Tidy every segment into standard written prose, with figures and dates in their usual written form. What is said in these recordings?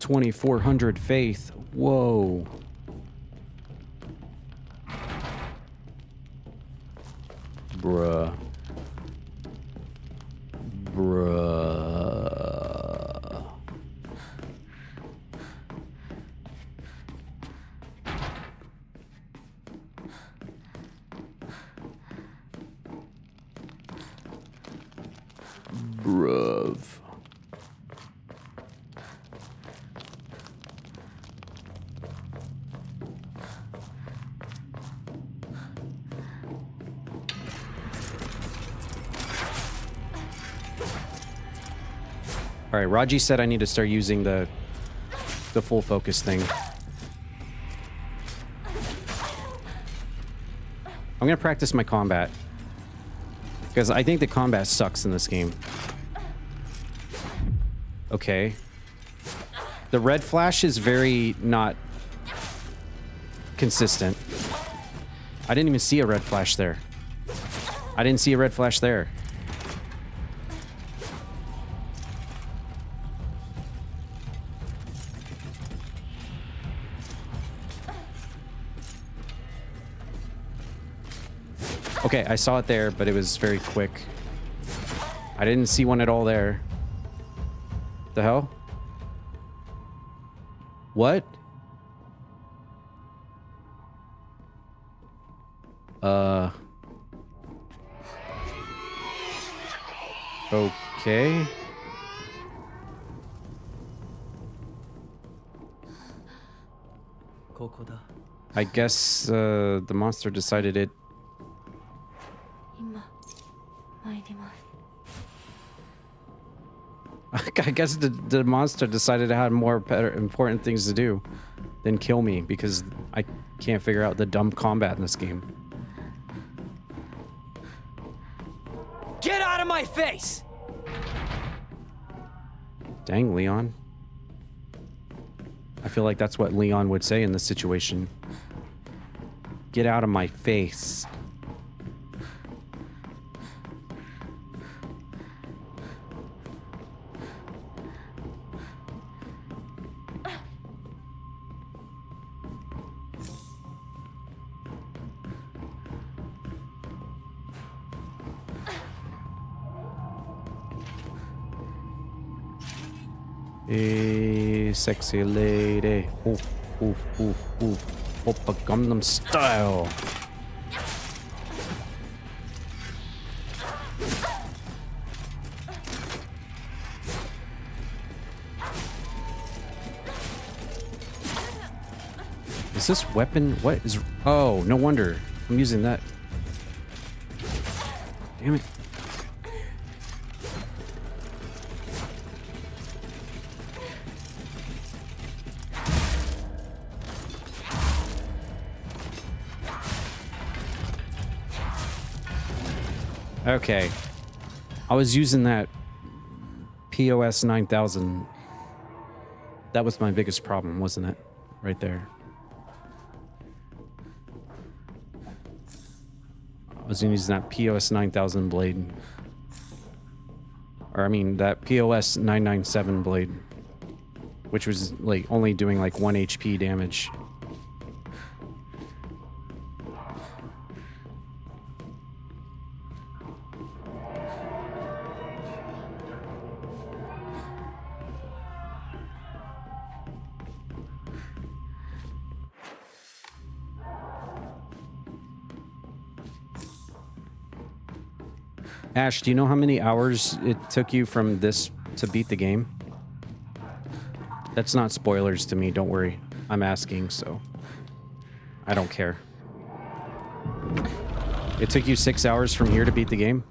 2400 faith. Whoa. Bruh. Bruh. Bruv. All right, Raji said I need to start using the full focus thing. I'm gonna practice my combat because I think the combat sucks in this game. Okay. The red flash is very not consistent. I didn't even see a red flash there. I didn't see a red flash there. Okay, I saw it there, but it was very quick. I didn't see one at all there. The hell? What? Okay. I guess the monster decided it. I guess the monster decided it had more important things to do than kill me because I can't figure out the dumb combat in this game. Get out of my face! Dang, Leon. I feel like that's what Leon would say in this situation. Get out of my face. Hey, sexy lady. Oof, oof, oof, oof. Oppa Gangnam Style. Is this weapon? What is... Oh, no wonder. I'm using that. Damn it. Okay. I was using that POS 9000. That was my biggest problem, wasn't it? Right there. I was using that POS 9000 blade. Or I mean, that POS 997 blade. Which was like only doing like 1 HP damage. Ash, do you know how many hours it took you from this to beat the game? That's not spoilers to me, don't worry. I'm asking, so I don't care. It took you 6 hours from here to beat the game?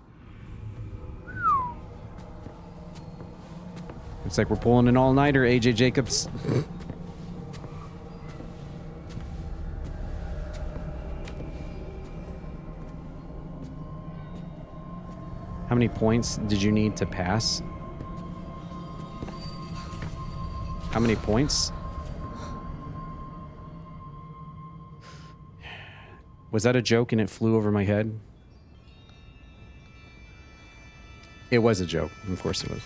It's like we're pulling an all-nighter, AJ Jacobs. How many points did you need to pass? How many points? Was that a joke and it flew over my head? It was a joke. Of course it was.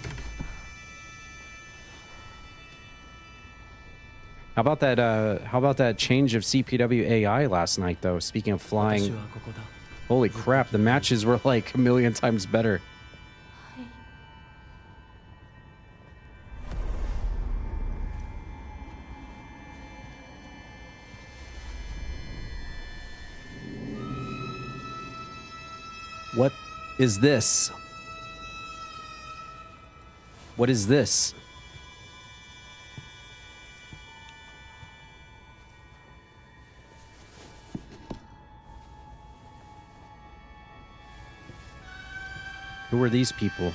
How about that? How about that change of CPW AI last night, though? Speaking of flying, holy crap! The matches were like a million times better. What is this? What is this? Who are these people?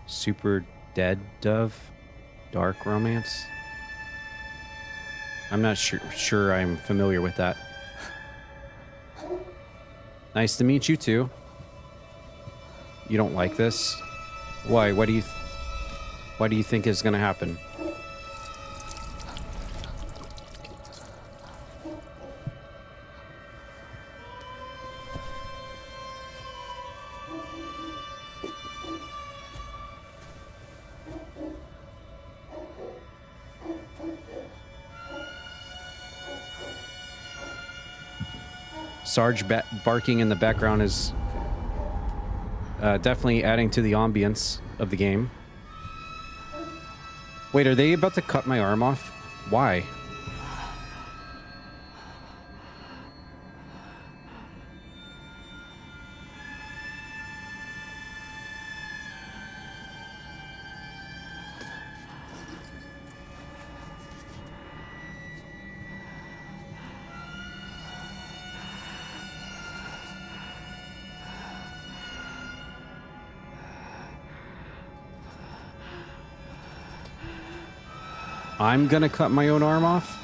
Super Dead Dove? Dark Romance? I'm not sure I'm familiar with that. Nice to meet you too. You don't like this? Why? What do you think is gonna happen? Sarge barking in the background is definitely adding to the ambience of the game. Wait, are they about to cut my arm off? Why? I'm gonna cut my own arm off?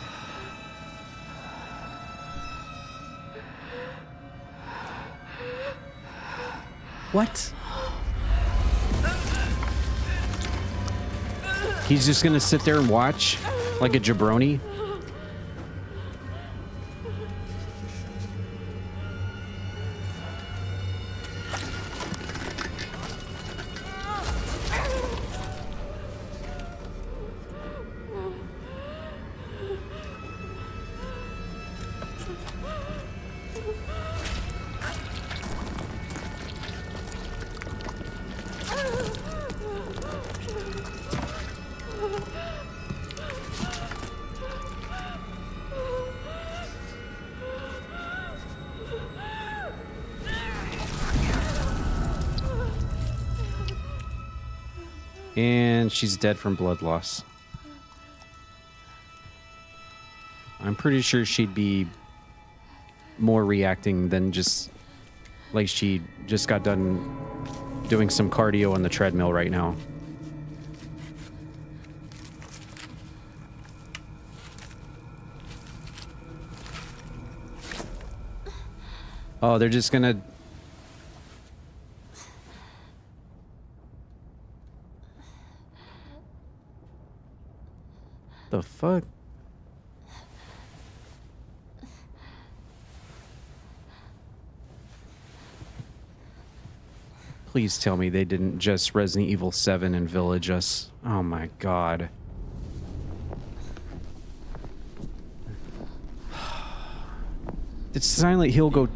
What? He's just gonna sit there and watch like a jabroni? And she's dead from blood loss. I'm pretty sure she'd be more reacting than just like she just got done doing some cardio on the treadmill right now. Oh, they're just gonna... The fuck? Please tell me they didn't just Resident Evil 7 and Village us. Oh my god. Did Silent Hill go...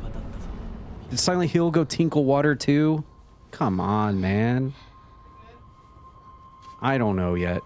Did Silent Hill go Tinkle Water too? Come on, man. I don't know yet.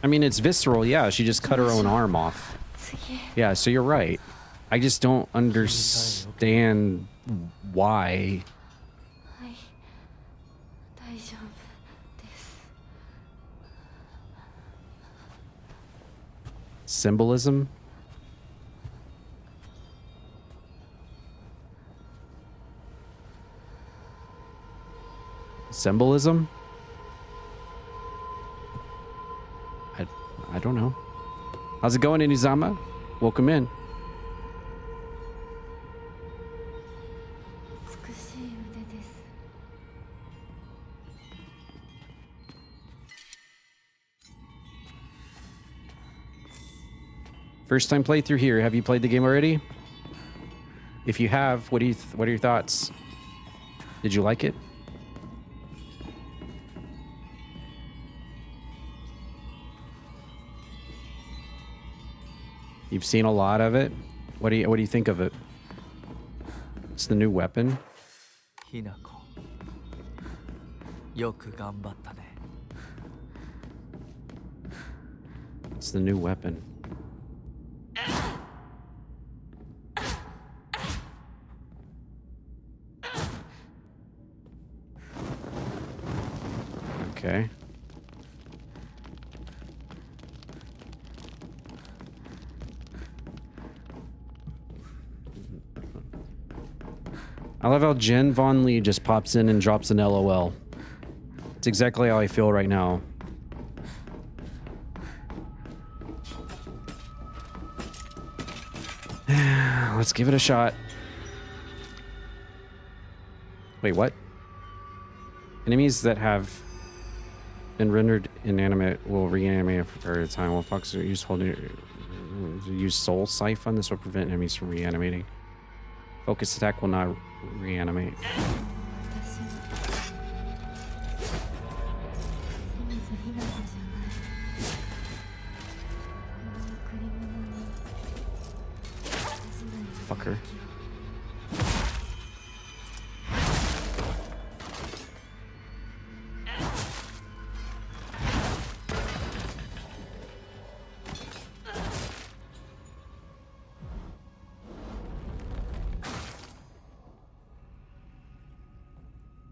I mean, it's visceral, yeah. She just cut her own arm off. Yeah, so you're right. I just don't understand why. はい、大丈夫です。 Symbolism? Symbolism? I don't know. How's it going, Inizama? Welcome in. 美しい腕です。 First time playthrough here. Have you played the game already? If you have, what are your thoughts? Did you like it? You've seen a lot of it. What do you think of it? It's the new weapon. ひなこ、よく頑張ったね。 It's the new weapon. Okay. I love how Jen Von Lee just pops in and drops an LOL. It's exactly how I feel right now. Let's give it a shot. Wait, what? Enemies that have been rendered inanimate will reanimate after a period of time. While Fox use Soul Siphon. This will prevent enemies from reanimating. Focus attack will not reanimate. 私の清水ひな子じゃない。この贈り物に私がいつ Fucker.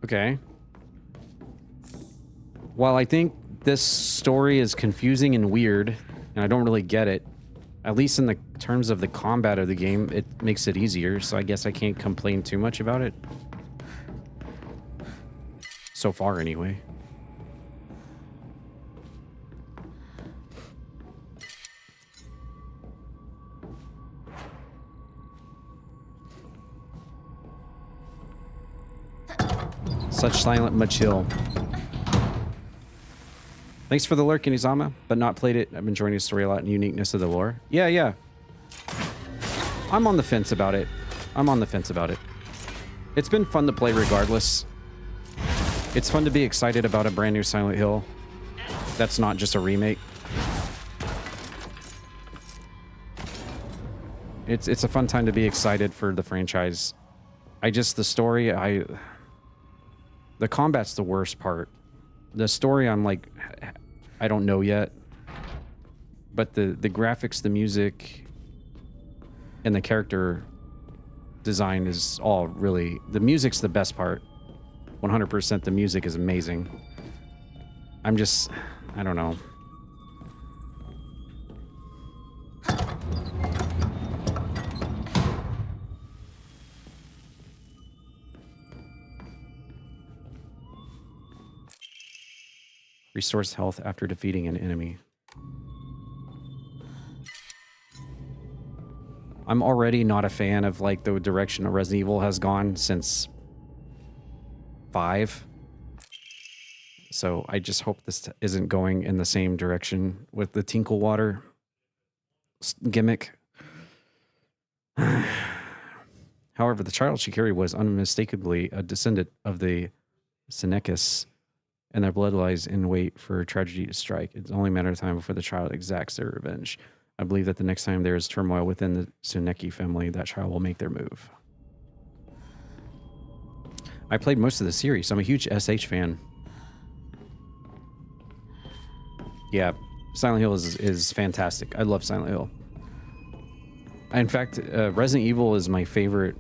Okay. While I think this story is confusing and weird, and I don't really get it, at least in the terms of the combat of the game, it makes it easier, so I guess I can't complain too much about it. So far, anyway. Such silent but chill. Thanks for the lurk, Inizama, but not played it. I've enjoying the story a lot and uniqueness of the lore. Yeah. I'm on the fence about it. It's been fun to play regardless. It's fun to be excited about a brand new Silent Hill that's not just a remake. It's a fun time to be excited for the franchise. The story, the combat's the worst part. The story, I'm like, I don't know yet. But the graphics, the music, and the character design is all really... The music's the best part. 100% the music is amazing. I don't know. Restores health after defeating an enemy. I'm already not a fan of like the direction Resident Evil has gone since 5. So I just hope this isn't going in the same direction with the Tinkle Water gimmick. However, the child she carried was unmistakably a descendant of the Senecas, and their blood lies in wait for tragedy to strike. It's only a matter of time before the child exacts their revenge. I believe that the next time there is turmoil within the Tsuneki family, that child will make their move. I played most of the series. I'm a huge SH fan. Yeah, Silent Hill is fantastic. I love Silent Hill. In fact, Resident Evil is my favorite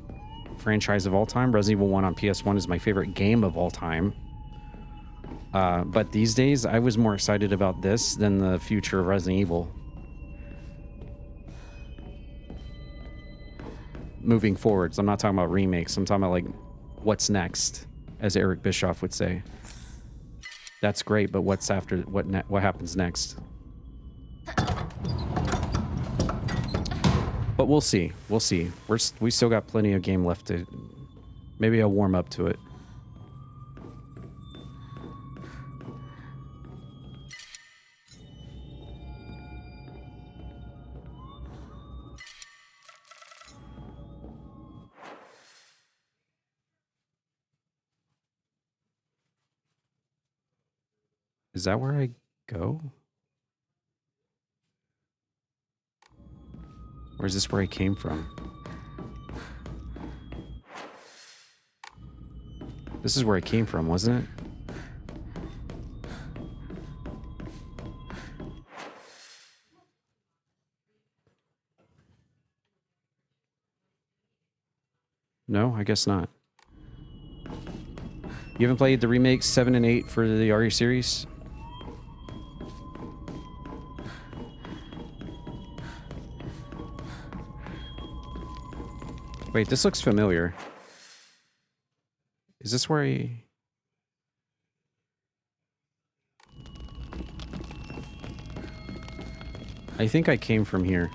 franchise of all time. Resident Evil 1 on PS1 is my favorite game of all time. But these days, I was more excited about this than the future of Resident Evil. Moving forwards, I'm not talking about remakes. I'm talking about like what's next, as Eric Bischoff would say. That's great, but what's after? What happens next? But we'll see. We'll see. We still got plenty of game left to. Maybe I'll warm up to it. Is that where I go? Or is this where I came from? This is where I came from, wasn't it? No, I guess not. You haven't played the remakes 7 and 8 for the RE series? Wait, this looks familiar. Is this where I think I came from here.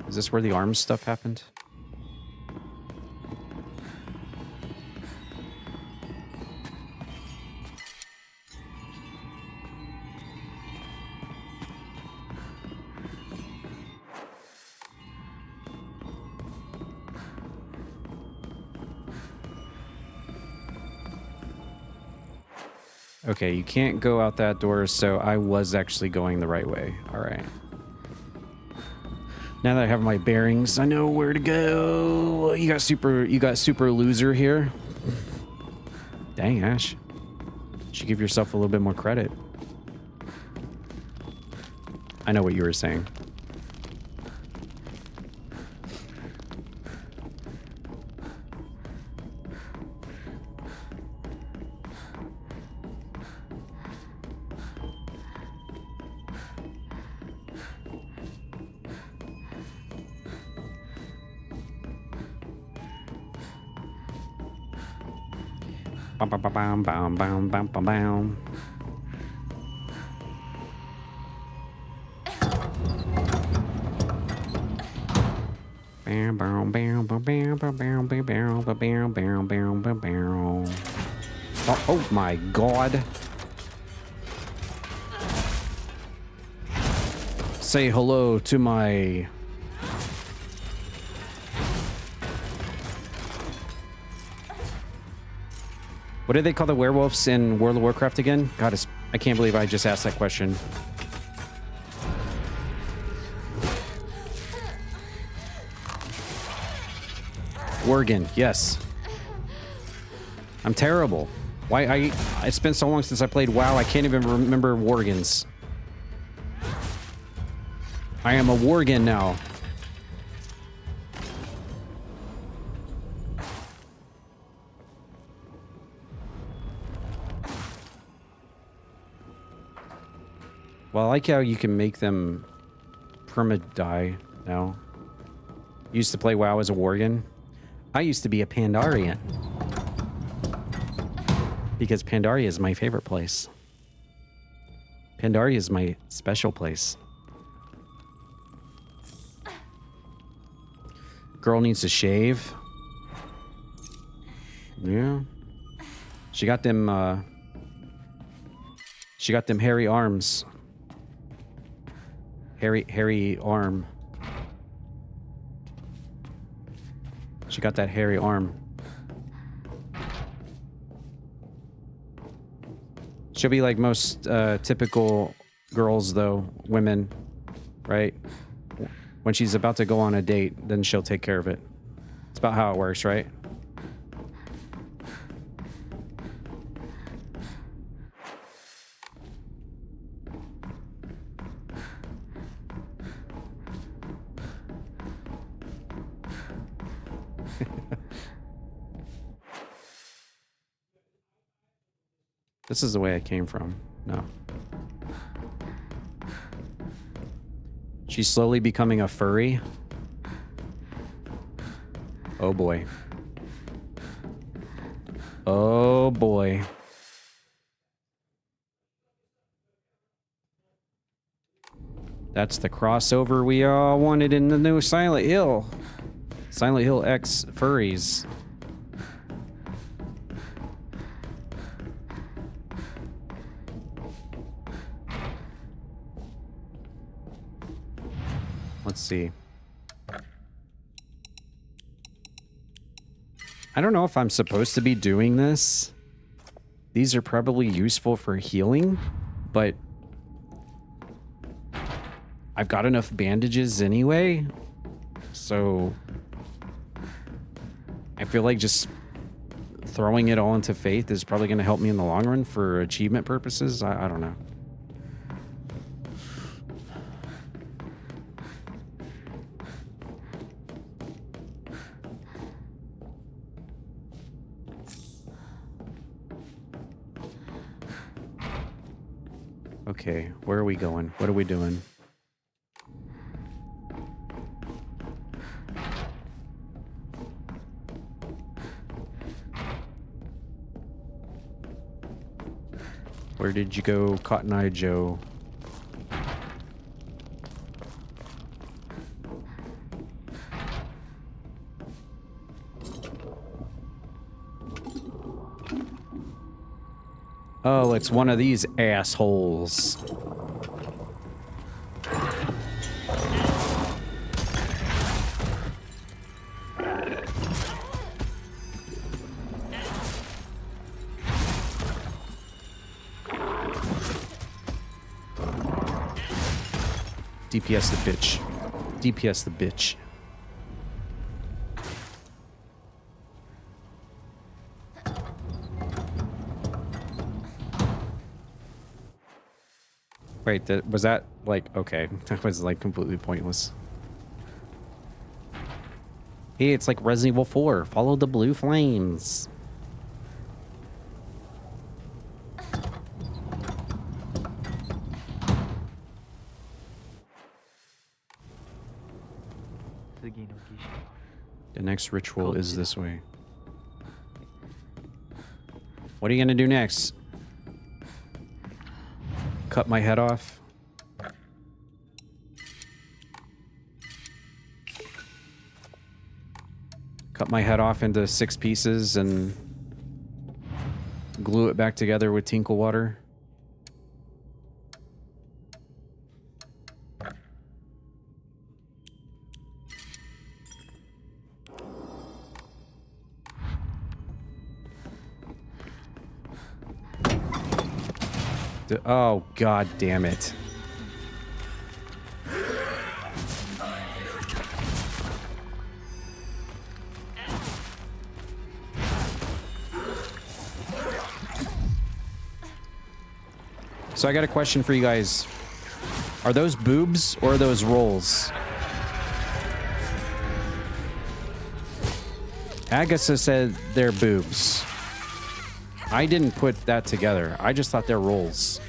Is this where the arms stuff happened? Okay, you can't go out that door, so I was actually going the right way. All right. Now that I have my bearings, I know where to go. You got super loser here. Dang, Ash. Should give yourself a little bit more credit. I know what you were saying. Bam, bam, bam, bam, bam, bam, bam, bam. Bam, bam, bam, bam, bam, bam, bam, bam, bam, bam, bam, bam, bam, bam. Oh my God. Say hello to my... What do they call the werewolves in World of Warcraft again? God, I can't believe I just asked that question. Worgen, yes. I'm terrible. Why it's been so long since I played WoW, I can't even remember Worgens. I am a Worgen now. Well, I like how you can make them perma-die now. Used to play WoW as a Worgen. I used to be a Pandarian. Because Pandaria is my favorite place. Pandaria is my special place. Girl needs to shave. Yeah. She got them hairy arms. Hairy arm. She got that hairy arm. She'll be like most typical girls, though, women, right? When she's about to go on a date, then she'll take care of it. It's about how it works, right? This is the way I came from. No. She's slowly becoming a furry. Oh boy. Oh boy. That's the crossover we all wanted in the new Silent Hill. Silent Hill X furries. Let's see. I don't know if I'm supposed to be doing this. These are probably useful for healing, but I've got enough bandages anyway, so I feel like just throwing it all into Faith is probably going to help me in the long run for achievement purposes. I don't know. Okay, where are we going? What are we doing? Where did you go, Cotton Eye Joe? Oh, it's one of these assholes. DPS the bitch. DPS the bitch. Wait, was that like, okay, that was like completely pointless. Hey, it's like Resident Evil 4. Follow the blue flames. The next ritual is this way. What are you gonna do next? Cut my head off? Cut my head off into 6 pieces and glue it back together with tinkle water? Oh, god damn it. So I got a question for you guys. Are those boobs or are those rolls? Agatha said they're boobs. I didn't put that together. I just thought they're rolls.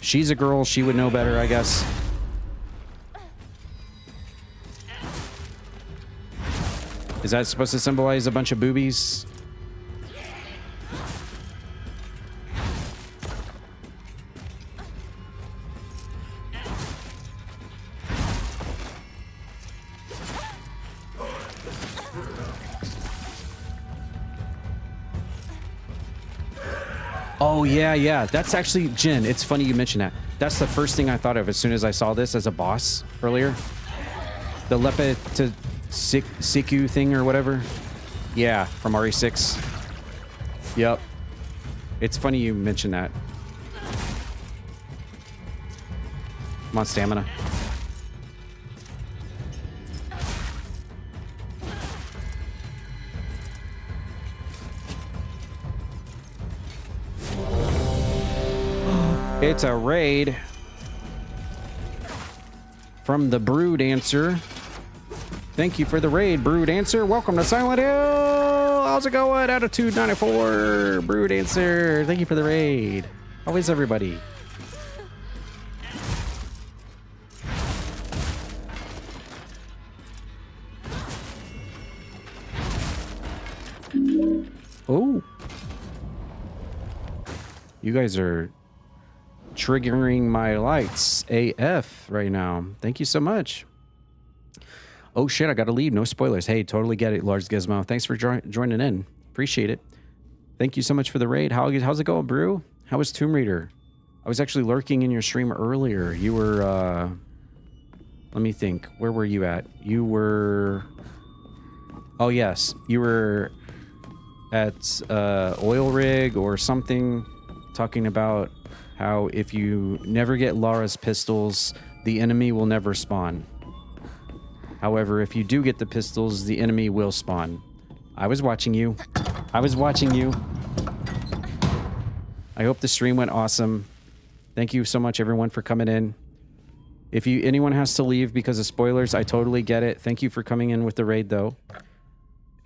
She's a girl. She would know better, I guess. Is that supposed to symbolize a bunch of boobies? Oh, yeah. That's actually, Jin, it's funny you mention that. That's the first thing I thought of as soon as I saw this as a boss earlier. The Lepe to Siku thing or whatever. Yeah, from RE6. Yep. It's funny you mention that. Come on, stamina. It's a raid. from the Brew Dancer. Thank you for the raid, Brew Dancer. Welcome to Silent Hill. How's it going? Attitude 94, Brew Dancer. Thank you for the raid. How is everybody? Oh. You guys are triggering my lights AF right now. Thank you so much. Oh shit, I gotta leave. No spoilers. Hey, totally get it, Large Gizmo. Thanks for joining in. Appreciate it. Thank you so much for the raid. How's it going, Brew? How was Tomb Raider? I was actually lurking in your stream earlier. You were, let me think. Where were you at? You were... Oh, yes. You were at Oil Rig or something, talking about how if you never get Lara's pistols, the enemy will never spawn. However, if you do get the pistols, the enemy will spawn. I was watching you. I was watching you. I hope the stream went awesome. Thank you so much, everyone, for coming in. If anyone has to leave because of spoilers, I totally get it. Thank you for coming in with the raid, though.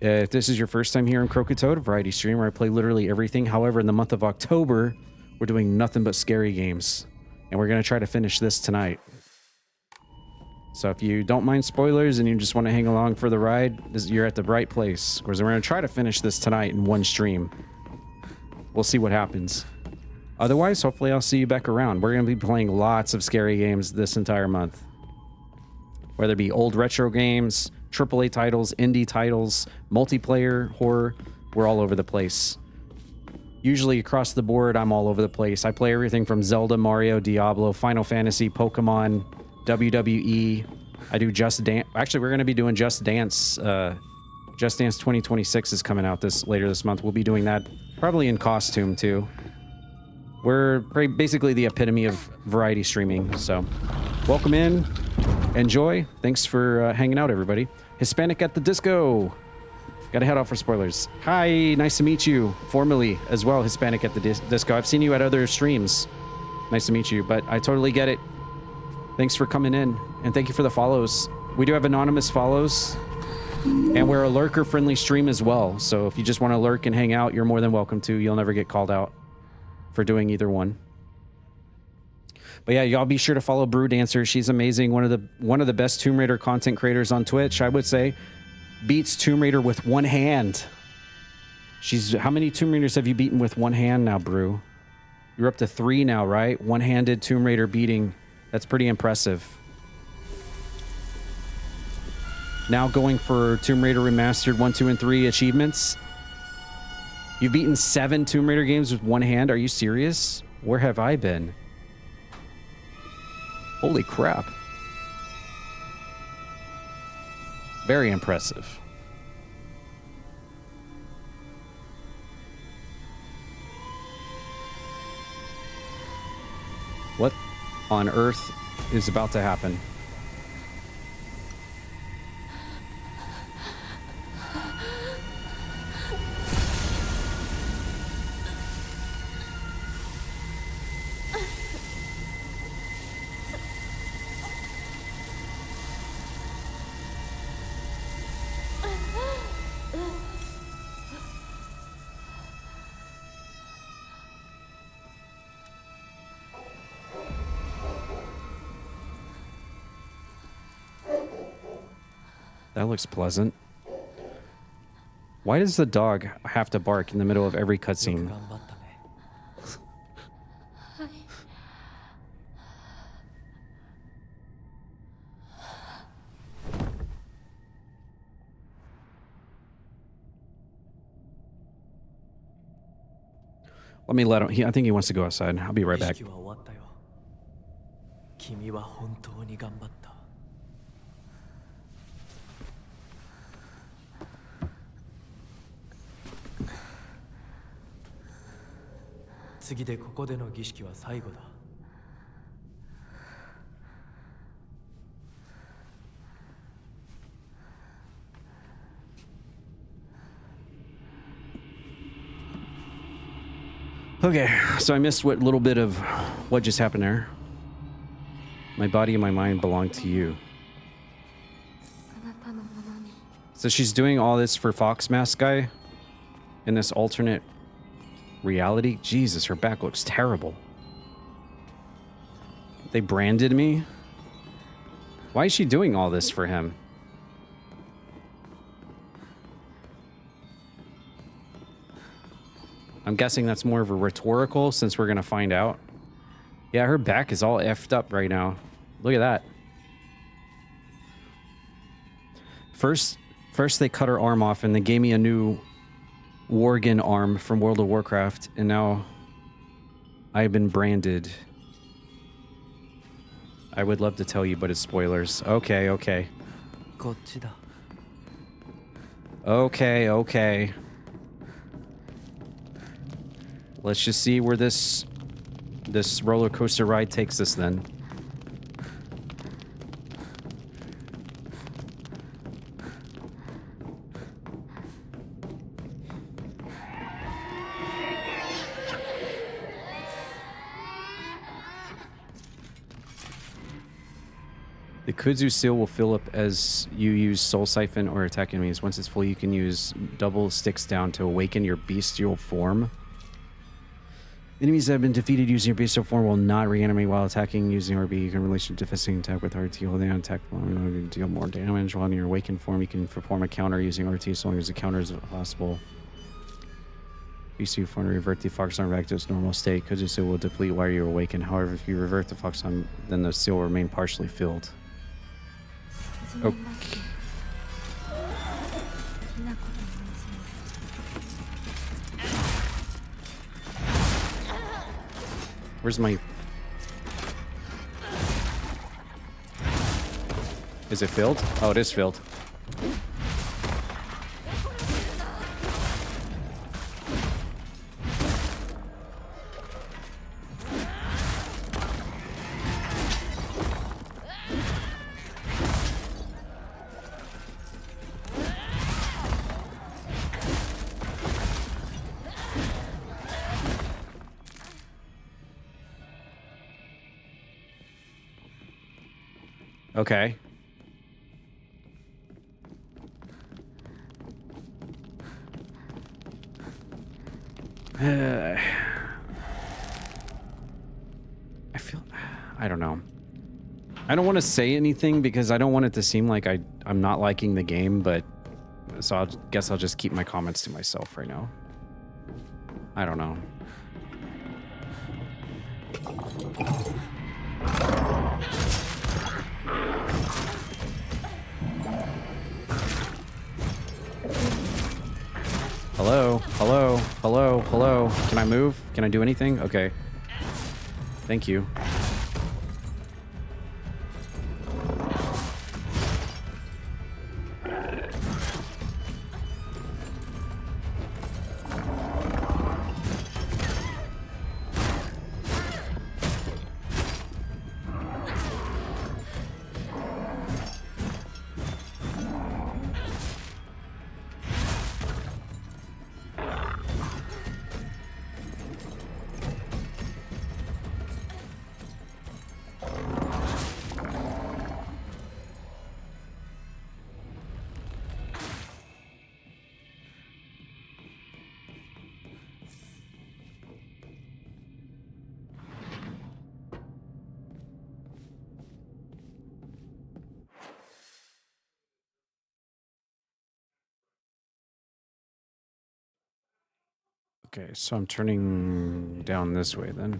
If this is your first time here in Croakitoad, a variety stream where I play literally everything. However, in the month of October, we're doing nothing but scary games. And we're going to try to finish this tonight. So if you don't mind spoilers and you just want to hang along for the ride, you're at the right place. Because we're going to try to finish this tonight in one stream. We'll see what happens. Otherwise, hopefully I'll see you back around. We're going to be playing lots of scary games this entire month. Whether it be old retro games, AAA titles, indie titles, multiplayer, horror, we're all over the place. Usually across the board, I'm all over the place. I play everything from Zelda, Mario, Diablo, Final Fantasy, Pokemon, WWE. I do Just Dance. Actually, we're going to be doing Just Dance. Just Dance 2026 is coming out later this month. We'll be doing that probably in costume too. We're basically the epitome of variety streaming. So welcome in. Enjoy. Thanks for hanging out, everybody. Hispanic at the Disco. Gotta head out for spoilers. Hi, nice to meet you. Formerly as well, Hispanic at the Disco. I've seen you at other streams. Nice to meet you, but I totally get it. Thanks for coming in, and thank you for the follows. We do have anonymous follows, and we're a lurker-friendly stream as well. So if you just want to lurk and hang out, you're more than welcome to. You'll never get called out for doing either one. But yeah, y'all be sure to follow Brew Dancer. She's amazing. One of the best Tomb Raider content creators on Twitch, I would say. Beats Tomb Raider with one hand. How many Tomb Raiders have you beaten with one hand now, Brew? You're up to 3 now, right? One-handed Tomb Raider beating. That's pretty impressive. Now going for Tomb Raider Remastered 1, 2, and 3 achievements. You've beaten 7 Tomb Raider games with one hand. Are you serious? Where have I been? Holy crap. Very impressive. What on earth is about to happen? That looks pleasant. Why does the dog have to bark in the middle of every cutscene? Let me let him. I think he wants to go outside. I'll be right back. 次でここでの儀式は最後だ。Okay, so I missed what little bit of what just happened there. My body and my mind belong to you. あなたのものに So she's doing all this for Fox Mask Guy in this alternate reality. Jesus, her back looks terrible. They branded me? Why is she doing all this for him? I'm guessing that's more of a rhetorical since we're gonna find out. Yeah, her back is all effed up right now. Look at that. First they cut her arm off and they gave me a new Worgen arm from World of Warcraft, and now I've been branded. I would love to tell you, but it's spoilers. Okay, okay. こっちだ。 Okay, okay. Let's just see where this roller coaster ride takes us then. The Kudzu seal will fill up as you use Soul Siphon or attack enemies. Once it's full, you can use double sticks down to awaken your bestial form. Enemies that have been defeated using your bestial form will not reanimate while attacking using RB. You can release your defensive attack with RT. Holding down attack to deal more damage. While in your awakened form, you can perform a counter using RT so long as the counter is possible. Bestial form to revert the fox arm back to its normal state. Kudzu seal will deplete while you're awakened. However, if you revert the fox arm, then the seal will remain partially filled. はじめましてひなこと申します Where's my... Is it filled? Oh, it is filled. Okay. I feel... I don't know. I don't want to say anything because I don't want it to seem like I'm not liking the game, but... So I guess I'll just keep my comments to myself right now. I don't know. Hello? Hello? Hello? Hello? Can I move? Can I do anything? Okay. Thank you. Okay, so I'm turning down this way then.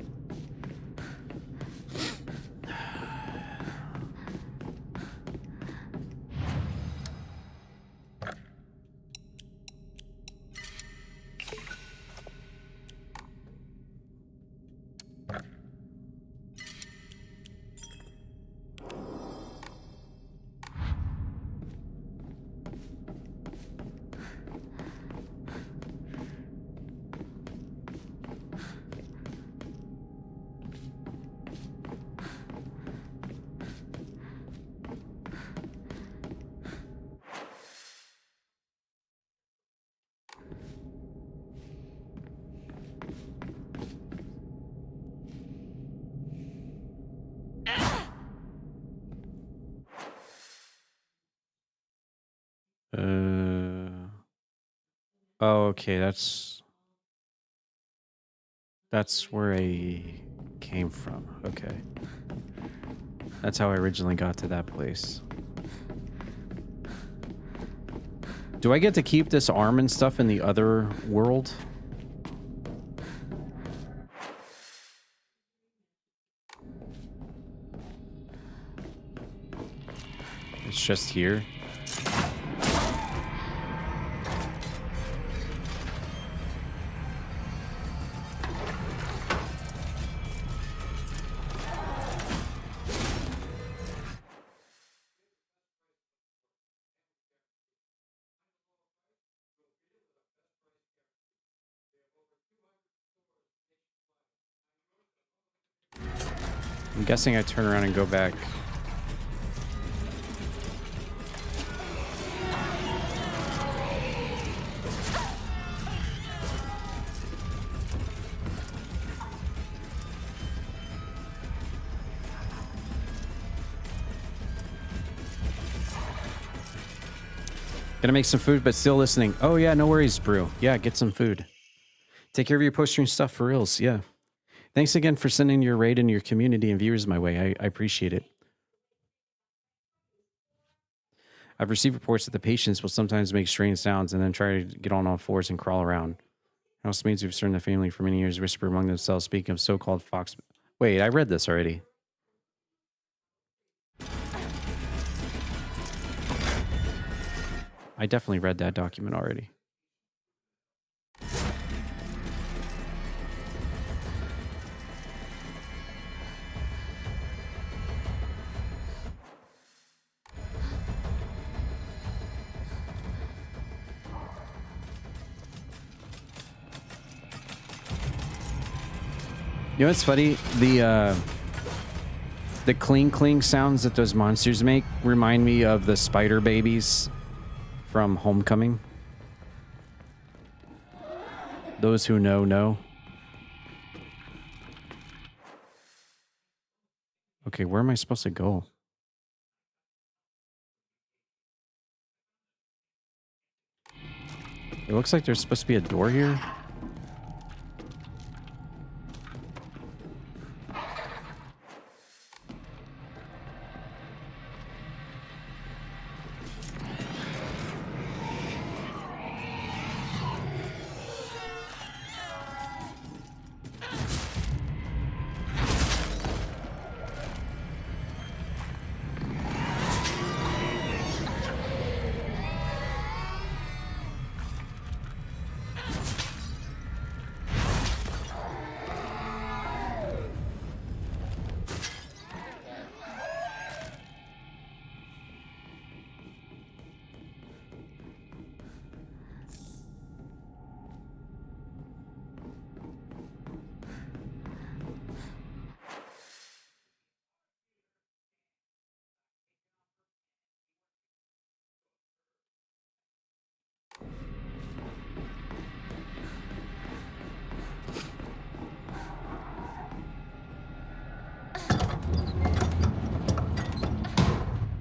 Oh, okay, that's where I came from. Okay. That's how I originally got to that place. Do I get to keep this arm and stuff in the other world? It's just here. I'm guessing I turn around and go back. Gonna make some food, but still listening. Oh yeah, no worries, Brew. Yeah, get some food. Take care of your posting stuff for reals. Yeah. Thanks again for sending your raid and your community and viewers my way. I appreciate it. I've received reports that the patients will sometimes make strange sounds and then try to get on all fours and crawl around. Housemaids who've served the family for many years whisper among themselves, speaking of so-called fox. Wait, I read this already. I definitely read that document already. You know what's funny? The cling cling sounds that those monsters make remind me of the spider babies from Homecoming. Those who know, know. Okay, where am I supposed to go? It looks like there's supposed to be a door here.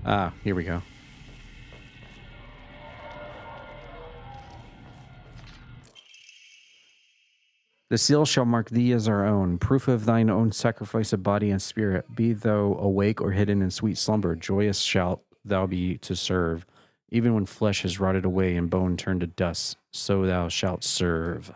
Ah, here we go. The seal shall mark thee as our own, proof of thine own sacrifice of body and spirit. Be thou awake or hidden in sweet slumber, joyous shalt thou be to serve. Even when flesh has rotted away and bone turned to dust, so thou shalt serve.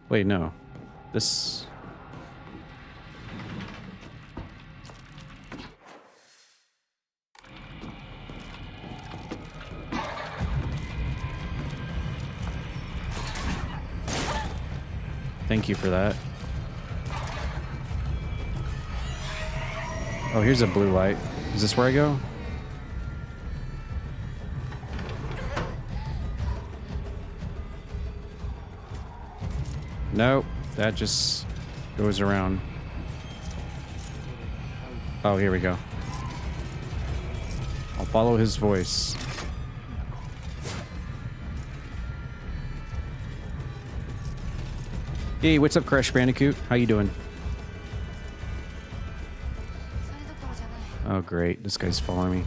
Wait, no. This... Thank you for that. Oh, here's a blue light. Is this where I go? Nope. That just goes around. Oh, here we go. I'll follow his voice. Hey, what's up, Crash Bandicoot? How you doing? それどころじゃない Oh, great. This guy's following me.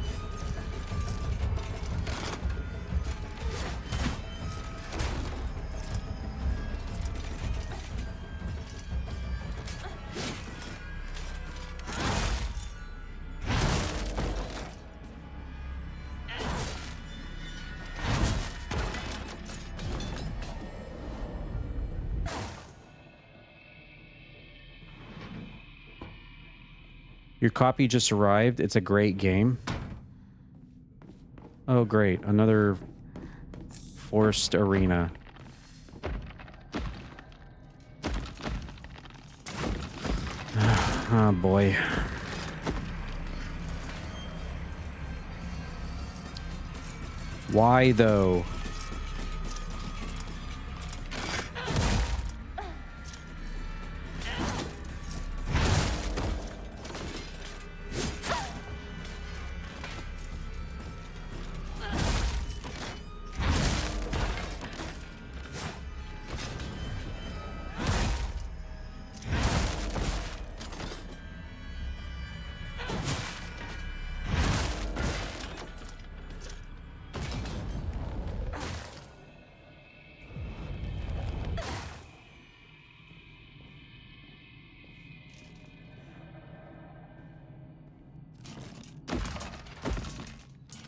Your copy just arrived. It's a great game. Oh, great. Another forced arena. Oh, boy. Why, though?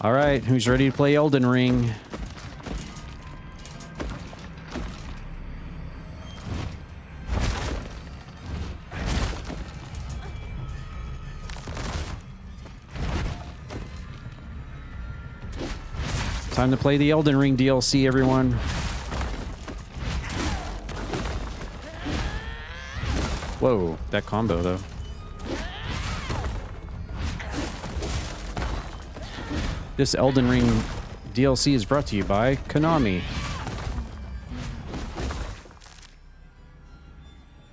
All right, who's ready to play Elden Ring? Time to play the Elden Ring DLC, everyone. Whoa, that combo, though. This Elden Ring DLC is brought to you by Konami.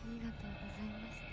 ありがとうございました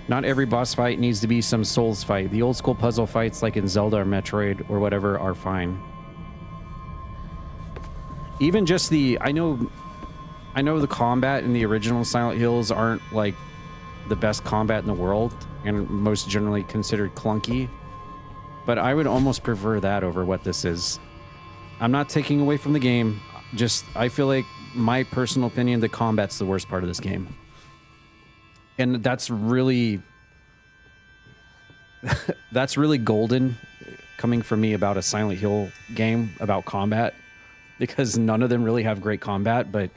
Not every boss fight needs to be some Souls fight. The old school puzzle fights like in Zelda or Metroid or whatever are fine. Even just I know the combat in the original Silent Hills aren't like the best combat in the world and most generally considered clunky, but I would almost prefer that over what this is. I'm not taking away from the game. Just, I feel like my personal opinion, the combat's the worst part of this game. And that's really golden coming from me about a Silent Hill game about combat, because none of them really have great combat, but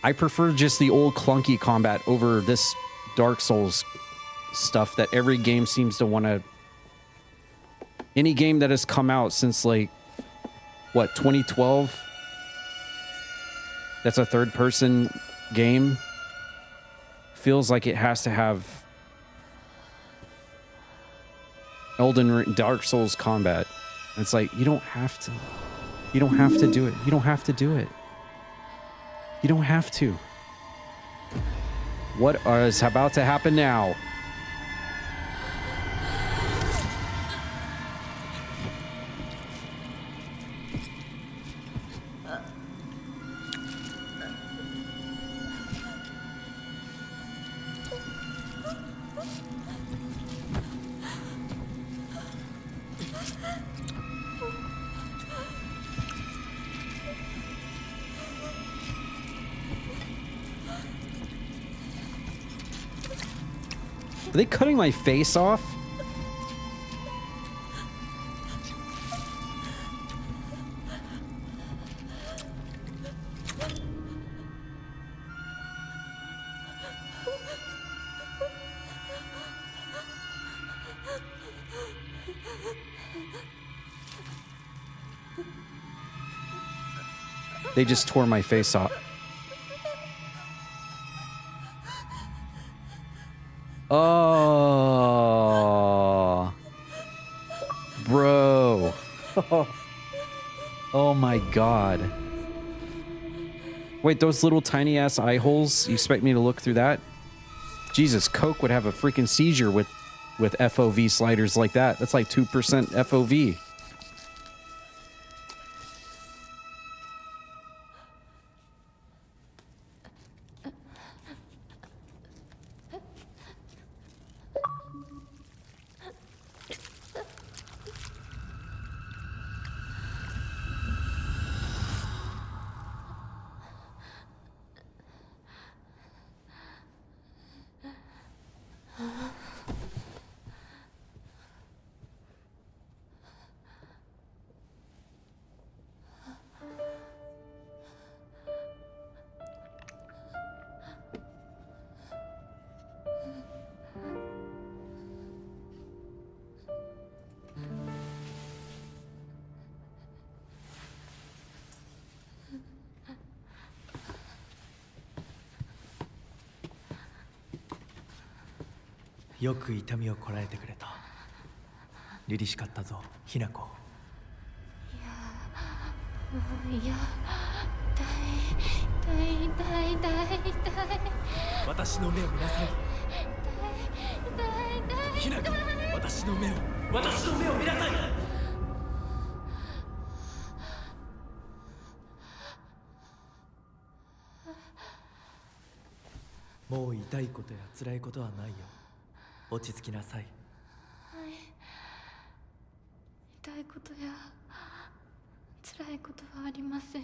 I prefer just the old clunky combat over this Dark Souls stuff that every game seems to want to. Any game that has come out since like what, 2012, that's a third person game, feels like it has to have Elden Ring, Dark Souls combat. It's like, you don't have to do it. You don't have to do it. You don't have to. What is about to happen now? Are they cutting my face off? They just tore my face off. Oh, bro. Oh my God. Wait, those little tiny ass eye holes, you expect me to look through that? Jesus, Coke would have a freaking seizure with FOV sliders like that. That's like 2% FOV.よく痛みをこらえてくれた。凛々しかったぞ、ひな子。いや、痛い。私の目を見なさい。ひな子、私の目を見なさい。もう痛いことや辛いことはないよ。落ち着きなさい。痛いことや辛いことはありません。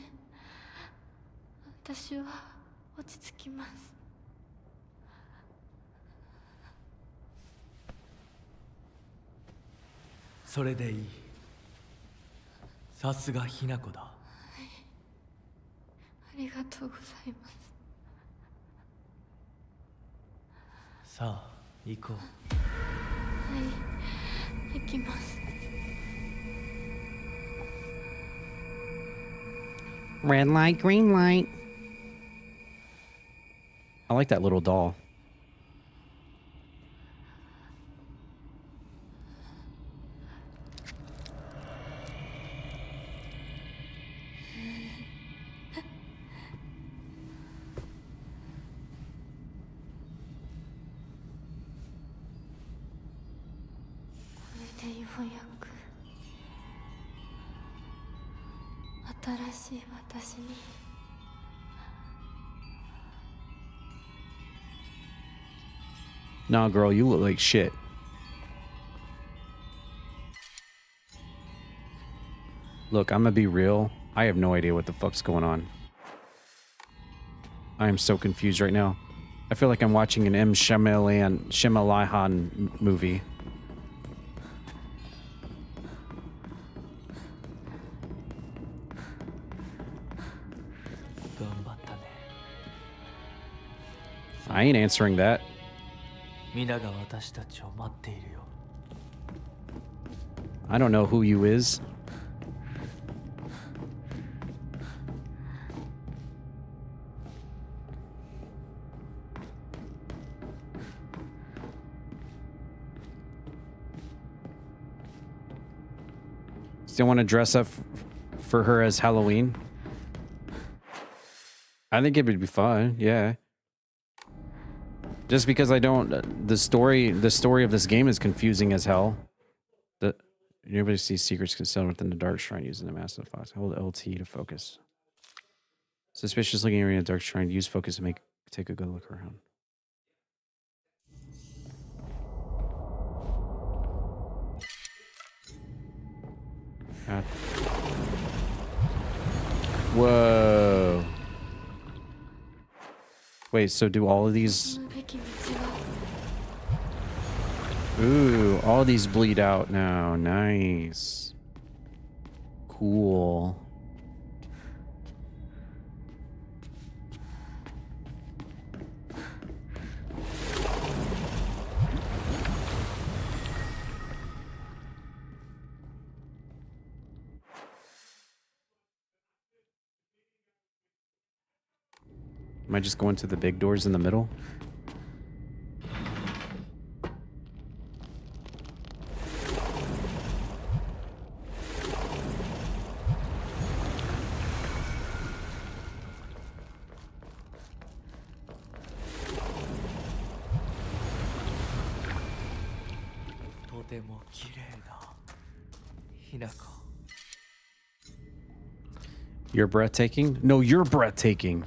私は落ち着きます。それでいい。さすがひな子だ。ありがとうございます。さあ、行こう。はい、行きます。Red light, green light. I like that little doll. Nah, girl, you look like shit. Look, I'm gonna be real. I have no idea what the fuck's going on. I am so confused right now. I feel like I'm watching an M. Shyamalan movie. I ain't answering that. 皆が私たちを待っているよ。I don't know who you is. Still want to dress up for her as Halloween? I think it would be fun, yeah. Just because I don't, the story of this game is confusing as hell. Everybody sees secrets concealed within the dark shrine using the massive fox. Hold LT to focus. Suspicious looking area in the dark shrine. Use focus to take a good look around. God. Whoa. Wait, so do all of these... Ooh, all these bleed out now. Nice. Cool. Am I just going to the big doors in the middle? You're breathtaking? No, you're breathtaking.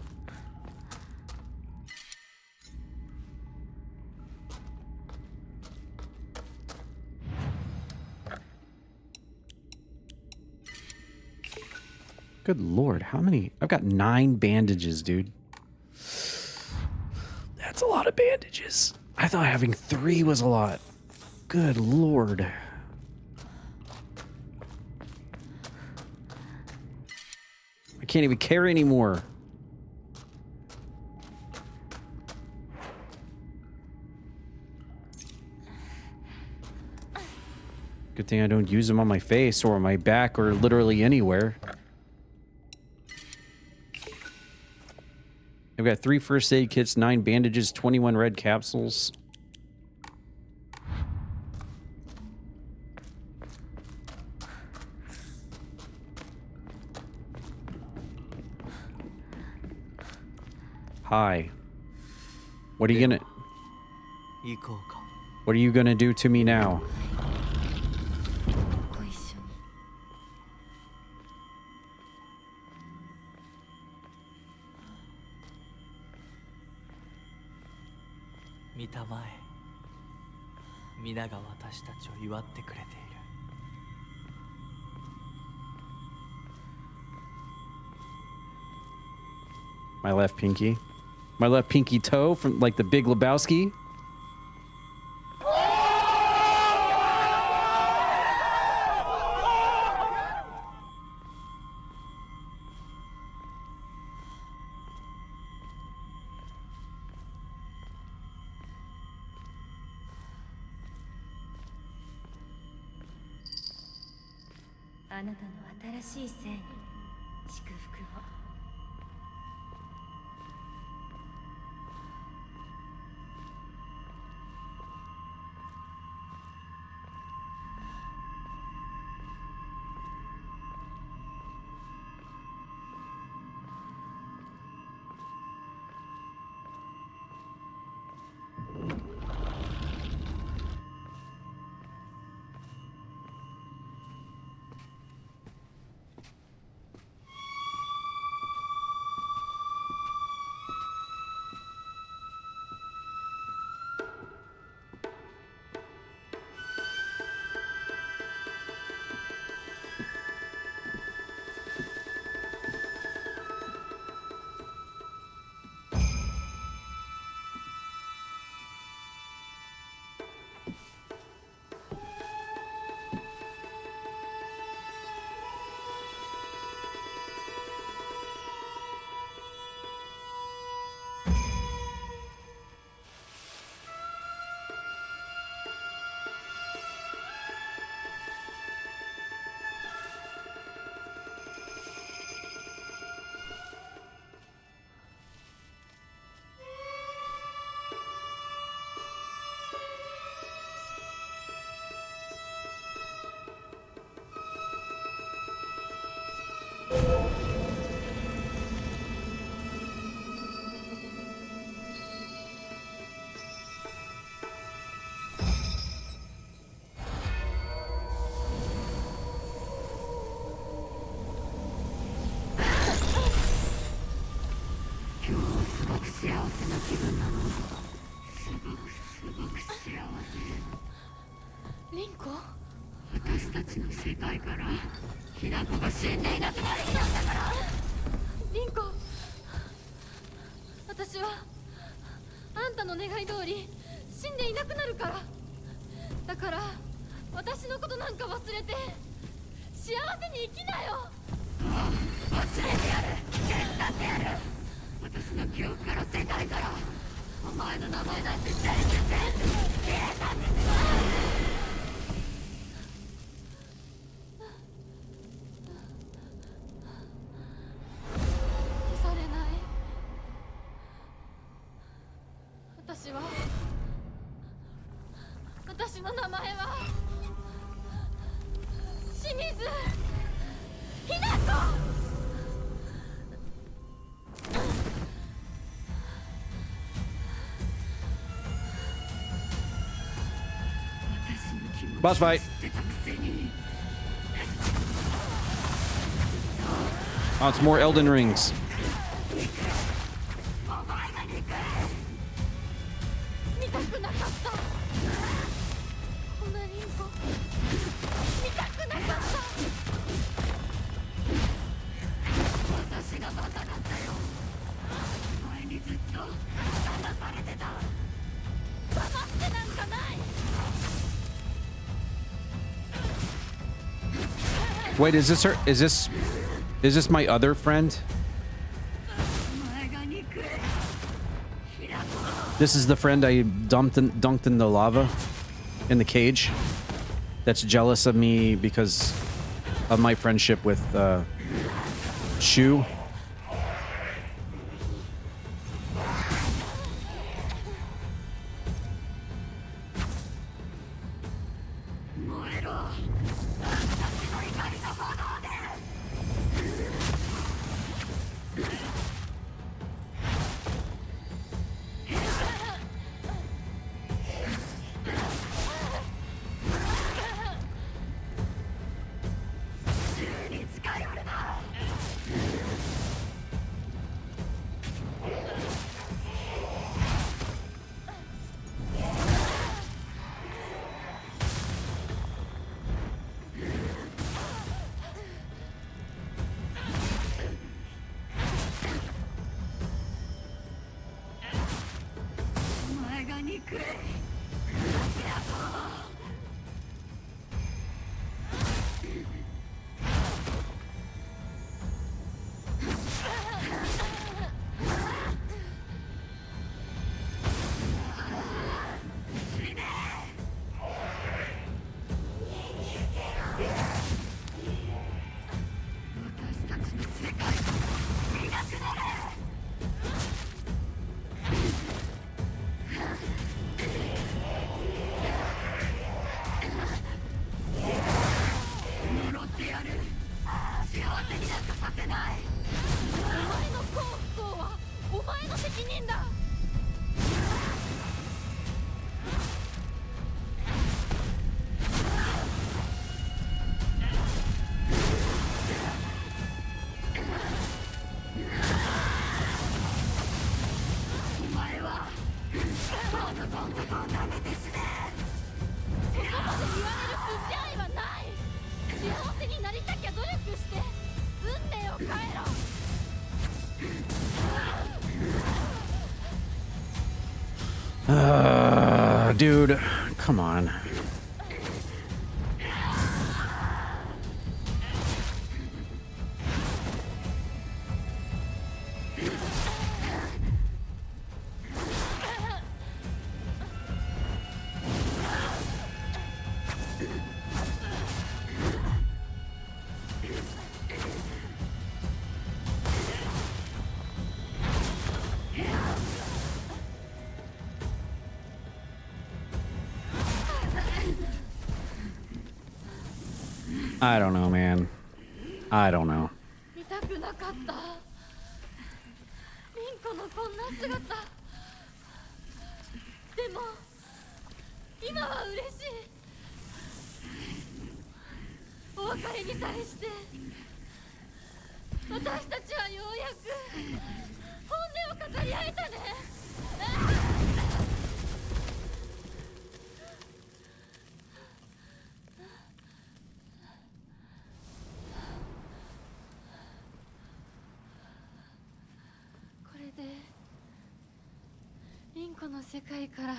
Good Lord, how many? I've got 9 bandages, dude. That's a lot of bandages. I thought having 3 was a lot. Good Lord. I can't even carry anymore. Good thing I don't use them on my face or on my back or literally anywhere. I've got 3 first aid kits, 9 bandages, 21 red capsules. Hi. What are you gonna... What are you gonna do to me now? ご一緒に。見たまえ。皆が私たちを祝ってくれている。My left pinky. My left pinky toe from like the Big Lebowski. Rinko? 私たちの世界からひな子が死んでいなくなる日なんだから。リンコ、私はあんたの願い通り死んでいなくなるから。だから私のことなんか忘れて幸せに生きなよ。忘れてやる。手伝ってやる。私の記憶から世界からお前の名前なんて全部消えたんですよ。消されない。私の名前は清水ひな子。Boss fight. Oh, it's more Elden Rings. 見たくなかった。こんなリンコ見たくなかった。私がバカだったよ。前にずっと騙されてた。騙ってなんかない。Wait, is this her? Is this my other friend? This is the friend I dunked in the lava, in the cage. That's jealous of me because of my friendship with Shu. Dude, come on. I don't know, man. I don't know. 見たくなかった。リンコのこんな姿。でも今は嬉しい。お別れにさえして私たちはようやく本音を語り合えたね。リンコの世界から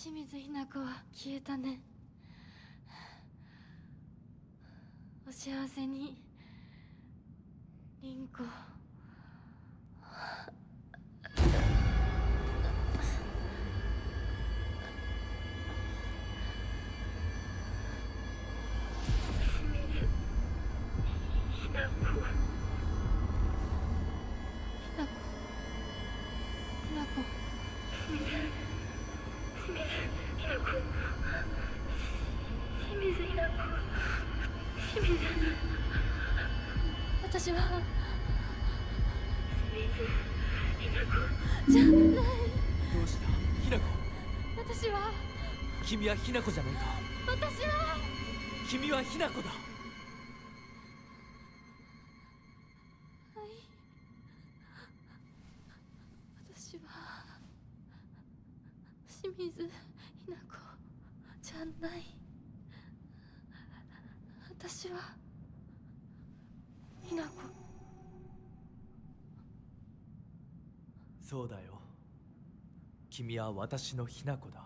清水ひな子は消えたね。お幸せに、凛子。私はじゃない。どうしたひなこ。私は君はひなこじゃないか。私は君はひなこだ。私は清水ひな子じゃない。私はひな子。そうだよ。君は私のひなこだ。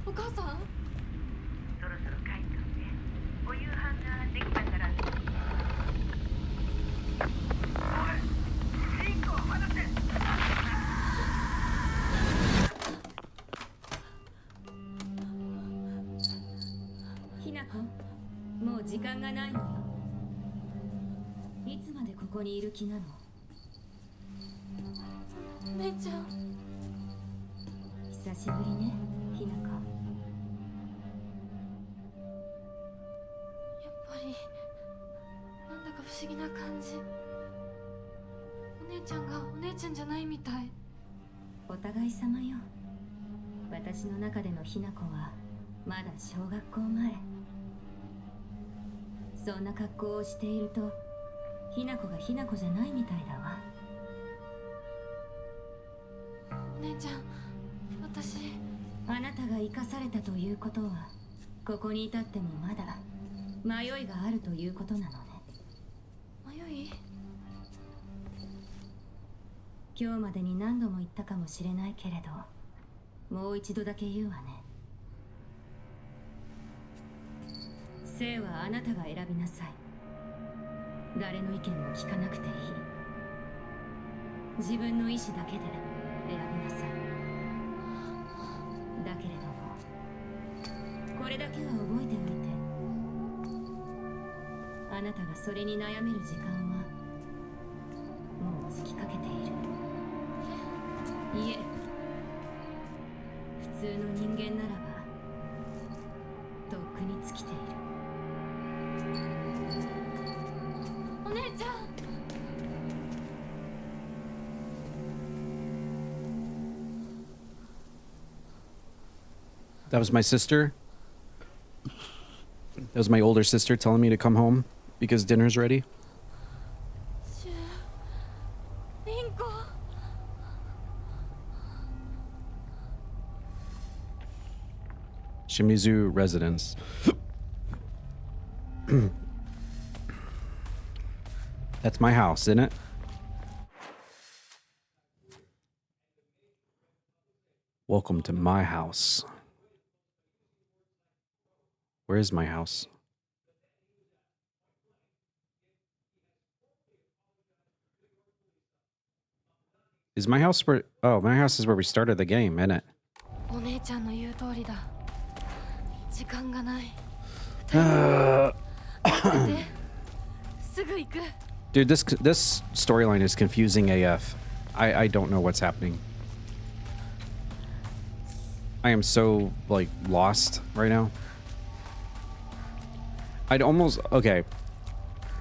お母さん。そろそろ帰っておいで。お夕飯ができたから。おい、リンコを離せ。ひなこ、もう時間がないのよ。いつまでここにいる気なの？お姉ちゃん。久しぶりね、ひなこ。やっぱりなんだか不思議な感じ。お姉ちゃんがお姉ちゃんじゃないみたい。お互い様よ。私の中でのひなこはまだ小学校前。そんな格好をしているとひなこがひなこじゃないみたいだわ。お姉ちゃん、私。あなたが生かされたということは、ここに至ってもまだ迷いがあるということなのね。迷い？今日までに何度も言ったかもしれないけれど、もう一度だけ言うわね。生はあなたが選びなさい。誰の意見も聞かなくていい。自分の意志だけで選びなさい。だけれども、これだけは覚えておいて。あなたがそれに悩める時間はもう尽きかけている。いえ、普通の人間ならばとっくに尽きている。お姉ちゃん。That was my sister. That was my older sister telling me to come home because dinner's ready. リンコ。Shimizu residence. That's my house, isn't it? Welcome to my house. Where is my house? Is my house where... Oh, my house is where we started the game, isn't it? お姉ちゃんの言う通りだ。時間がない。すぐ行く。 Dude, this storyline is confusing AF. I don't know what's happening. I am so, like, lost right now. I'd almost... Okay.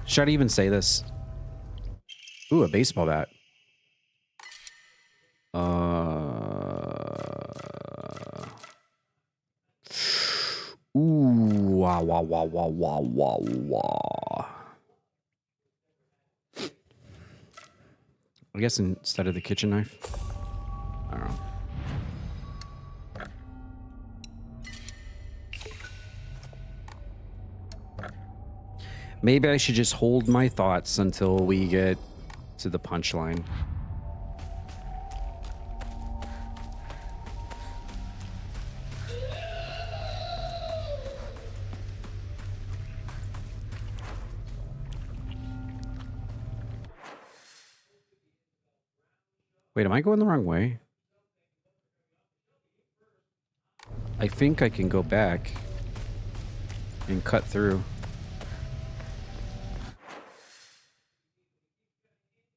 Should I even say this? Ooh, a baseball bat. Ooh, wow, wow, wow, wow, wow, wow, wow. I guess instead of the kitchen knife. I don't know. Maybe I should just hold my thoughts until we get to the punchline. Wait, am I going the wrong way? I think I can go back and cut through.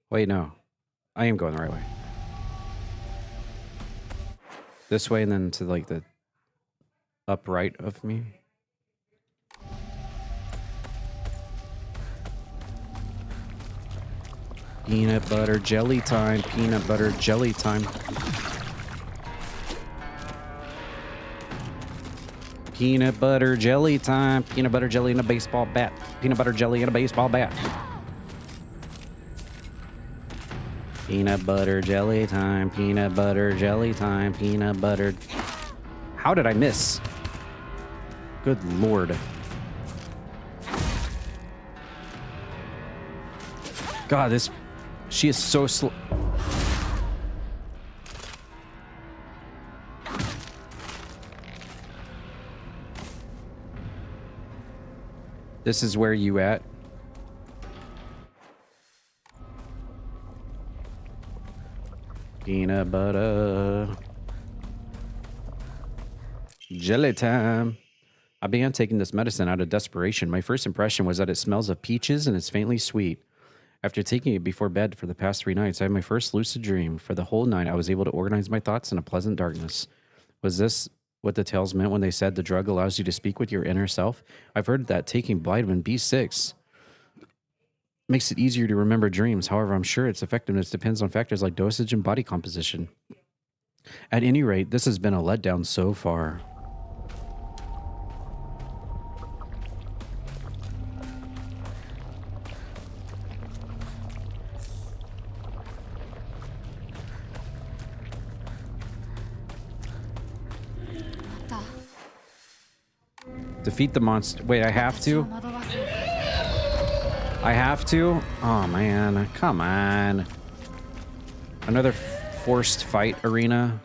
Wait, no. I am going the right way. This way and then to like the upright of me. Peanut butter jelly time. Peanut butter jelly time. Peanut butter jelly time. Peanut butter jelly and a baseball bat. Peanut butter jelly and a baseball bat. Peanut butter jelly time. Peanut butter jelly time. Peanut butter. How did I miss? Good Lord. God, this... She is so slow. This is where you at? Peanut butter. Jelly time. I began taking this medicine out of desperation. My first impression was that it smells of peaches and it's faintly sweet. After taking it before bed for the past 3 nights, I had my first lucid dream. For the whole night, I was able to organize my thoughts in a pleasant darkness. Was this what the tales meant when they said the drug allows you to speak with your inner self? I've heard that taking vitamin B6 makes it easier to remember dreams. However, I'm sure its effectiveness depends on factors like dosage and body composition. At any rate, this has been a letdown so far. Defeat the monster. Wait, I have to? I have to? Oh, man. Come on. Another forced fight arena.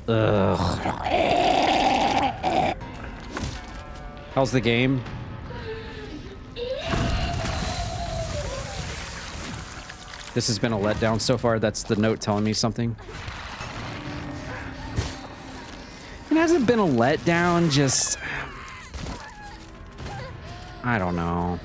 Ugh. How's the game? This has been a letdown so far. That's the note telling me something. It hasn't been a letdown, just... I don't know.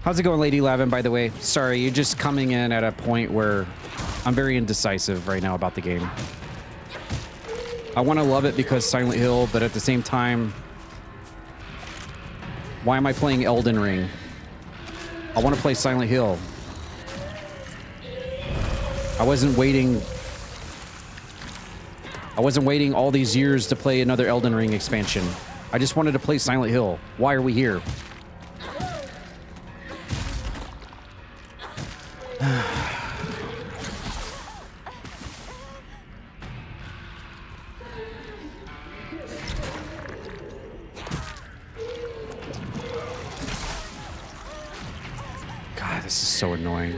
How's it going, Lady Lavin, by the way? Sorry, you're just coming in at a point where I'm very indecisive right now about the game. I want to love it because Silent Hill, but at the same time, why am I playing Elden Ring? I want to play Silent Hill. I wasn't waiting all these years to play another Elden Ring expansion. I just wanted to play Silent Hill. Why are we here? God, this is so annoying.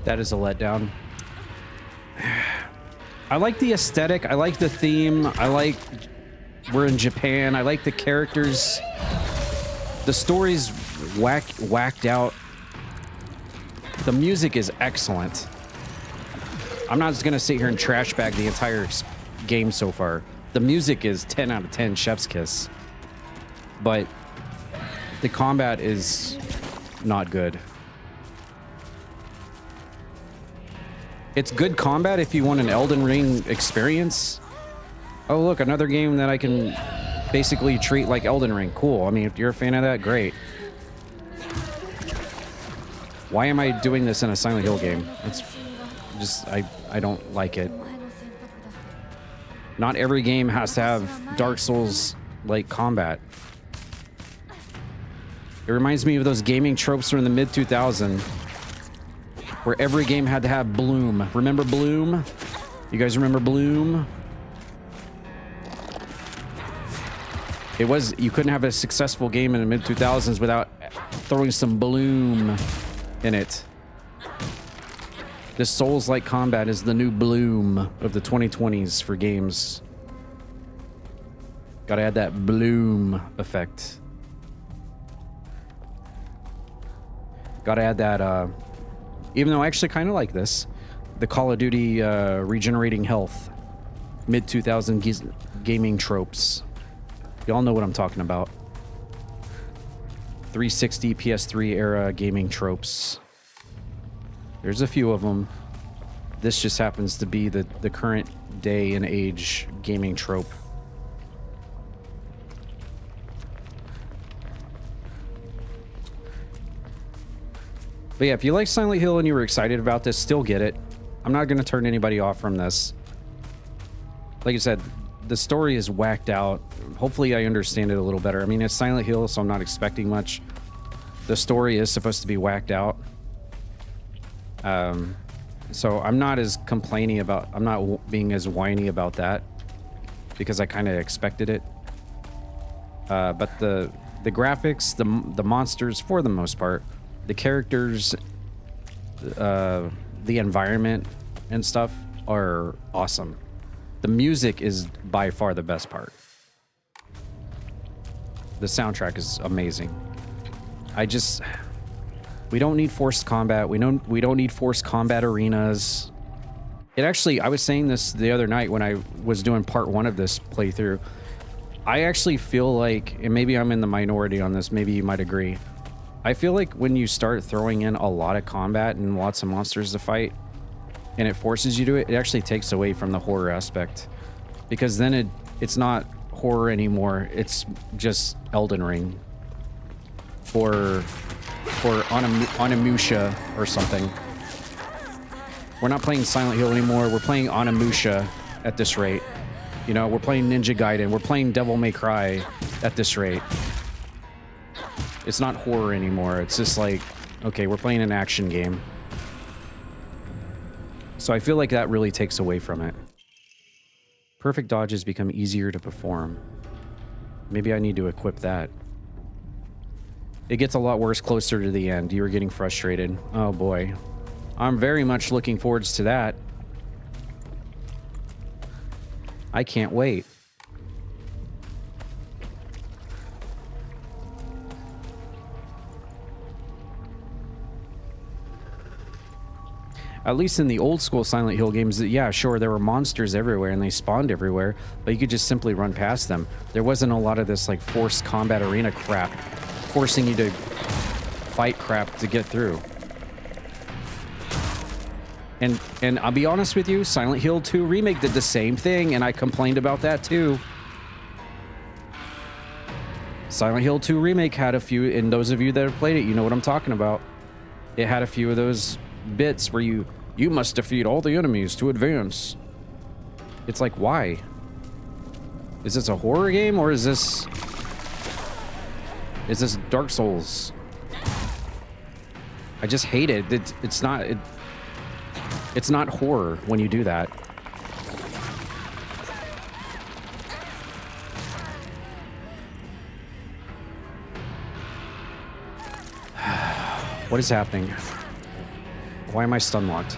That is a letdown. I like the aesthetic. I like the theme. I like we're in Japan. I like the characters. The story's whacked out. The music is excellent. I'm not just gonna sit here and trash bag the entire game so far. The music is 10 out of 10 chef's kiss. But the combat is not good. It's good combat if you want an Elden Ring experience. Oh, look, another game that I can basically treat like Elden Ring. Cool. I mean, if you're a fan of that, great. Why am I doing this in a Silent Hill game? It's just, I don't like it. Not every game has to have Dark Souls-like combat. It reminds me of those gaming tropes from the mid-2000s. Where every game had to have Bloom. Remember Bloom? You guys remember Bloom? It was, you couldn't have a successful game in the mid-2000s without throwing some Bloom in it. This Souls-like combat is the new Bloom of the 2020s for games. Gotta add that Bloom effect. Gotta add that, even though I actually kind of like this, the Call of Duty regenerating health, mid-2000 gaming tropes. Y'all know what I'm talking about. 360 PS3 era gaming tropes. There's a few of them. This just happens to be the current day and age gaming trope. But yeah, if you like Silent Hill and you were excited about this, still get it. I'm not going to turn anybody off from this. Like I said, the story is whacked out. Hopefully I understand it a little better. I mean, it's Silent Hill, so I'm not expecting much. The story is supposed to be whacked out. So I'm not as complaining about, I'm not being as whiny about that because I kind of expected it. But the graphics, the monsters, for the most part, the characters, the environment and stuff are awesome. The music is by far the best part. The soundtrack is amazing. We don't need forced combat. We don't need forced combat arenas. It actually, I was saying this the other night when I was doing part 1 of this playthrough. I actually feel like, and maybe I'm in the minority on this, maybe you might agree. I feel like when you start throwing in a lot of combat and lots of monsters to fight, and it forces you to it actually takes away from the horror aspect. Because then it's not horror anymore, it's just Elden Ring. Or Onimusha or something. We're not playing Silent Hill anymore, we're playing Onimusha at this rate. You know, we're playing Ninja Gaiden, we're playing Devil May Cry at this rate. It's not horror anymore. It's just like, okay, we're playing an action game. So I feel like that really takes away from it. Perfect dodges become easier to perform. Maybe I need to equip that. It gets a lot worse closer to the end. You were getting frustrated. Oh boy. I'm very much looking forward to that. I can't wait. At least in the old school Silent Hill games, yeah, sure, there were monsters everywhere and they spawned everywhere, but you could just simply run past them. There wasn't a lot of this like forced combat arena crap, forcing you to fight crap to get through. And I'll be honest with you, Silent Hill 2 Remake did the same thing, and I complained about that too. Silent Hill 2 Remake had a few, and those of you that have played it, you know what I'm talking about. It had a few of those bits where you must defeat all the enemies to advance. It's like, why? Is this a horror game or is this Dark Souls? I just hate it. It's not horror when you do that. What is happening? Why am I stun locked?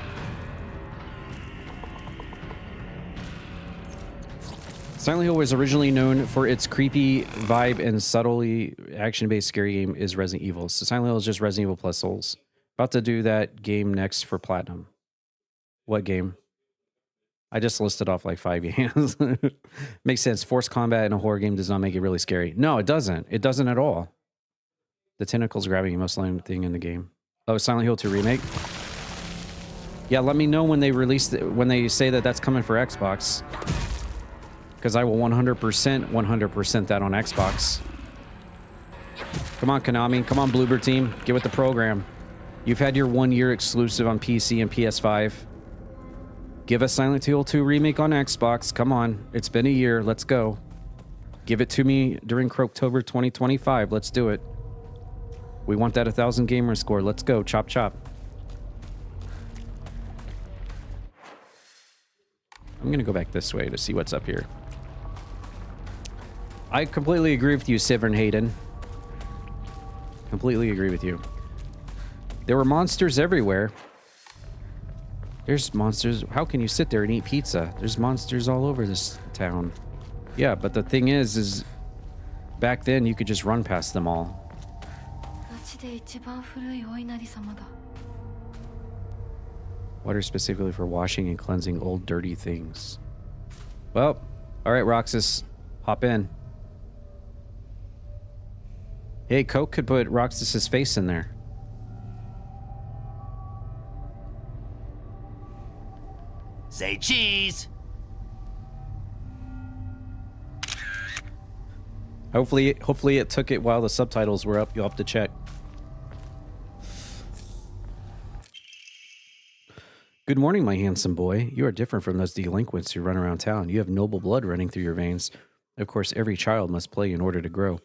Silent Hill was originally known for its creepy vibe and subtly action-based scary game is Resident Evil. So Silent Hill is just Resident Evil plus Souls. About to do that game next for Platinum. What game? I just listed off like 5 games. Makes sense. Forced combat in a horror game does not make it really scary. No, it doesn't. It doesn't at all. The tentacles grabbing you, most likely thing in the game. Oh, Silent Hill 2 Remake? Yeah, let me know when they release when they say that that's coming for Xbox. Because I will 100% that on Xbox. Come on, Konami. Come on, Bloober Team. Get with the program. You've had your 1-year exclusive on PC and PS5. Give us Silent Hill 2 Remake on Xbox. Come on. It's been a year. Let's go. Give it to me during Croakitoad 2025. Let's do it. We want that 1,000 gamer score. Let's go. Chop, chop. I'm going to go back this way to see what's up here. I completely agree with you, Sivern Hayden. Completely agree with you. There were monsters everywhere. There's monsters. How can you sit there and eat pizza? There's monsters all over this town. Yeah, but the thing is back then you could just run past them all. Water specifically for washing and cleansing old dirty things. Well, all right, Roxas, hop in. Hey, Coke could put Roxas's face in there. Say cheese. Hopefully it took it while the subtitles were up. You'll have to check. Good morning, my handsome boy. You are different from those delinquents who run around town. You have noble blood running through your veins. Of course, every child must play in order to grow.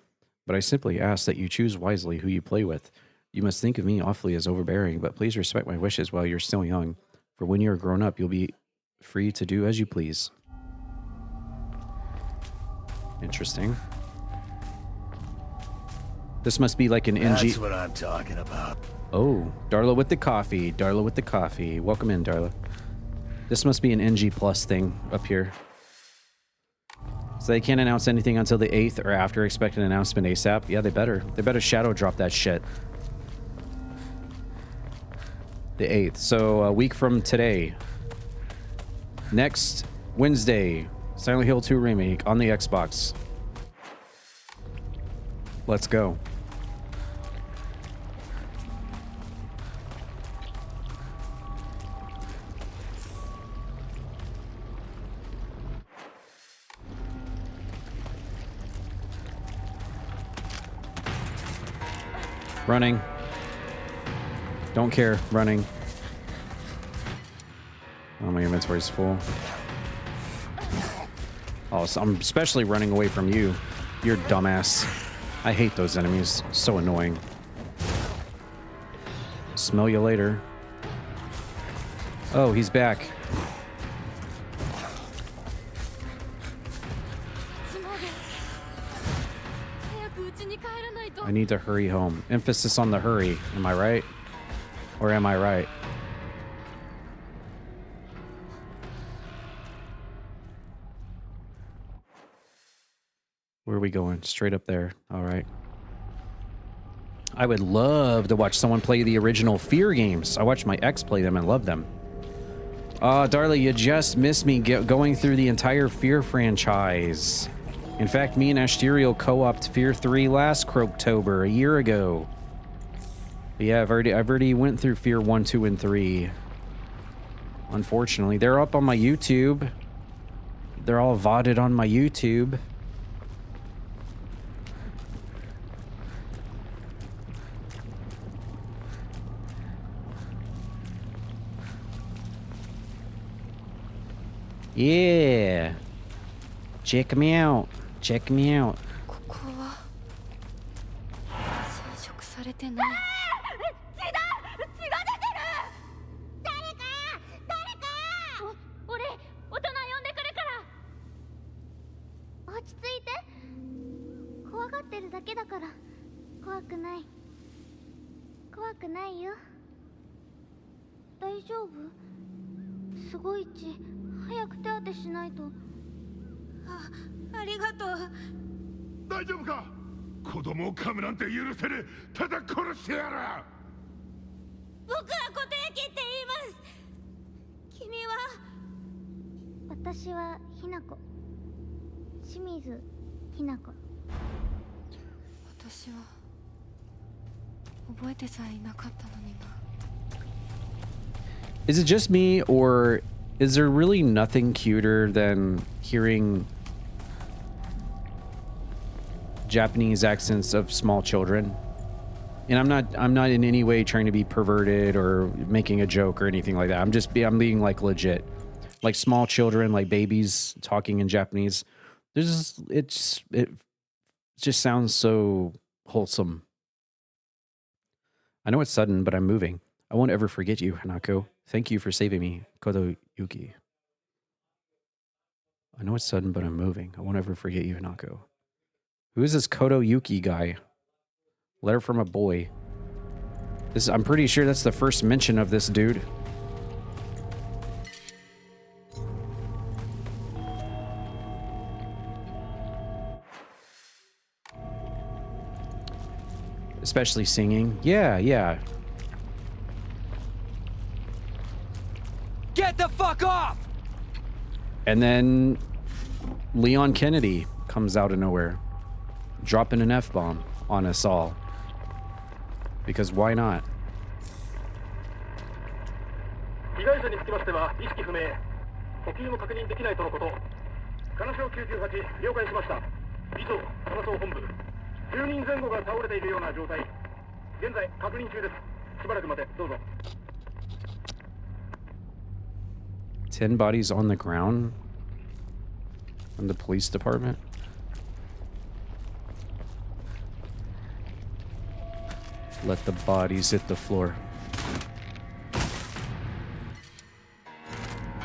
But I simply ask that you choose wisely who you play with. You must think of me awfully as overbearing, but please respect my wishes while you're still young. For when you are grown up, you'll be free to do as you please. Interesting. This must be like an NG... That's what I'm talking about. Oh, Darla with the coffee. Darla with the coffee. Welcome in, Darla. This must be an NG Plus thing up here. So they can't announce anything until the 8th or after. Expect an announcement ASAP. Yeah, they better. They better shadow drop that shit. The 8th. So a week from today. Next Wednesday. Silent Hill 2 Remake on the Xbox. Let's go. Running. Don't care. Running. Oh, my inventory's full. Oh, so I'm especially running away from you. You're dumbass. I hate those enemies. So annoying. Smell you later. Oh, he's back. 家に帰らないと。 I need to hurry home. Emphasis on the hurry. Am I right? Or am I right? Where are we going? Straight up there. All right. I would love to watch someone play the original Fear games. I watched my ex play them and love them. Darla, you just missed me going through the entire Fear franchise. In fact, me and Asterial co-opted Fear 3 last Croakitober, a year ago. But yeah, I've already went through Fear 1, 2, and 3. Unfortunately, they're up on my YouTube. They're all VODed on my YouTube. Yeah. Check me out. Check me out. ここは侵食されてない。俺、大人呼んでくるから。落ち着いて。怖がってるだけだから。怖くない。怖くないよ。大丈夫？すごい血。早く手当てしないと。ありがとう。大丈夫か？子供を噛むなんて許せねえ。ただ殺してやる。僕は固定機って言います。君は？私はひなこ。清水ひなこ。私は覚えてさえいなかったのにな。 Is it just me, or is there really nothing cuter than hearing Japanese accents of small children? And I'm not in any way trying to be perverted or making a joke or anything like that. I'm being like legit. Like small children, like babies talking in Japanese. It just sounds so wholesome. I know it's sudden, but I'm moving. I won't ever forget you, Hanako. Thank you for saving me, Kodo Yuki. I know it's sudden, but I'm moving. I won't ever forget you, Hanako. Who is this Kodo Yuki guy? Letter from a boy. I'm pretty sure that's the first mention of this dude. Especially singing. Yeah. Get the fuck off! And then Leon Kennedy comes out of nowhere, dropping an F-bomb on us all. Because why not? 被害者につきましては意識不明、呼吸も確認できないとのこと。金賞98了解しました。以上、金賞本部。10人前後が倒れているような状態。現在確認中です。しばらく待て、どうぞ。 10 bodies on the ground in the police department. Let the bodies hit the floor.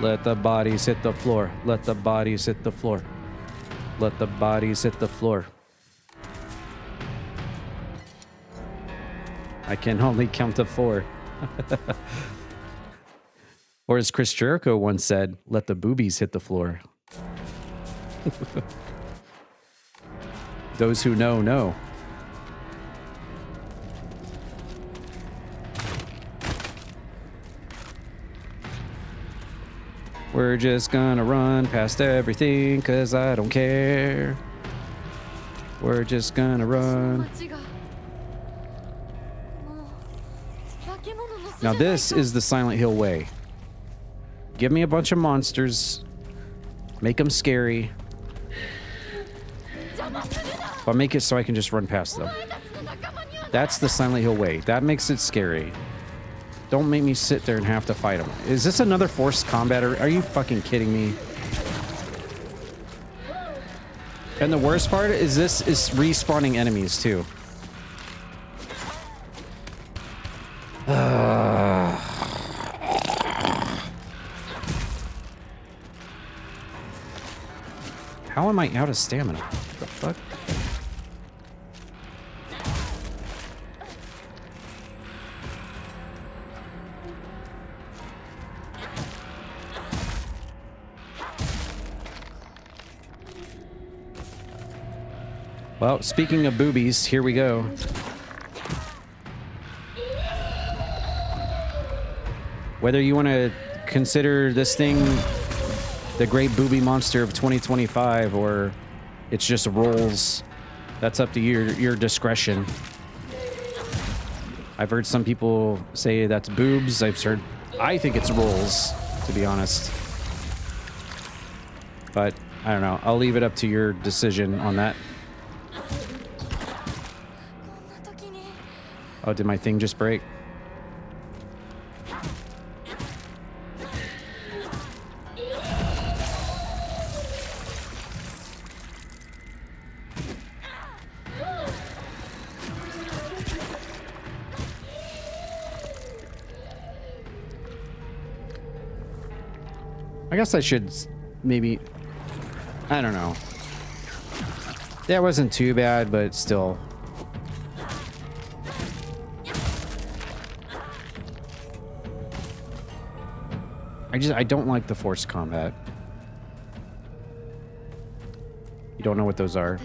Let the bodies hit the floor. Let the bodies hit the floor. Let the bodies hit the floor. I can only count to 4. Or as Chris Jericho once said, let the boobies hit the floor. Those who know, know. We're just gonna run past everything, 'cause I don't care. We're just gonna run. Now this is the Silent Hill way. Give me a bunch of monsters. Make them scary. But make it so I can just run past them. That's the Silent Hill way. That makes it scary. Don't make me sit there and have to fight them. Is this another forced combat? Are you fucking kidding me? And the worst part is this is respawning enemies too. How am I out of stamina? What the fuck? Well, speaking of boobies, here we go. Whether you want to consider this thing the great booby monster of 2025 or it's just rolls, that's up to your discretion. I've heard some people say that's boobs. I think it's rolls, to be honest. But I don't know. I'll leave it up to your decision on that. Oh, did my thing just break? I guess I should maybe... I don't know. That wasn't too bad, but still. I don't like the forced combat. You don't know what those are.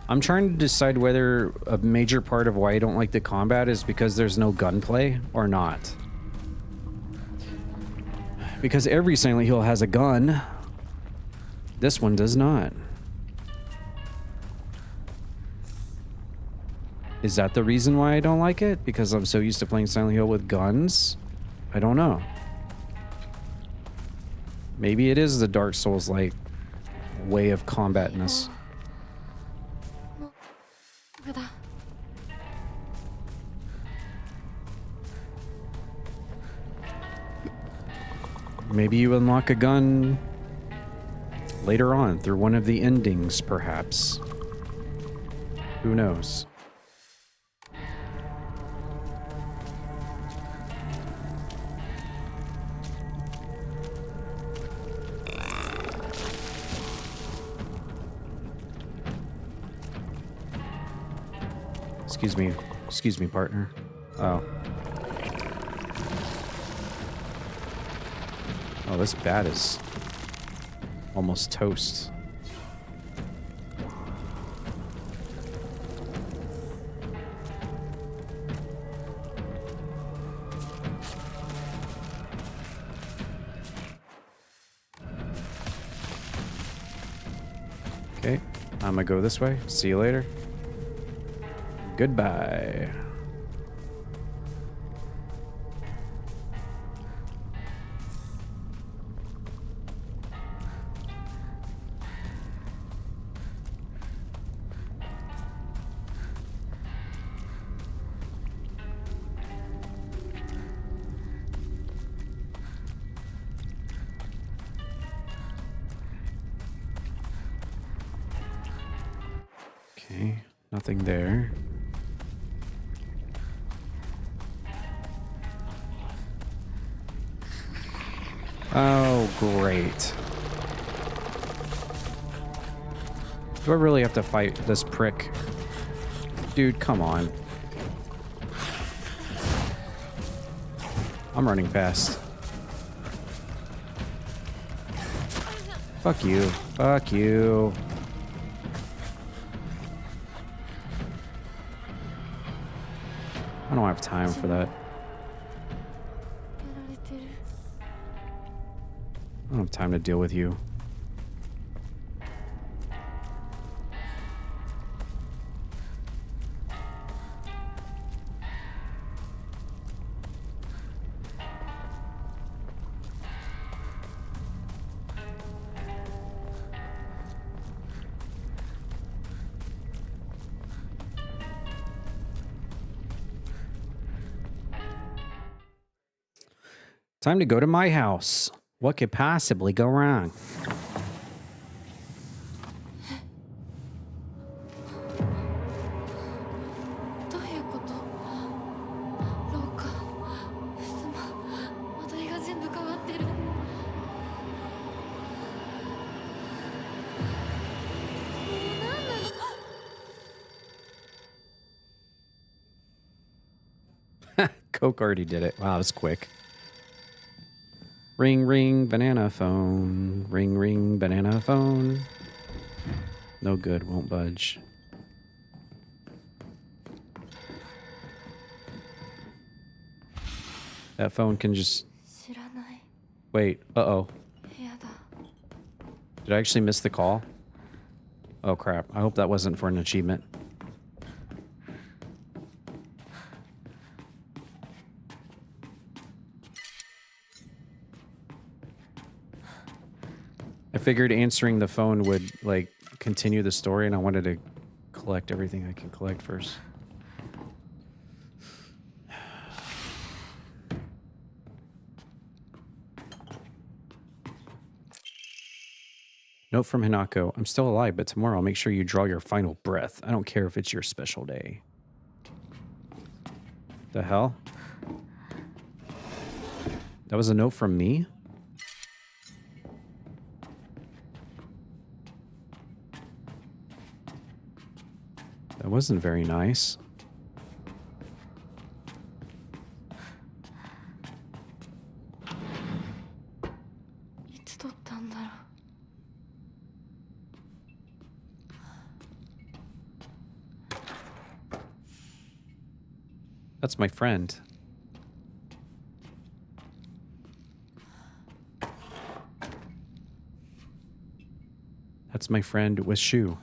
I'm trying to decide whether a major part of why I don't like the combat is because there's no gunplay or not. Because every Silent Hill has a gun. This one does not. Is that the reason why I don't like it? Because I'm so used to playing Silent Hill with guns? I don't know. Maybe it is the Dark Souls-like way of combatness. Maybe you unlock a gun later on through one of the endings, perhaps. Who knows? Excuse me, partner. Oh. Oh, this bat is almost toast. Okay, I'm gonna go this way. See you later. Goodbye. Okay, nothing there. Oh, great. Do I really have to fight this prick? Dude, come on. I'm running fast. Fuck you. Fuck you. I don't have time for that. I don't have time to deal with you. Time to go to my house. What could possibly go wrong? Coke already did it. Wow, that was quick. Ring, ring, banana phone. Ring, ring, banana phone. No good, won't budge. That phone can just... 知らない Wait, uh-oh. 部屋だ Did I actually miss the call? Oh crap, I hope that wasn't for an achievement. I figured answering the phone would, like, continue the story, and I wanted to collect everything I can collect first. Note from Hinako. I'm still alive, but tomorrow I'll make sure you draw your final breath. I don't care if it's your special day. The hell? That was a note from me? That wasn't very nice. That's my friend. That's my friend with Shu.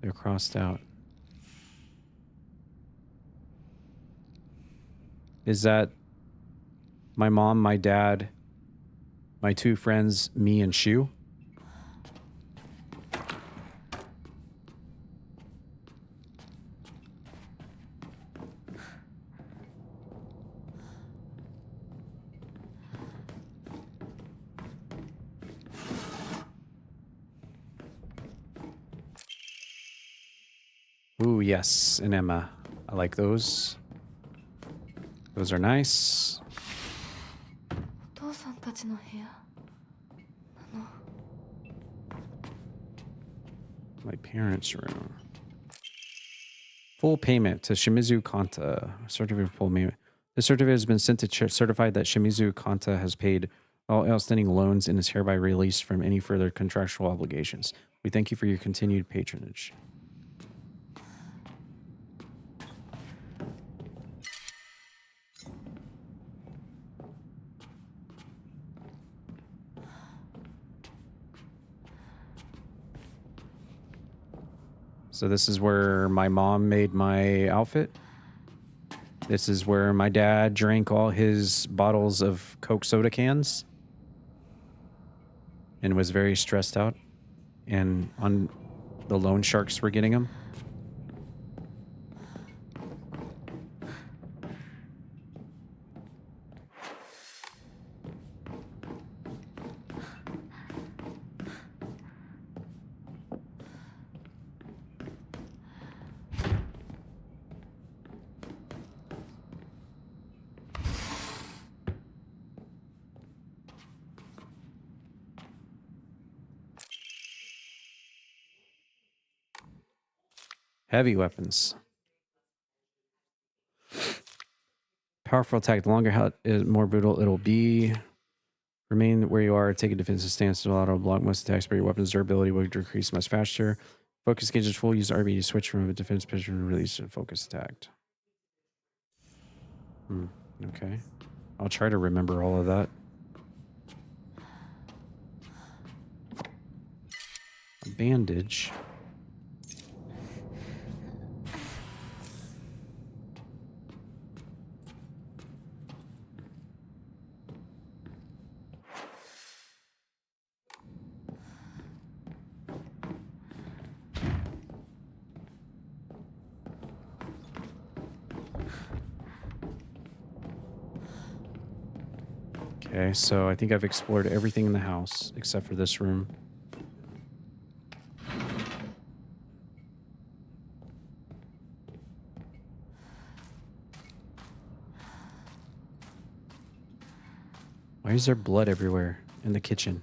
They're crossed out. Is that my mom, my dad, my two friends, me and Shu? Ooh, yes, and Emma. I like those. Those are nice. My parents' room. Full payment to Shimizu Kanta. Certificate of full payment. The certificate has been sent to certify that Shimizu Kanta has paid all outstanding loans and is hereby released from any further contractual obligations. We thank you for your continued patronage. So this is where my mom made my outfit. This is where my dad drank all his bottles of Coke soda cans and was very stressed out. And on the loan sharks were getting him. Heavy weapons. Powerful attack. The longer how it more brutal it'll be. Remain where you are. Take a defensive stance to allow to block most attacks, but your weapon's durability will decrease much faster. Focus gauge is full. Use RB to switch from a defense position and release a focus attack. Okay. I'll try to remember all of that. A bandage. Okay, so I think I've explored everything in the house except for this room. Why is there blood everywhere in the kitchen?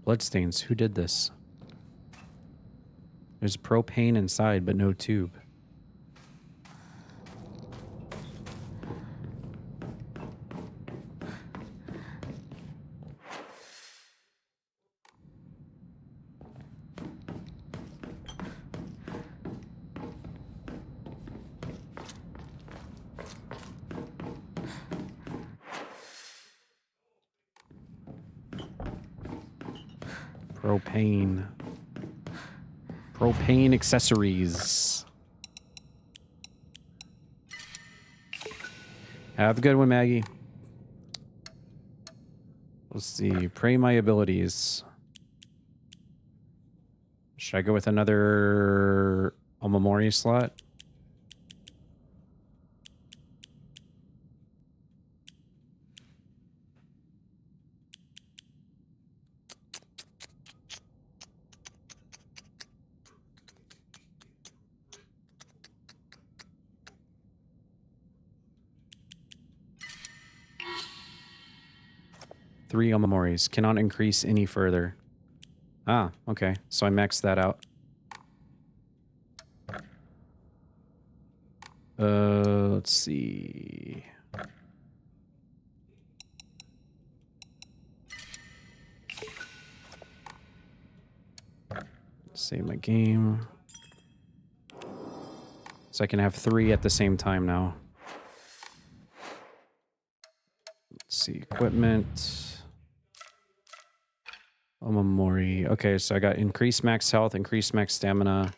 Bloodstains. Who did this? There's propane inside, but no tube. Propane. Propane accessories. Have a good one, Maggie. Let's see. Pray my abilities. Should I go with another Omamori slot? Three Omamoris. Cannot increase any further. Ah, okay. So I maxed that out. Let's see. Save my game. So I can have 3 at the same time now. Let's see. Equipment. Omamori. Okay, so I got increased max health, increased max stamina.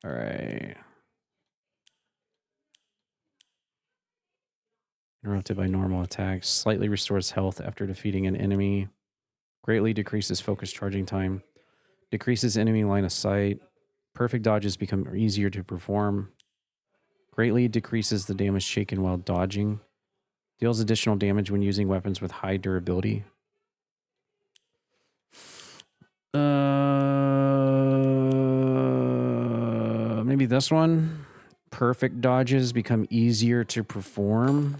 All right. Interrupted by normal attacks. Slightly restores health after defeating an enemy. Greatly decreases focus charging time. Decreases enemy line of sight. Perfect dodges become easier to perform. Greatly decreases the damage taken while dodging. Deals additional damage when using weapons with high durability. Maybe this one. Perfect dodges become easier to perform.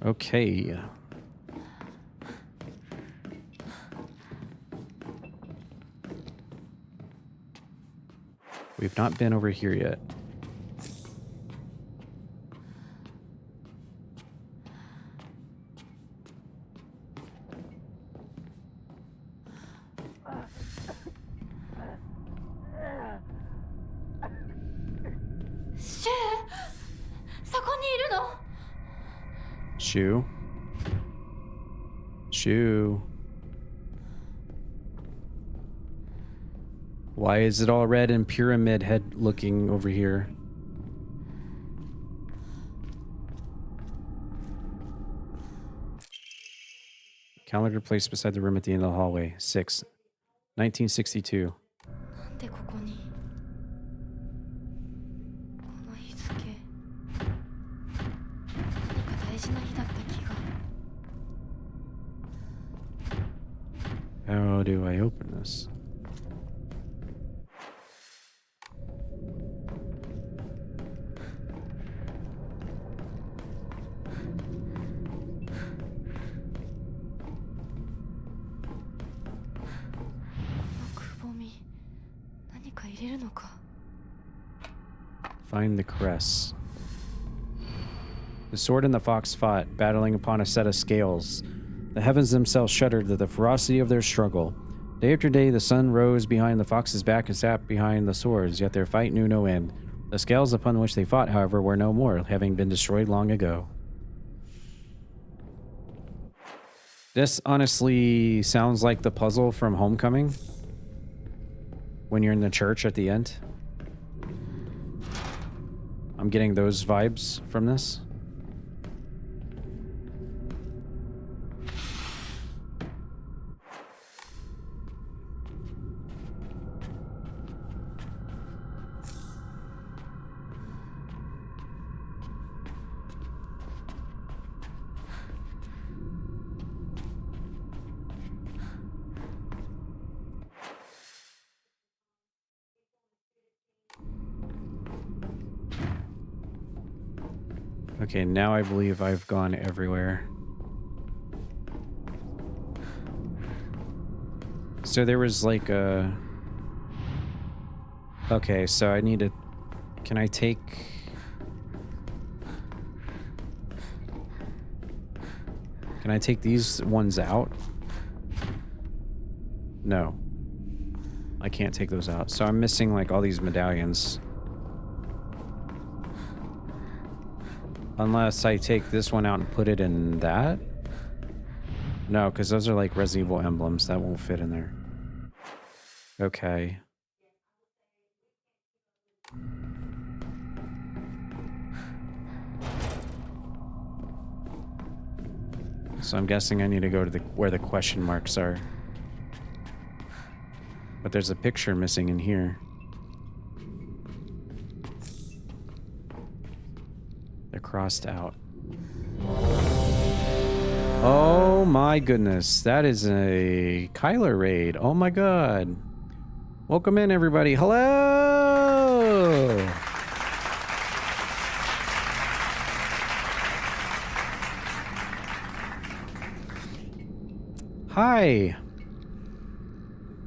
Okay. We've not been over here yet. Shoe. Shoe. Why is it all red and pyramid head looking over here? Calendar placed beside the room at the end of the hallway. 6. 1962. How do I open this? Find the crest. The sword and the fox fought, battling upon a set of scales. The heavens themselves shuddered at the ferocity of their struggle. Day after day, the sun rose behind the fox's back and sat behind the swords, yet their fight knew no end. The scales upon which they fought, however, were no more, having been destroyed long ago. This honestly sounds like the puzzle from Homecoming. When you're in the church at the end. I'm getting those vibes from this. Okay, now I believe I've gone everywhere. So there was like a... Okay, so I need to... Can I take... Can I take these ones out? No. I can't take those out. So I'm missing like all these medallions. Unless I take this one out and put it in that? No, because those are like Resident Evil emblems. That won't fit in there. Okay. So I'm guessing I need to go to where the question marks are. But there's a picture missing in here. They're crossed out. Oh my goodness. That is a Kyler raid. Oh my god. Welcome in, everybody. Hello! Hi.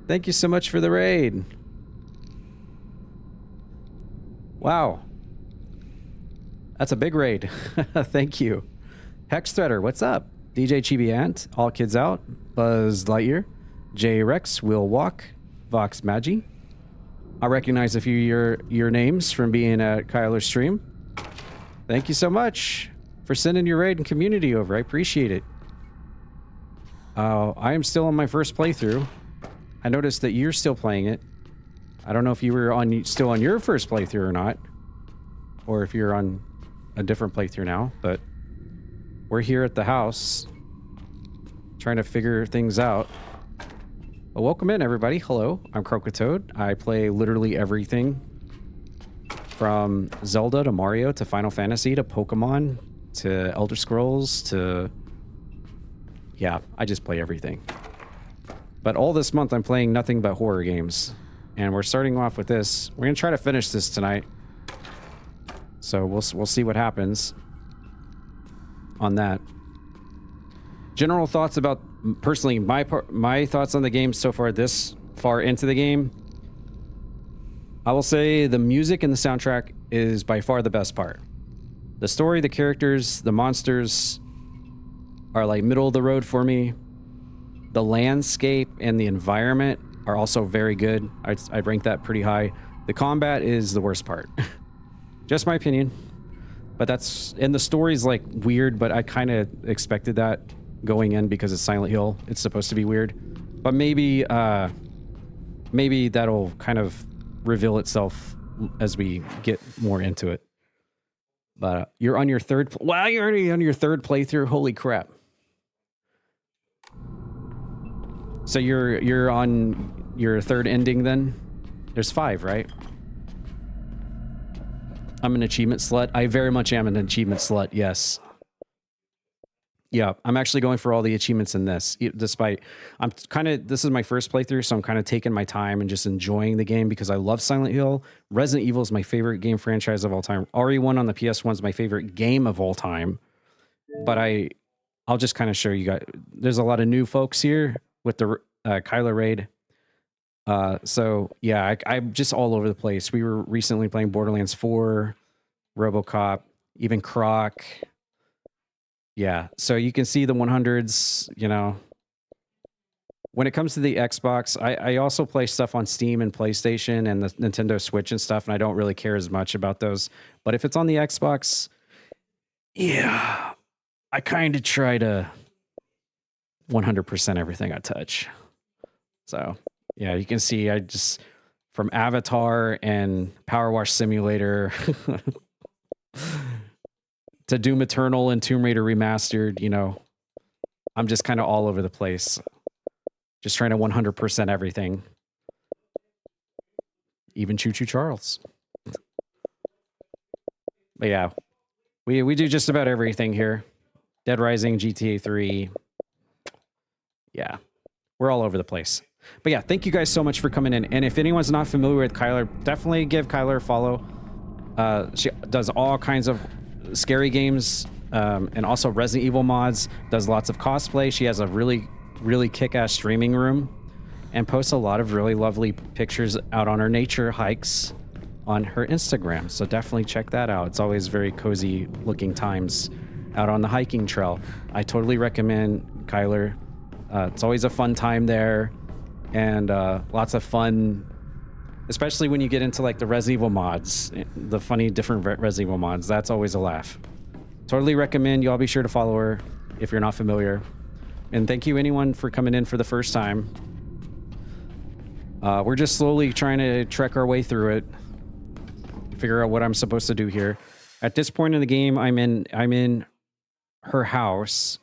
Thank you so much for the raid. Wow. That's a big raid. Thank you. Hex Threader, what's up? DJ Chibi Ant, All Kids Out, Buzz Lightyear, J Rex, Will Walk, Vox Magi. I recognize a few of your names from being at Kyler's stream. Thank you so much for sending your raid and community over. I appreciate it. I am still on my first playthrough. I noticed that you're still playing it. I don't know if you were still on your first playthrough or not, or if you're on a different playthrough now, but we're here at the house trying to figure things out. Well, welcome in, everybody. Hello, I'm Croakitoad. I play literally everything from Zelda to Mario to Final Fantasy to Pokemon to Elder Scrolls to... Yeah, I just play everything. But all this month I'm playing nothing but horror games. And we're starting off with this. We're going to try to finish this tonight. So we'll see what happens on that. General thoughts about, personally, my thoughts on the game so far, this far into the game. I will say the music and the soundtrack is by far the best part. The story, the characters, the monsters are like middle of the road for me. The landscape and the environment are also very good. I'd rank that pretty high. The combat is the worst part. Just my opinion. But that's... And the story's like weird, but I kind of expected that going in because it's Silent Hill. It's supposed to be weird. But maybe, maybe that'll kind of reveal itself as we get more into it. But you're on your third... Wow, you're already on your third playthrough? Holy crap. So you're on your third ending then? There's 5, right? I'm an achievement slut. I very much am an achievement slut, yes. Yeah, I'm actually going for all the achievements in this, despite... This is my first playthrough, so I'm kind of taking my time and just enjoying the game because I love Silent Hill. Resident Evil is my favorite game franchise of all time. RE1 on the PS1 is my favorite game of all time. But I'll just kind of show you guys... There's a lot of new folks here with the Kyler raid. So yeah, I'm just all over the place. We were recently playing Borderlands 4, RoboCop, even Croc. Yeah, so you can see the 100s, you know. When it comes to the Xbox, I also play stuff on Steam and PlayStation and the Nintendo Switch and stuff, and I don't really care as much about those. But if it's on the Xbox, yeah, I kind of try to 100% everything I touch. So, yeah, you can see I just, from Avatar and Power Wash Simulator to Doom Eternal and Tomb Raider Remastered, you know, I'm just kind of all over the place. Just trying to 100% everything. Even Choo Choo Charles. But yeah, we do just about everything here. Dead Rising, GTA 3. Yeah, we're all over the place. But yeah, thank you guys so much for coming in. And if anyone's not familiar with Kyler, definitely give Kyler a follow. She does all kinds of scary games, and also Resident Evil mods, does lots of cosplay. She has a really, really kick-ass streaming room and posts a lot of really lovely pictures out on her nature hikes on her Instagram. So definitely check that out. It's always very cozy looking times out on the hiking trail. I totally recommend Kyler. It's always a fun time there, and lots of fun, especially when you get into like the Resident Evil mods, the funny different Resident Evil mods. That's always a laugh. Totally recommend you all be sure to follow her if you're not familiar. And thank you anyone for coming in for the first time. We're just slowly trying to trek our way through it, figure out what I'm supposed to do here. At this point in the game, I'm in her house,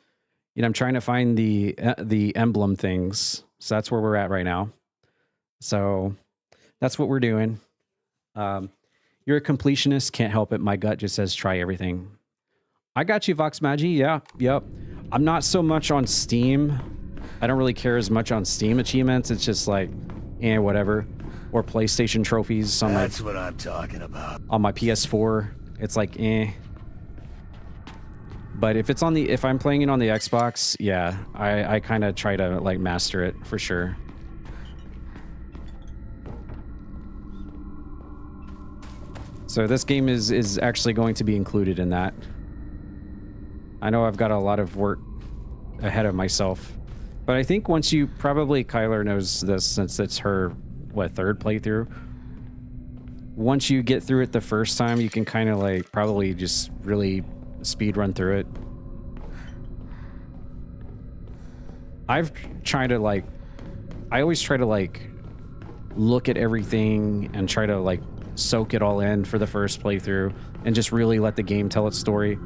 and I'm trying to find the emblem things. So that's where we're at right now. So that's what we're doing. You're a completionist, can't help it. My gut just says try everything. I got you, Vox Magi. Yeah, yep. I'm not so much on Steam. I don't really care as much on Steam achievements. It's just like, whatever. Or PlayStation trophies on That's what I'm talking about. on my PS4. It's like, But if I'm playing it on the Xbox, yeah, I kind of try to like master it for sure. So this game is actually going to be included in that. I know I've got a lot of work ahead of myself, but I think once you probably Kyler knows this since it's her third playthrough. Once you get through it the first time, you can kind of like probably just really speed run through it. I always try to like look at everything and try to like soak it all in for the first playthrough and just really let the game tell its story.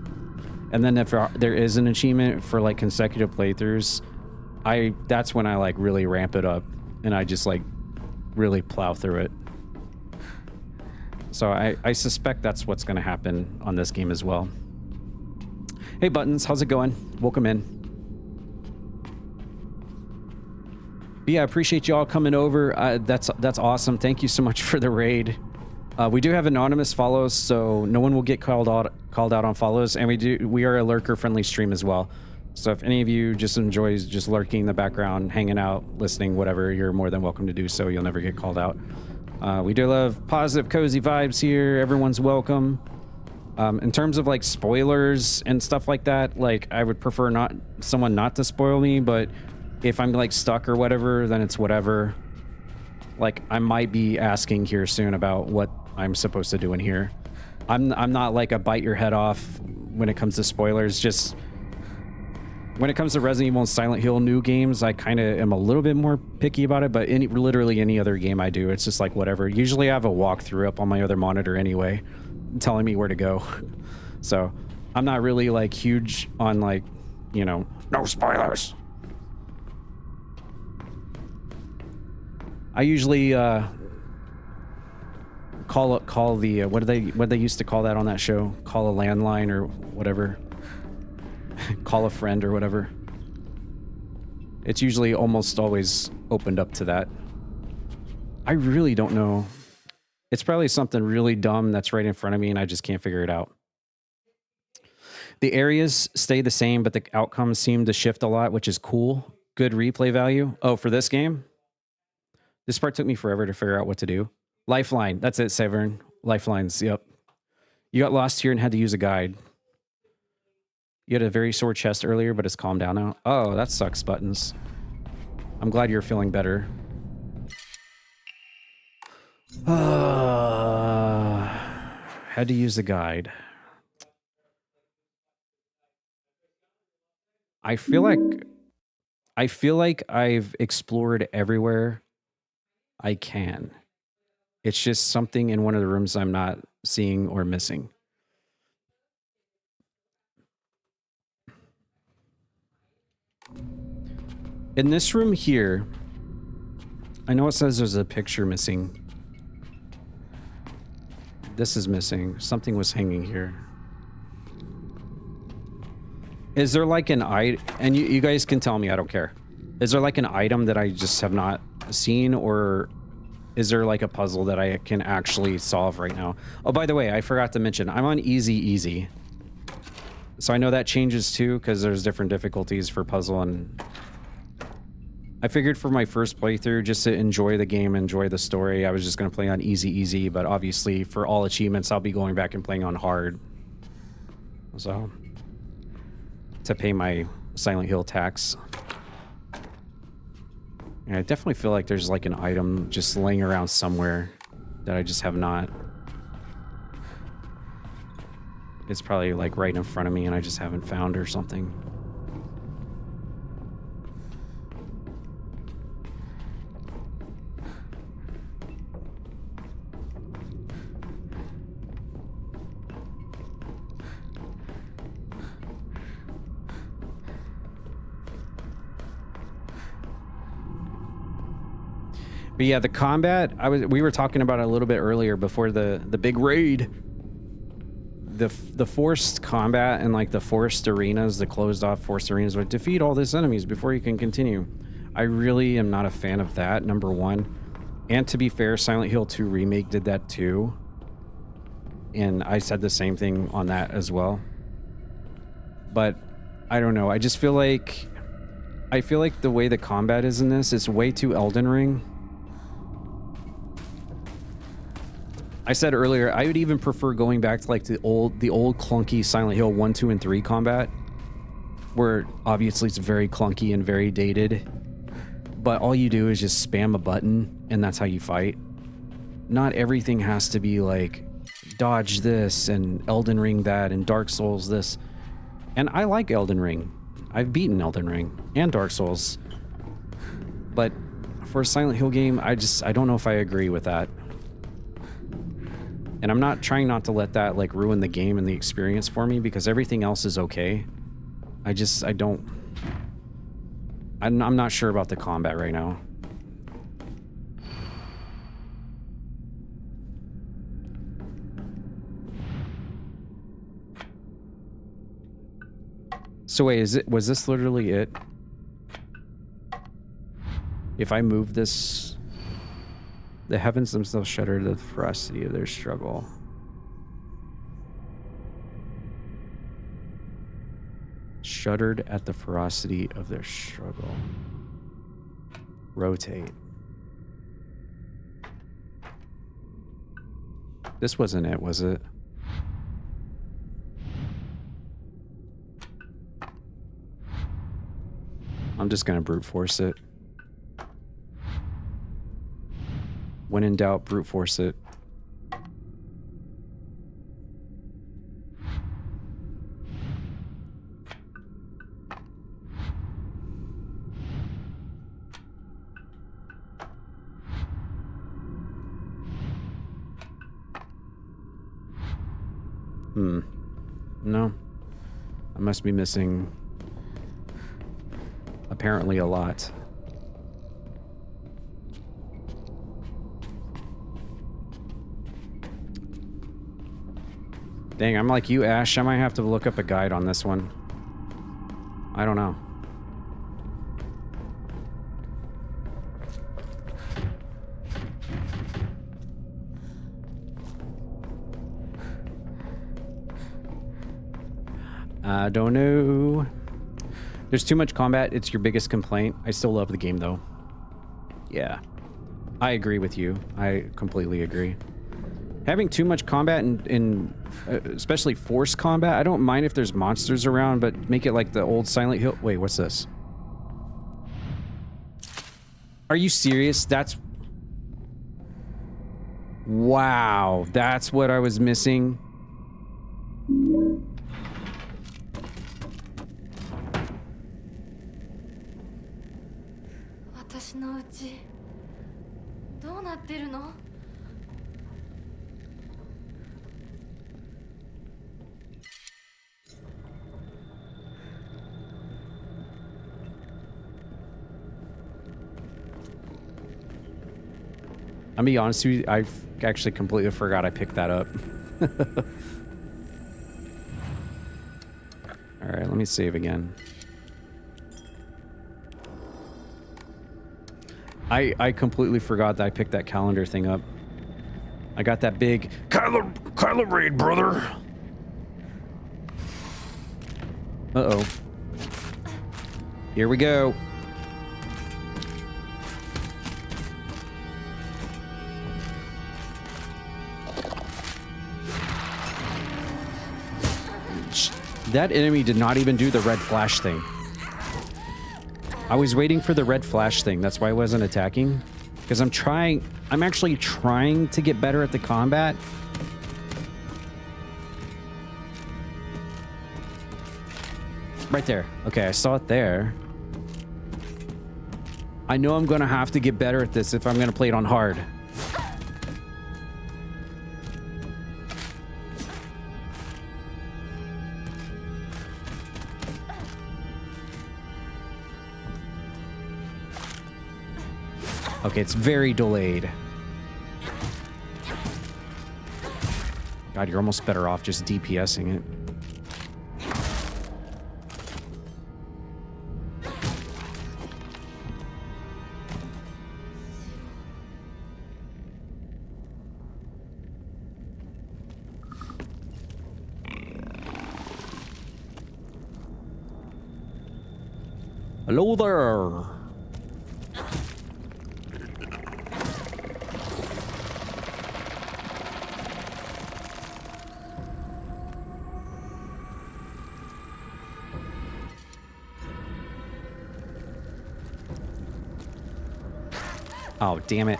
And then if there is an achievement for like consecutive playthroughs, that's when I like really ramp it up and I just like really plow through it. So I suspect that's what's going to happen on this game as well. Hey Buttons, how's it going? Welcome in. But yeah, I appreciate you all coming over. That's awesome. Thank you so much for the raid. We do have anonymous follows, so no one will get called out on follows, and we are a lurker friendly stream as well. So if any of you just enjoys just lurking in the background, hanging out, listening, whatever, you're more than welcome to do so. You'll never get called out. We do love positive, cozy vibes here. Everyone's welcome. In terms of like spoilers and stuff like that, like I would prefer someone not to spoil me, but if I'm like stuck or whatever, then it's whatever. Like I might be asking here soon about what I'm supposed to do in here. I'm not like a bite your head off when it comes to spoilers. Just when it comes to Resident Evil and Silent Hill new games, I kind of am a little bit more picky about it, but literally any other game I do, it's just like whatever. Usually I have a walkthrough up on my other monitor anyway, telling me where to go. So I'm not really like huge on like, no spoilers. I usually call the what they used to call that on that show? Call a landline or whatever. Call a friend or whatever. It's usually almost always opened up to that. I really don't know. It's probably something really dumb that's right in front of me and I just can't figure it out. The areas stay the same, but the outcomes seem to shift a lot, which is cool. Good replay value. Oh, for this game? This part took me forever to figure out what to do. Lifeline. That's it, Severn. Lifelines. Yep. You got lost here and had to use a guide. You had a very sore chest earlier, but it's calmed down now. Oh, that sucks, Buttons. I'm glad you're feeling better. Had to use a guide. I feel like I've explored everywhere I can. It's just something in one of the rooms I'm not seeing or missing. In this room here, I know it says there's a picture missing. This is missing. Something was hanging here. Is there like an item, and you guys can tell me, I don't care. Is there like an item that I just have not seen, or is there like a puzzle that I can actually solve right now? Oh, by the way, I forgot to mention, I'm on easy. So I know that changes too, because there's different difficulties for puzzle, and I figured for my first playthrough, just to enjoy the game, enjoy the story, I was just going to play on easy, but obviously for all achievements, I'll be going back and playing on hard. So, to pay my Silent Hill tax. And I definitely feel like there's like an item just laying around somewhere that I just have not. It's probably like right in front of me and I just haven't found or something. But yeah, the combat, we were talking about it a little bit earlier before the big raid. The forced combat and like the forced arenas, the closed off forced arenas would defeat all these enemies before you can continue. I really am not a fan of that, number one. And to be fair, Silent Hill 2 Remake did that too. And I said the same thing on that as well. But I don't know. I just feel like the way the combat is in this is way too Elden Ring. I said earlier, I would even prefer going back to like the old clunky Silent Hill 1, 2, and 3 combat, where obviously it's very clunky and very dated, but all you do is just spam a button and that's how you fight. Not everything has to be like dodge this and Elden Ring that and Dark Souls this. And I like Elden Ring. I've beaten Elden Ring and Dark Souls. But for a Silent Hill game, I don't know if I agree with that. And I'm not trying not to let that like ruin the game and the experience for me, because everything else is okay. I'm not sure about the combat right now. So wait, was this literally it? If I move this, the heavens themselves shudder to the ferocity of their struggle. Shuddered at the ferocity of their struggle. Rotate. This wasn't it, was it? I'm just gonna brute force it. When in doubt, brute force it. No. I must be missing apparently a lot. Dang, I'm like you, Ash. I might have to look up a guide on this one. I don't know. I don't know. There's too much combat. It's your biggest complaint. I still love the game, though. Yeah. I agree with you. I completely agree. Having too much combat in especially forced combat, I don't mind if there's monsters around, but make it like the old Silent Hill. Wait, what's this? Are you serious? That's... Wow, that's what I was missing. I'll be honest with you, I actually completely forgot I picked that up. Alright, let me save again. I completely forgot that I picked that calendar thing up. I got that big Kylo raid, brother. Uh-oh. Here we go. That enemy did not even do the red flash thing. I was waiting for the red flash thing. That's why I wasn't attacking. Because I'm actually trying to get better at the combat. Right there. Okay, I saw it there. I know I'm going to have to get better at this if I'm going to play it on hard. Okay, it's very delayed. God, you're almost better off just DPSing it. Hello there. Oh, damn it.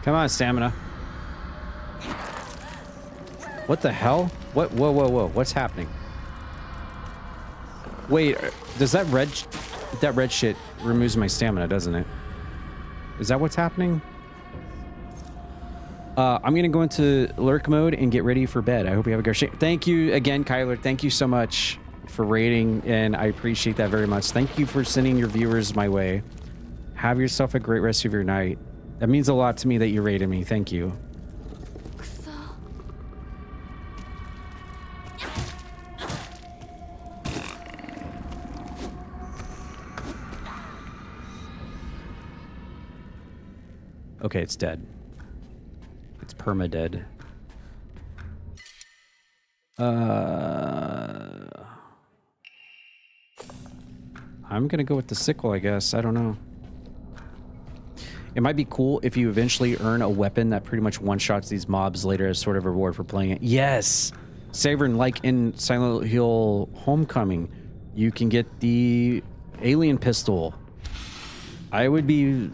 Come on, stamina. What the hell? What? Whoa, whoa, whoa. What's happening? Wait, does that red shit removes my stamina, doesn't it? Is that what's happening? I'm gonna go into lurk mode and get ready for bed. I hope you have a great shift. Thank you again, Kyler. Thank you so much for rating, and I appreciate that very much. Thank you for sending your viewers my way. Have yourself a great rest of your night. That means a lot to me that you rated me. Thank you. Okay, it's dead. It's perma-dead. I'm gonna go with the sickle, I guess. I don't know. It might be cool if you eventually earn a weapon that pretty much one-shots these mobs later as sort of a reward for playing it. Yes! Savern, like in Silent Hill Homecoming, you can get the alien pistol. I would be...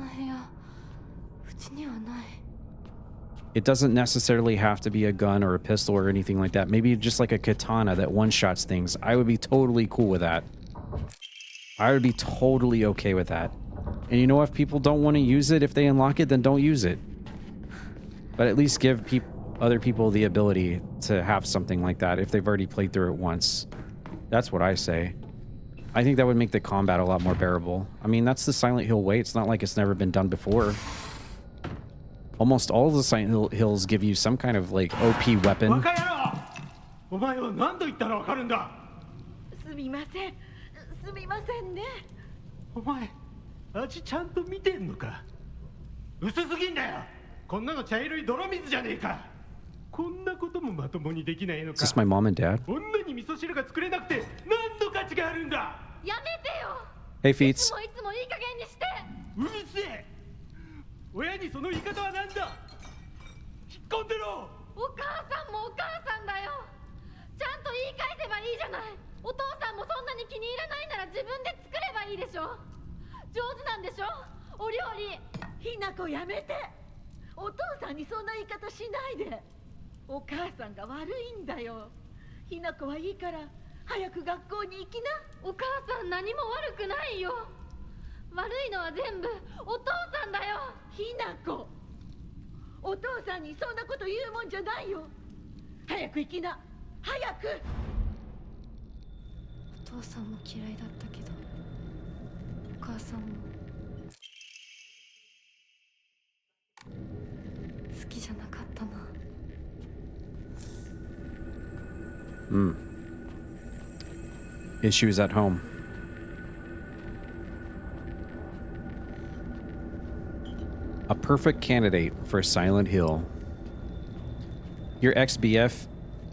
It doesn't necessarily have to be a gun or a pistol or anything like that. Maybe just like a katana that one-shots things. I would be totally cool with that. I would be totally okay with that. And you know, if people don't want to use it, if they unlock it, then don't use it. But at least give other people the ability to have something like that if they've already played through it once. That's what I say. I think that would make the combat a lot more bearable. I mean, that's the Silent Hill way. It's not like it's never been done before. Almost all of the Silent Hills give you some kind of like OP weapon. お前は何度言ったらわかるんだ。すみません。すみませんね。お前、味ちゃんと見てんのか。薄すぎんだよ。こんなの茶色い泥水じゃねえか。こんなこともまともにできないのか。Is this my mom and dad? 女に味噌汁が作れなくて何の価値があるんだ。やめてよ。 Hey, い Feets. つもいつもいい加減にして。うるせえ。親にその言い方は何だ。引っ込んでろ。お母さんもお母さんだよ。ちゃんと言い返せばいいじゃない。お父さんもそんなに気に入らないなら自分で作ればいいでしょ。上手なんでしょ、お料理。ひなこやめて。お父さんにそんな言い方しないで。お母さんが悪いんだよ。ひなこはいいから早く学校に行きな。お母さん何も悪くないよ。悪いのは全部お父さんだよ。ひなこ、お父さんにそんなこと言うもんじゃないよ。早く行きな、早く。お父さんも嫌いだったけど、お母さんも好きじゃなかったな。Issues at home. A perfect candidate for Silent Hill. Your ex-BF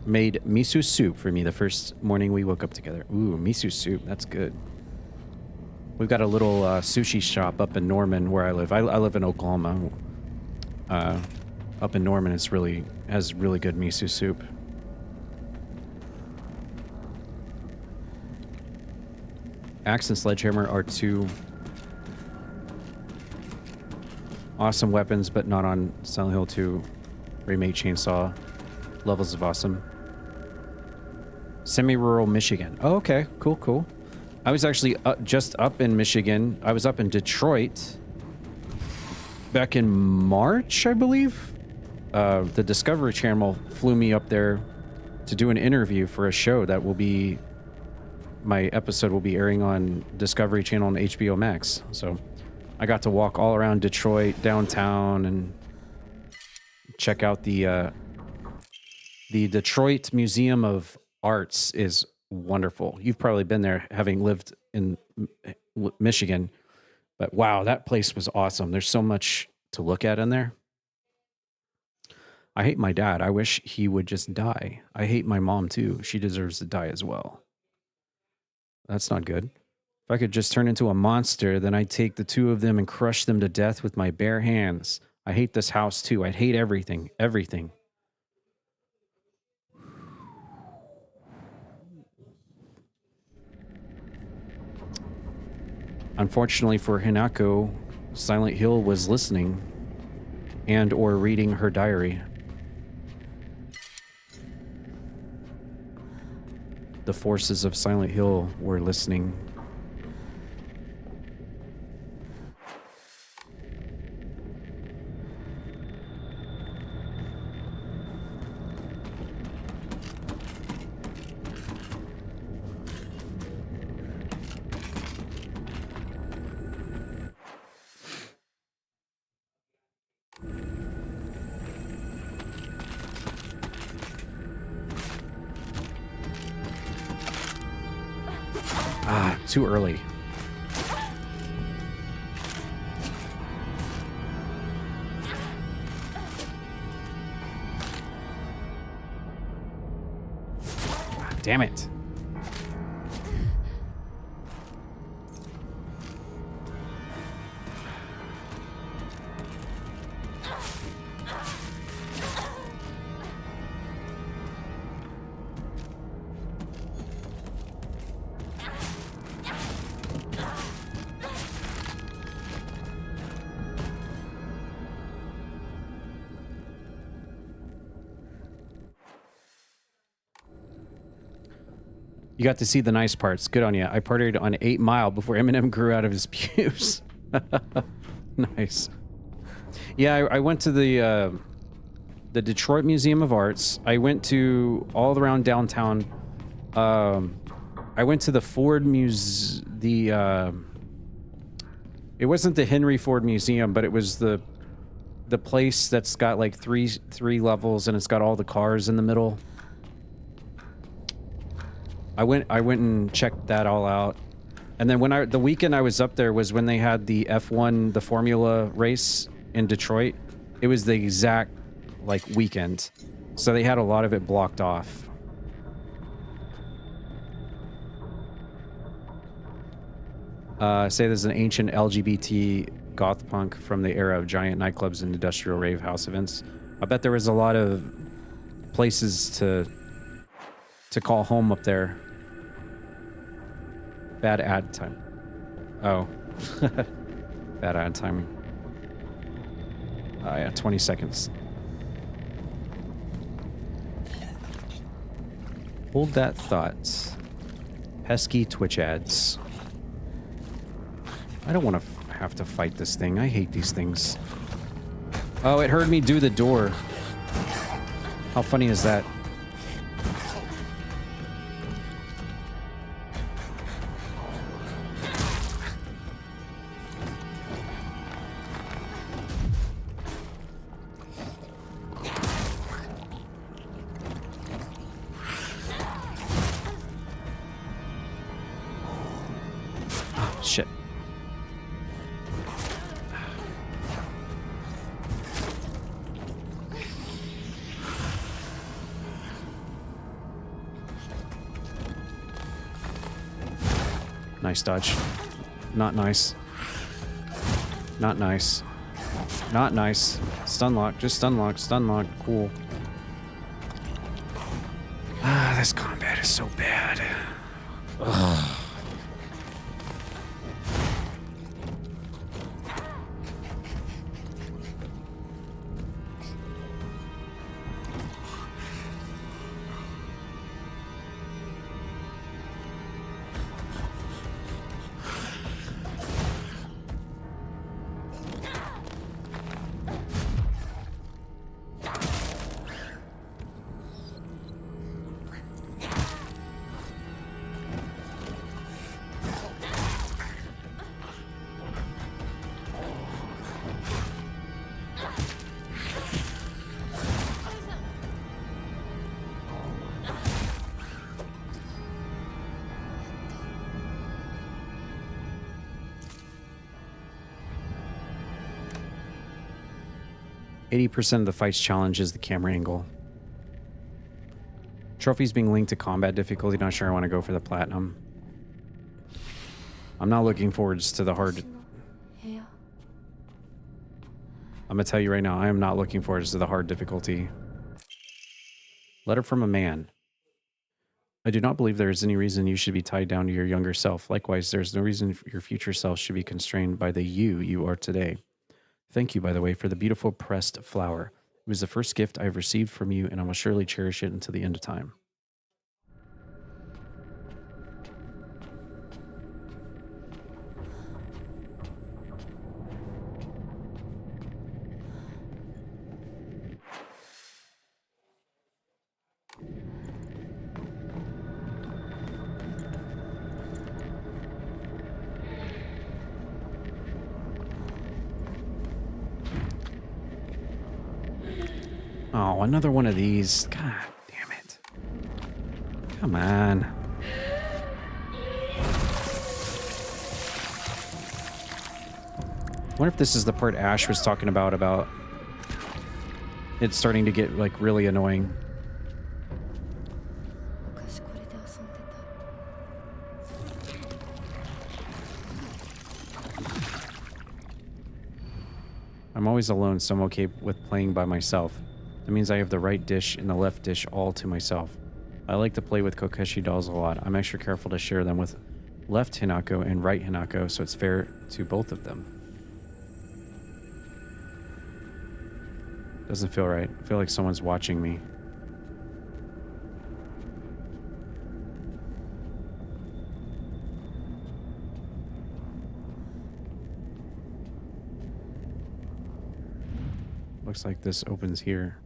made miso soup for me the first morning we woke up together. Ooh, miso soup. That's good. We've got a little sushi shop up in Norman where I live. I live in Oklahoma. Up in Norman, has really good miso soup. Axe and sledgehammer are two awesome weapons, but not on Silent Hill 2 remake chainsaw levels of awesome. Semi-rural Michigan. Oh, okay. Cool, cool. I was actually just up in Michigan. I was up in Detroit back in March, I believe. The Discovery Channel flew me up there to do an interview for a show that will be... My episode will be airing on Discovery Channel and HBO Max. So I got to walk all around Detroit, downtown, and check out the Detroit Museum of Arts is wonderful. You've probably been there having lived in Michigan, but wow, that place was awesome. There's so much to look at in there. I hate my dad. I wish he would just die. I hate my mom too. She deserves to die as well. That's not good. If I could just turn into a monster, then I'd take the two of them and crush them to death with my bare hands. I hate this house too. I'd hate everything. Everything. Unfortunately for Hinako, Silent Hill was listening and or reading her diary. The forces of Silent Hill were listening. Too early. Damn it. You got to see the nice parts. Good on you. I partied on 8 Mile before Eminem grew out of his pubes. Nice. Yeah, I went to the Detroit Museum of Arts. I went to all around downtown. I went to the Ford Museum. It wasn't the Henry Ford Museum, but it was the place that's got like three levels, and it's got all the cars in the middle. I went and checked that all out. And then the weekend I was up there was when they had the F1, the Formula race in Detroit. It was the exact like weekend. So they had a lot of it blocked off. Say there's an ancient LGBT goth punk from the era of giant nightclubs and industrial rave house events. I bet there was a lot of places to call home up there. Bad ad time. Oh. Bad ad timing. Yeah, 20 seconds. Hold that thought. Pesky Twitch ads. I don't want to have to fight this thing. I hate these things. Oh, it heard me do the door. How funny is that? Nice dodge. Not nice. Not nice. Not nice. Stun lock. Just stun lock. Stun lock. Cool. Ah, this combat is so bad. Ugh. %80 of the fights challenge is the camera angle. Trophies being linked to combat difficulty. Not sure I want to go for the platinum. I'm not looking forwards to the hard. I'm gonna tell you right now, I am not looking forwards to the hard difficulty. Letter from a man. I do not believe there is any reason you should be tied down to your younger self. Likewise, there is no reason your future self should be constrained by the you are today. Thank you, by the way, for the beautiful pressed flower. It was the first gift I have received from you, and I will surely cherish it until the end of time. Oh, another one of these. God damn it. Come on. I wonder if this is the part Ash was talking about it starting to get, like, really annoying. I'm always alone, so I'm okay with playing by myself. That means I have the right dish and the left dish all to myself. I like to play with Kokeshi dolls a lot. I'm extra careful to share them with left Hinako and right Hinako, so it's fair to both of them. Doesn't feel right. I feel like someone's watching me. Looks like this opens here.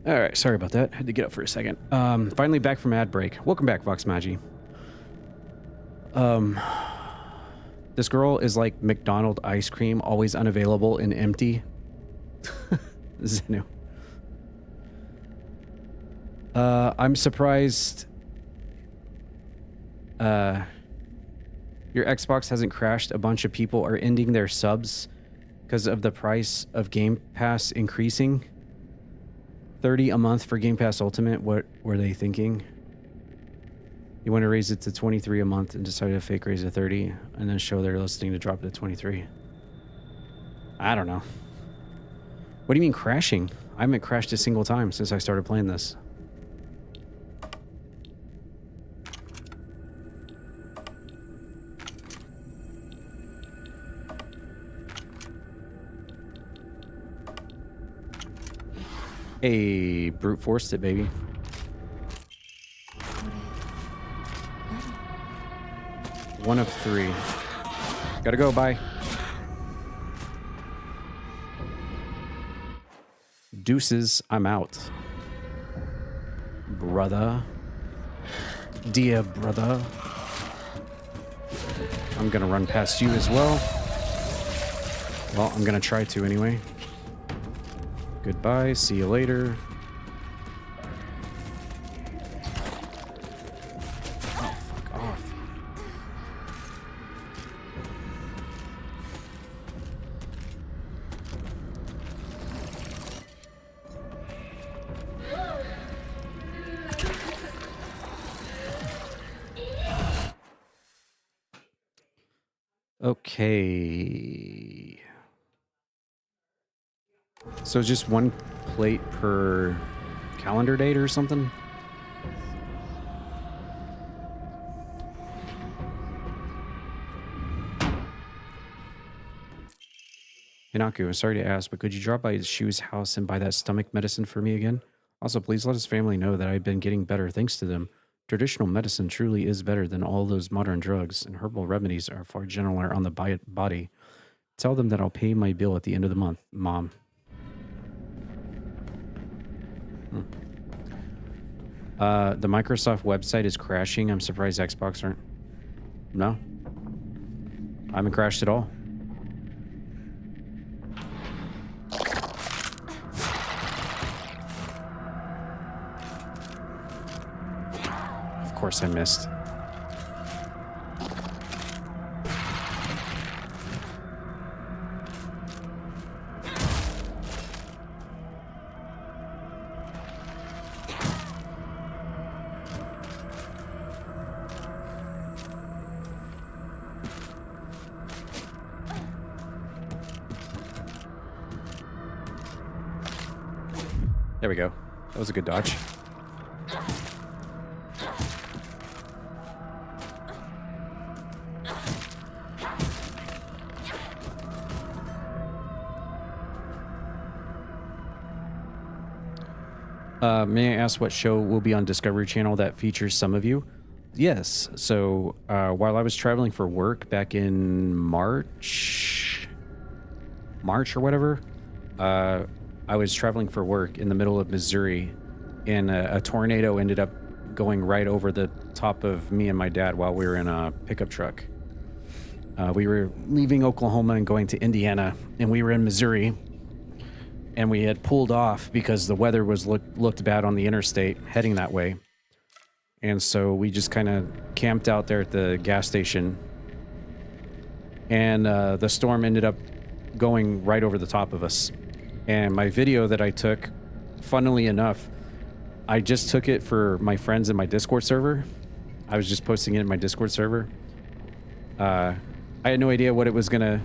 All right, sorry about that. Had to get up for a second. Finally back from ad break. Welcome back, Vox Magi. This girl is like McDonald's ice cream, always unavailable and empty. Zenu. I'm surprised your Xbox hasn't crashed. A bunch of people are ending their subs because of the price of Game Pass increasing. $30 a month for Game Pass Ultimate. What were they thinking? You want to raise it to 23 a month and decided to fake raise it to 30 and then show they're listening to drop it to 23. I don't know. What do you mean crashing? I haven't crashed a single time since I started playing this. Hey, brute forced it, baby. One of 3. Gotta go, bye. Deuces, I'm out. Brother. Dear brother. I'm gonna run past you as well. Well, I'm gonna try to anyway. Goodbye, see you later. Oh, fuck off. Okay. So just one plate per calendar date or something? Hinaku, I'm sorry to ask, but could you drop by Shu's house and buy that stomach medicine for me again? Also, please let his family know that I've been getting better thanks to them. Traditional medicine truly is better than all those modern drugs, and herbal remedies are far gentler on the body. Tell them that I'll pay my bill at the end of the month, Mom. The Microsoft website is crashing. I'm surprised Xbox aren't. No. I haven't crashed at all. Of course I missed. There we go. That was a good dodge. May I ask what show will be on Discovery Channel that features some of you? Yes. So while I was traveling for work back in March or whatever, I was traveling for work in the middle of Missouri, and a tornado ended up going right over the top of me and my dad while we were in a pickup truck. We were leaving Oklahoma and going to Indiana, and we were in Missouri, and we had pulled off because the weather was looked bad on the interstate heading that way. And so we just kind of camped out there at the gas station, and the storm ended up going right over the top of us. And my video that I took, funnily enough, I just took it for my friends in my Discord server. I was just posting it in my Discord server. I had no idea what it was gonna...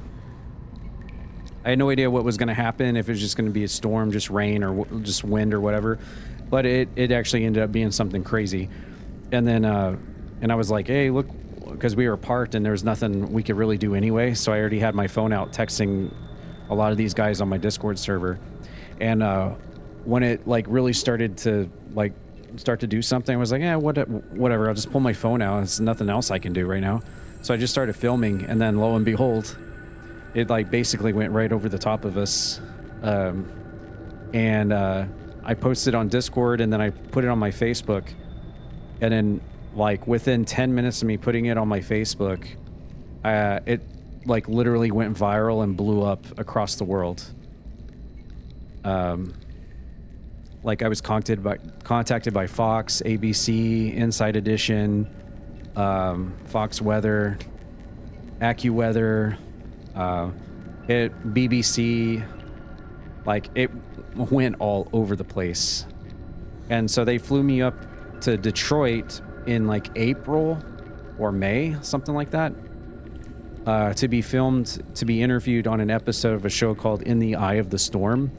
I had no idea what was gonna happen, if it was just gonna be a storm, just rain, or just wind or whatever. But it actually ended up being something crazy. And then, and I was like, hey, look, because we were parked and there was nothing we could really do anyway. So I already had my phone out texting a lot of these guys on my Discord server. And when it like really started to do something, I was like, yeah, whatever, I'll just pull my phone out. There's nothing else I can do right now. So I just started filming, and then lo and behold, it like basically went right over the top of us. And I posted on Discord, and then I put it on my Facebook. And then, like, within 10 minutes of me putting it on my Facebook, it, like, literally went viral and blew up across the world. Like, I was contacted by Fox, ABC, Inside Edition, Fox Weather, AccuWeather, BBC. Like, it went all over the place. And so they flew me up to Detroit in like April or May, something like that, to be filmed, to be interviewed on an episode of a show called In the Eye of the Storm.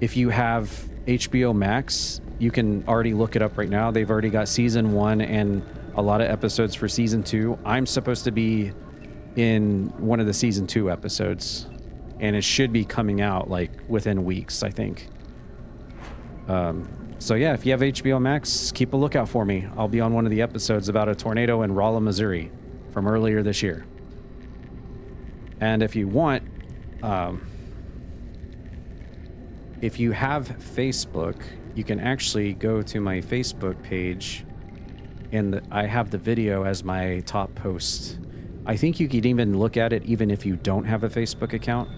If you have HBO Max, you can already look it up right now. They've already got season 1 and a lot of episodes for season 2. I'm supposed to be in one of the season 2 episodes, and it should be coming out like within weeks, I think. So yeah, if you have HBO Max, keep a lookout for me. I'll be on one of the episodes about a tornado in Rolla, Missouri from earlier this year. And if you want, if you have Facebook, you can actually go to my Facebook page, and I have the video as my top post. I think you could even look at it even if you don't have a Facebook account.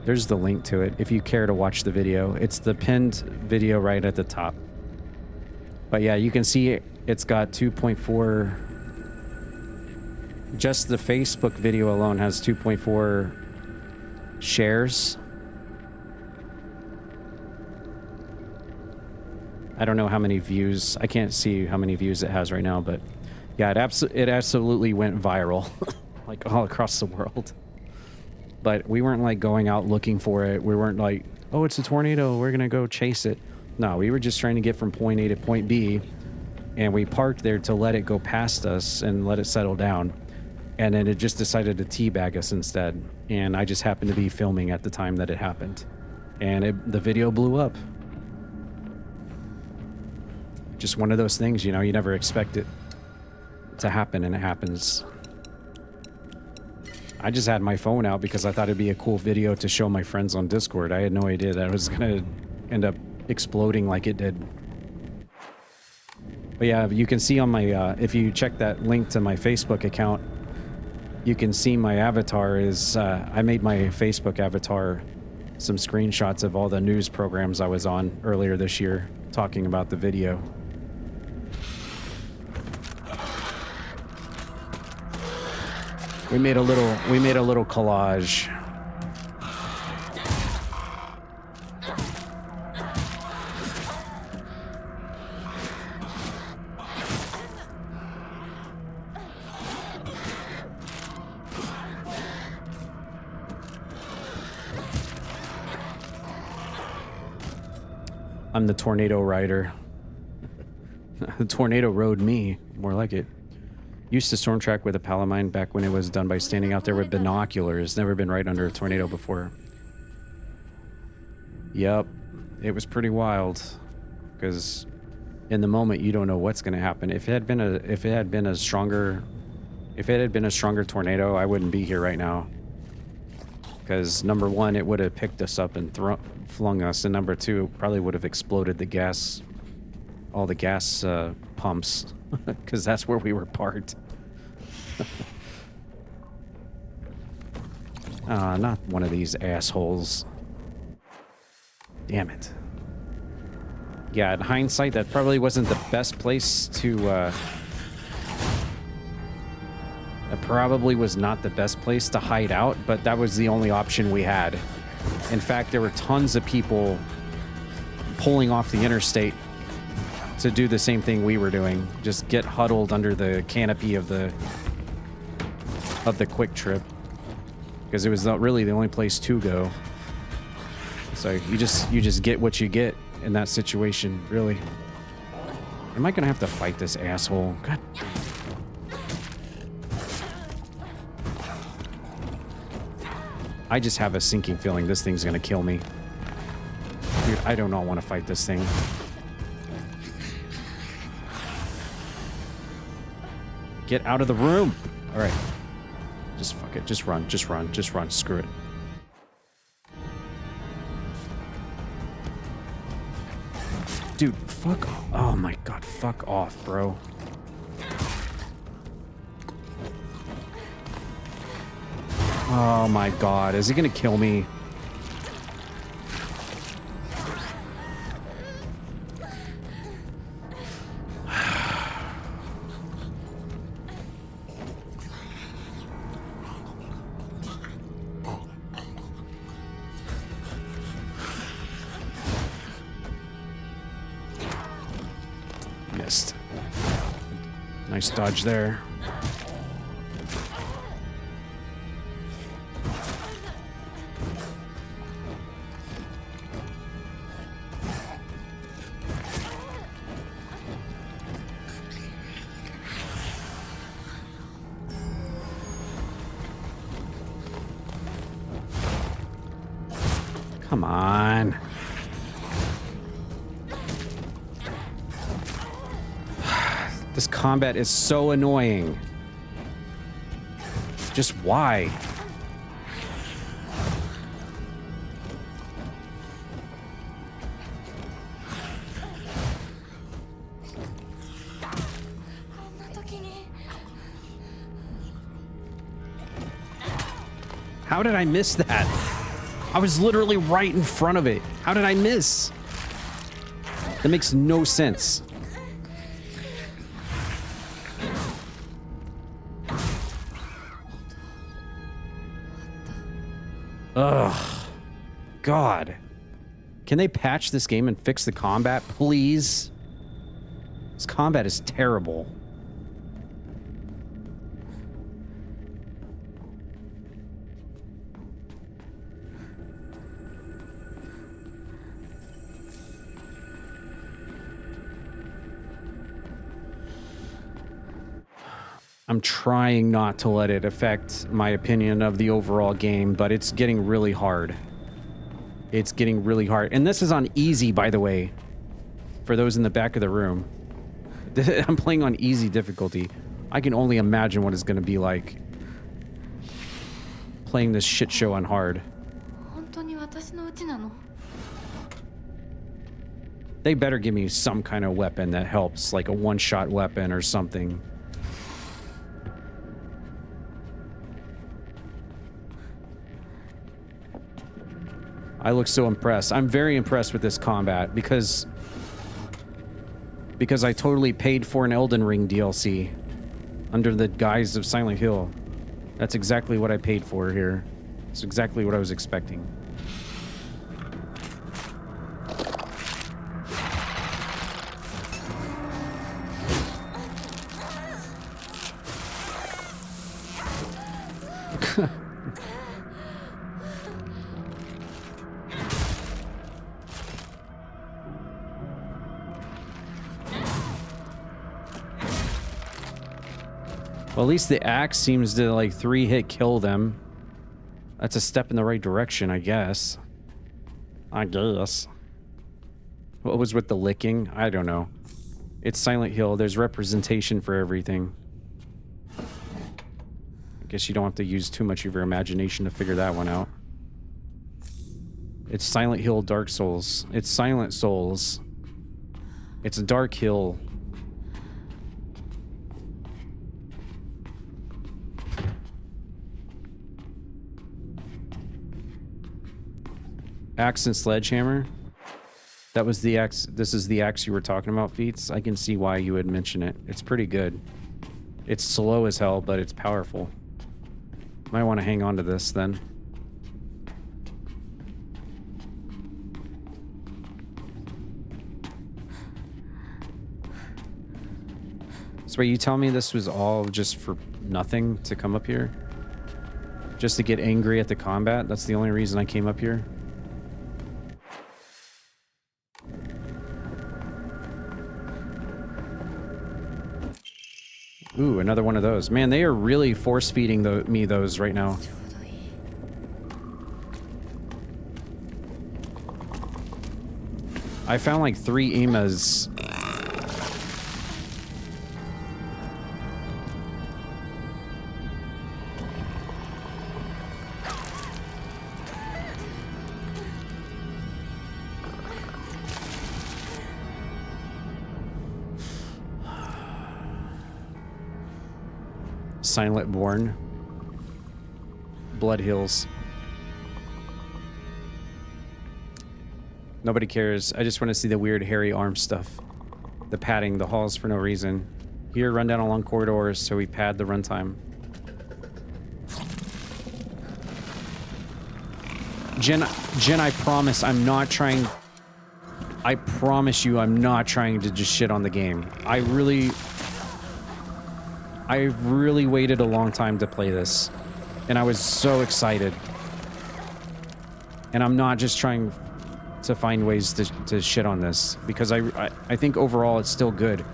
There's the link to it if you care to watch the video. It's the pinned video right at the top. But yeah, you can see it's got 2.4. Just the Facebook video alone has 2.4 shares. I don't know how many views. I can't see how many views it has right now, but yeah, it absolutely went viral, like all across the world. But we weren't like going out looking for it. We weren't like, oh, it's a tornado, we're gonna go chase it. No, we were just trying to get from point A to point B, and we parked there to let it go past us and let it settle down. And then it just decided to teabag us instead. And I just happened to be filming at the time that it happened. And the video blew up. Just one of those things, you know, you never expect it to happen, and it happens. I just had my phone out because I thought it'd be a cool video to show my friends on Discord. I had no idea that it was gonna end up exploding like it did. But yeah, you can see on my, if you check that link to my Facebook account, you can see my avatar is, I made my Facebook avatar some screenshots of all the news programs I was on earlier this year talking about the video. We made a little collage. I'm the tornado rider. The tornado rode me, more like it. Used to storm track with a pal of mine back when it was done by standing out there with binoculars. Never been right under a tornado before. Yep, it was pretty wild. Because in the moment you don't know what's going to happen. If it had been a stronger tornado, I wouldn't be here right now. Because number one, it would have picked us up and flung us, and number two, probably would have exploded the gas, all the gas pumps. Because that's where we were parked. Ah, not one of these assholes. Damn it. Yeah, in hindsight, that probably wasn't the best place to, that probably was not the best place to hide out, but that was the only option we had. In fact, there were tons of people pulling off the interstate to do the same thing we were doing. Just get huddled under the canopy of the Quick Trip, because it was really the only place to go. So you just get what you get in that situation, really. Am I gonna have to fight this asshole? God. I just have a sinking feeling this thing's gonna kill me. Dude, I do not want to fight this thing. Get out of the room. All right. Just fuck it. Just run. Just run. Just run. Screw it. Dude, fuck off. Oh my god, fuck off, bro. Oh my god, is he gonna kill me? Missed. Nice dodge there. Come on. This combat is so annoying. Just why? How did I miss that? I was literally right in front of it. How did I miss? That makes no sense. Ugh. God. Can they patch this game and fix the combat, please? This combat is terrible. I'm trying not to let it affect my opinion of the overall game, but it's getting really hard. It's getting really hard. And this is on easy, by the way, for those in the back of the room. I'm playing on easy difficulty. I can only imagine what it's going to be like playing this shit show on hard. They better give me some kind of weapon that helps, like a one-shot weapon or something. I look so impressed. I'm very impressed with this combat because I totally paid for an Elden Ring DLC under the guise of Silent Hill. That's exactly what I paid for here. It's exactly what I was expecting. Well, at least the axe seems to, like, 3-hit kill them. That's a step in the right direction, I guess. What was with the licking? I don't know. It's Silent Hill. There's representation for everything. I guess you don't have to use too much of your imagination to figure that one out. It's Silent Hill, Dark Souls. It's Silent Souls. It's a Dark Hill. Axe and sledgehammer. That was the axe. This is the axe you were talking about, Feats. I can see why you would mention it. It's pretty good. It's slow as hell, but it's powerful. Might want to hang on to this then. So wait, you tell me this was all just for nothing to come up here? Just to get angry at the combat? That's the only reason I came up here? Ooh, another one of those. Man, they are really force-feeding me those right now. I found like 3 emas. Silent Born. Blood Hills. Nobody cares. I just want to see the weird hairy arm stuff. The padding, the halls for no reason. Here, run down along corridors so we pad the runtime. Jen, I promise I'm not trying... I promise you I'm not trying to just shit on the game. I really waited a long time to play this. And I was so excited. And I'm not just trying to find ways to shit on this. Because I think overall it's still good.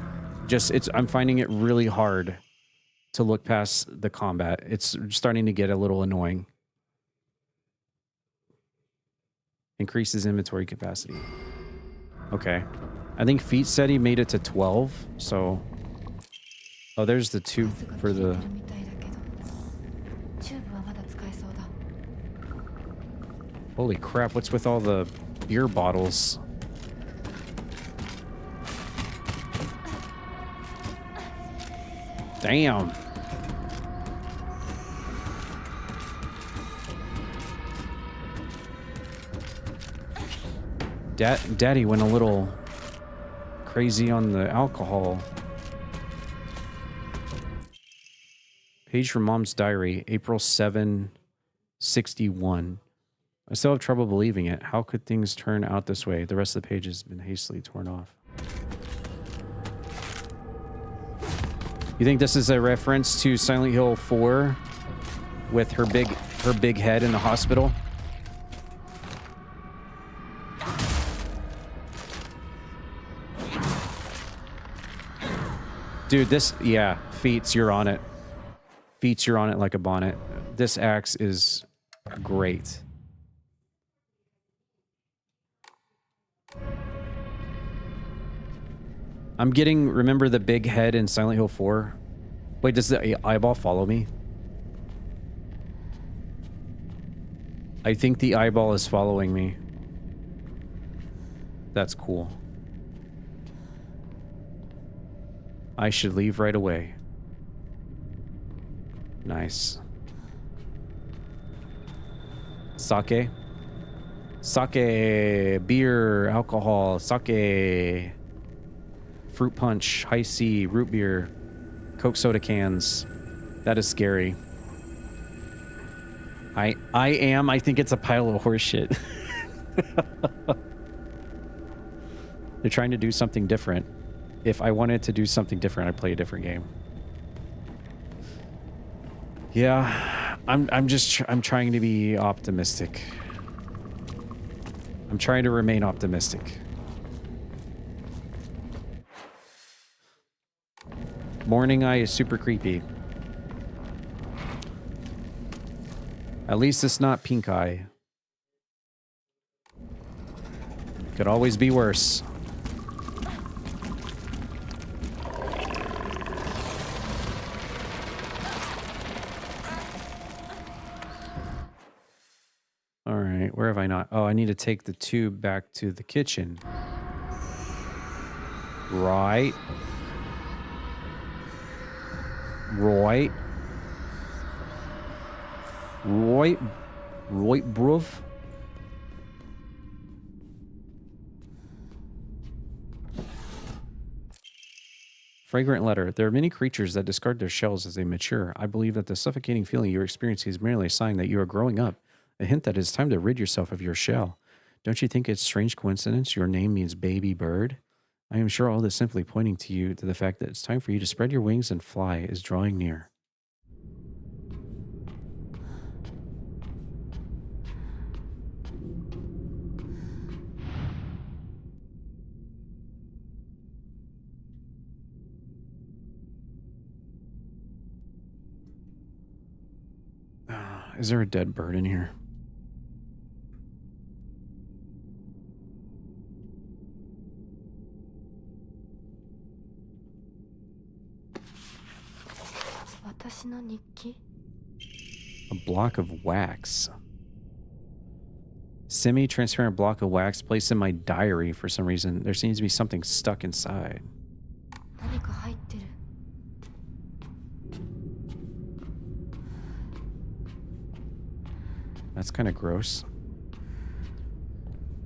Just, I'm finding it really hard to look past the combat. It's starting to get a little annoying. Increases inventory capacity. Okay. I think Feet said he made it to 12, so... Oh, there's the tube for the... Holy crap, what's with all the beer bottles? Damn. Daddy went a little crazy on the alcohol. Page from Mom's diary, April 7, 61. I still have trouble believing it. How could things turn out this way? The rest of the page has been hastily torn off. You think this is a reference to Silent Hill 4 with her big head in the hospital? Dude, this, yeah, Feats, you're on it. Feats, you're on it like a bonnet. This axe is great. I'm getting, remember the big head in Silent Hill 4? Wait, does the eyeball follow me? I think the eyeball is following me. That's cool. I should leave right away. Nice. Sake? Sake, beer, alcohol, sake, fruit punch, high C, root beer, Coke soda cans. That is scary. I think it's a pile of horse shit. They're trying to do something different. If I wanted to do something different, I'd play a different game. Yeah, I'm trying to be optimistic. I'm trying to remain optimistic. Morning Eye is super creepy. At least it's not Pink Eye. Could always be worse. All right, where have I not? Oh, I need to take the tube back to the kitchen. Right. Right, bruv. Fragrant letter. There are many creatures that discard their shells as they mature. I believe that the suffocating feeling you're experiencing is merely a sign that you are growing up, a hint that it's time to rid yourself of your shell. Don't you think it's a strange coincidence your name means baby bird? I am sure all this simply pointing to you to the fact that it's time for you to spread your wings and fly is drawing near. Is there a dead bird in here? A block of wax. Semi-transparent block of wax placed in my diary for some reason. There seems to be something stuck inside. That's kind of gross.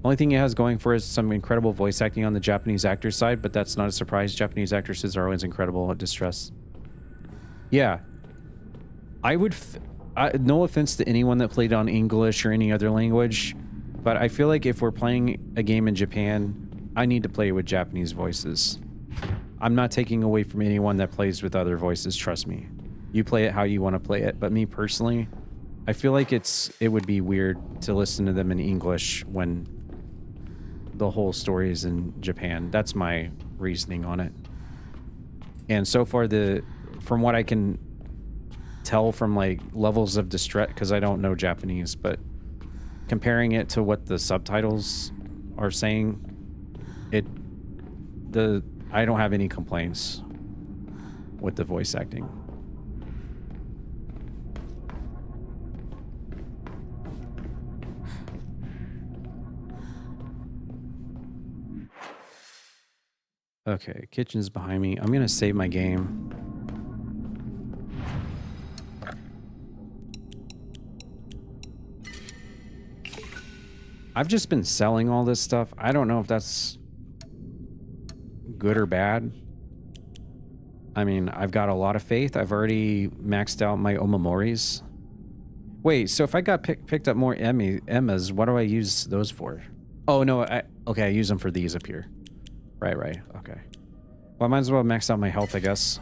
Only thing it has going for it is some incredible voice acting on the Japanese actor side, but that's not a surprise. Japanese actresses are always incredible at distress. Yeah. I would... no offense to anyone that played on English or any other language, but I feel like if we're playing a game in Japan, I need to play with Japanese voices. I'm not taking away from anyone that plays with other voices, trust me. You play it how you want to play it, but me personally, I feel like it would be weird to listen to them in English when the whole story is in Japan. That's my reasoning on it. And so far, from what I can tell from like levels of distress, because I don't know Japanese, but comparing it to what the subtitles are saying, I don't have any complaints with the voice acting. Okay, kitchen's behind me. I'm gonna save my game. I've just been selling all this stuff. I don't know if that's good or bad. I mean, I've got a lot of faith. I've already maxed out my Omamoris. Wait, so if I got picked up more Emmas, what do I use those for? Oh, no, okay, I use them for these up here. Right, okay. Well, I might as well max out my health, I guess.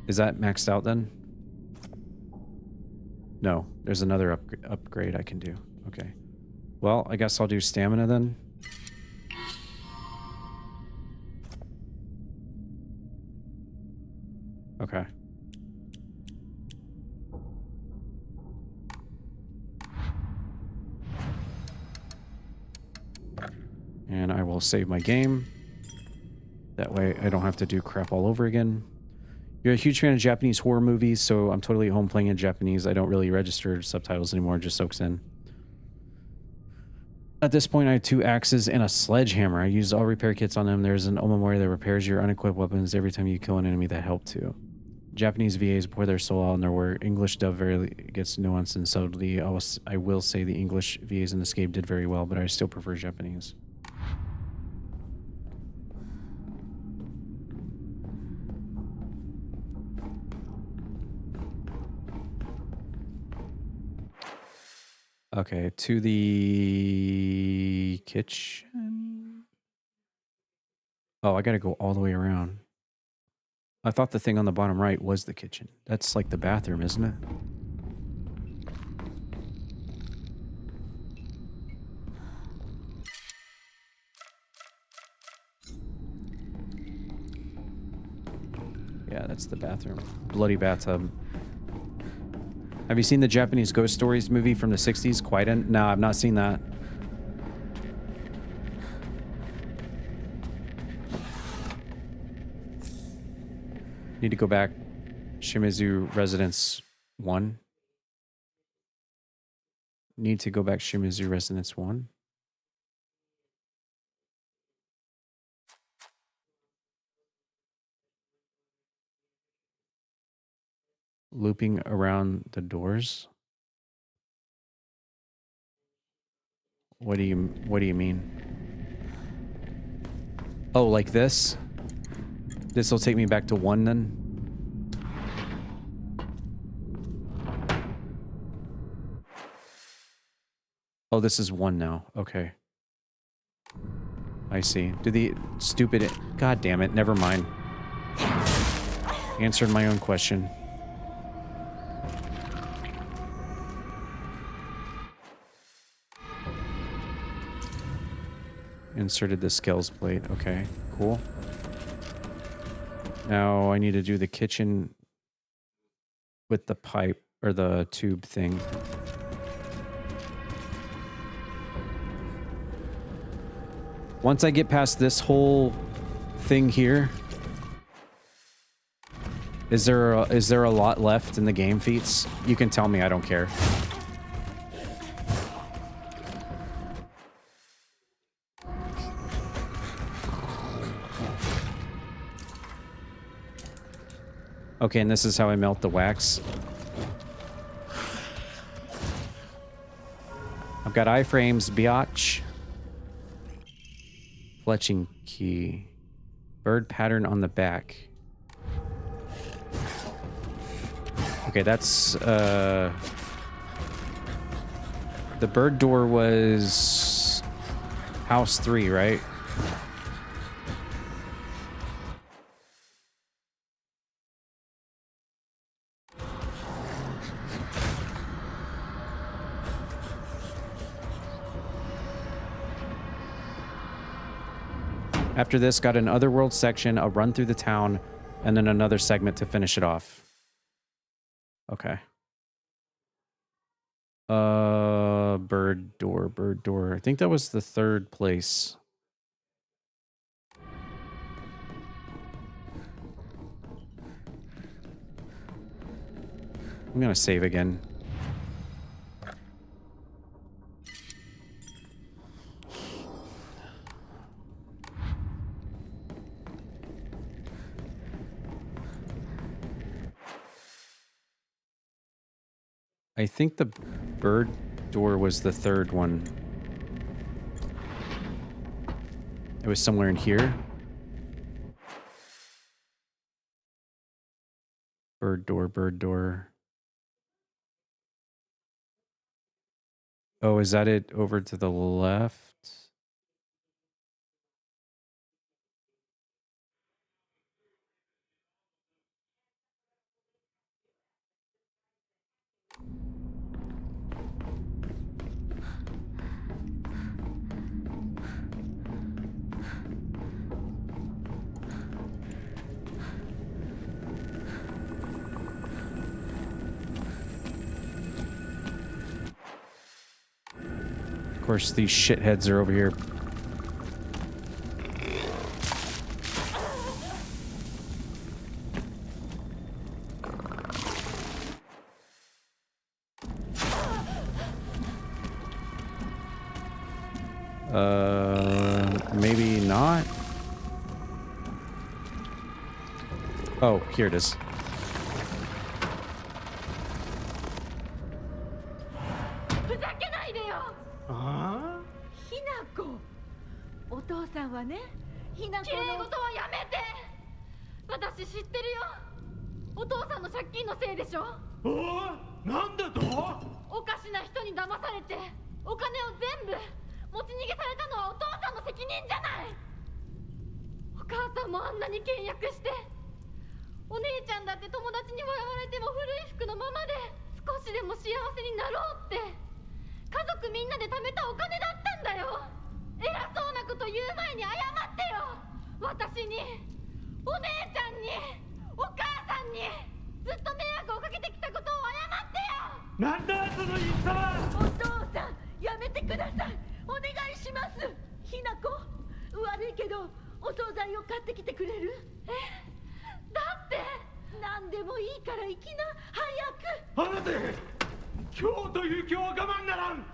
Is that maxed out then? No, there's another upgrade I can do. Okay. Well, I guess I'll do stamina then. Okay. And I will save my game. That way I don't have to do crap all over again. You're a huge fan of Japanese horror movies, so I'm totally at home playing in Japanese. I don't really register subtitles anymore, it just soaks in. At this point, I have 2 axes and a sledgehammer. I used all repair kits on them. There's an Omamori that repairs your unequipped weapons every time you kill an enemy. That help too. Japanese VAs pour their soul out in their work. English dub rarely gets nuance and subtlety. I will say the English VAs in this game did very well, but I still prefer Japanese. Okay, to the kitchen. Oh, I gotta go all the way around. I thought the thing on the bottom right was the kitchen. That's like the bathroom, isn't it? Yeah, that's the bathroom. Bloody bathtub. Have you seen the Japanese Ghost Stories movie from the 60s? No, I've not seen that. Need to go back. Shimizu Residence 1. Need to go back Shimizu Residence 1. Looping around the doors. What do you mean? Oh, like this? This will take me back to 1 then? Oh, this is 1 now. Okay. I see. Do the stupid... God damn it. Never mind. Answered my own question. Inserted the scales plate. Okay, cool. Now I need to do the kitchen with the pipe or the tube thing. Once I get past this whole thing here, is there a lot left in the game feats? You can tell me, I don't care. Okay, and this is how I melt the wax. got iframes, biatch. Fletching key. Bird pattern on the back. Okay, that's the bird door was house 3, right? After this, got an otherworld section, a run through the town, and then another segment to finish it off. Okay. Bird door, bird door. I think that was the 3rd place. I'm gonna save again. I think the bird door was the 3rd one. It was somewhere in here. Bird door, bird door. Oh, is that it over to the left? Of course, these shitheads are over here. Maybe not. Oh, here it is. ふざけないでよ。ああ、ひなこ。お父さんはね、ひなこ綺麗の。事はやめて。私知ってるよ。お父さんの借金のせいでしょ。おお、なんだと？おかしな人に騙されて、お金を全部持ち逃げされたのはお父さんの責任じゃない。お母さんもあんなに倹約して、お姉ちゃんだって友達に笑われても古い服のままで少しでも幸せになろうって家族みんなで貯めたお金だったんだよ。偉そうなこと言う前に謝ってよ。私に、お姉ちゃんに、お母さんにずっと迷惑をかけてきたことを謝ってよ。なんだその言い様。お父さん、やめてください。お願いします。ひなこ、悪いけどお惣菜を買ってきてくれる？だって何でもいいから行きな、早く。離せ。今日という今日は我慢ならん。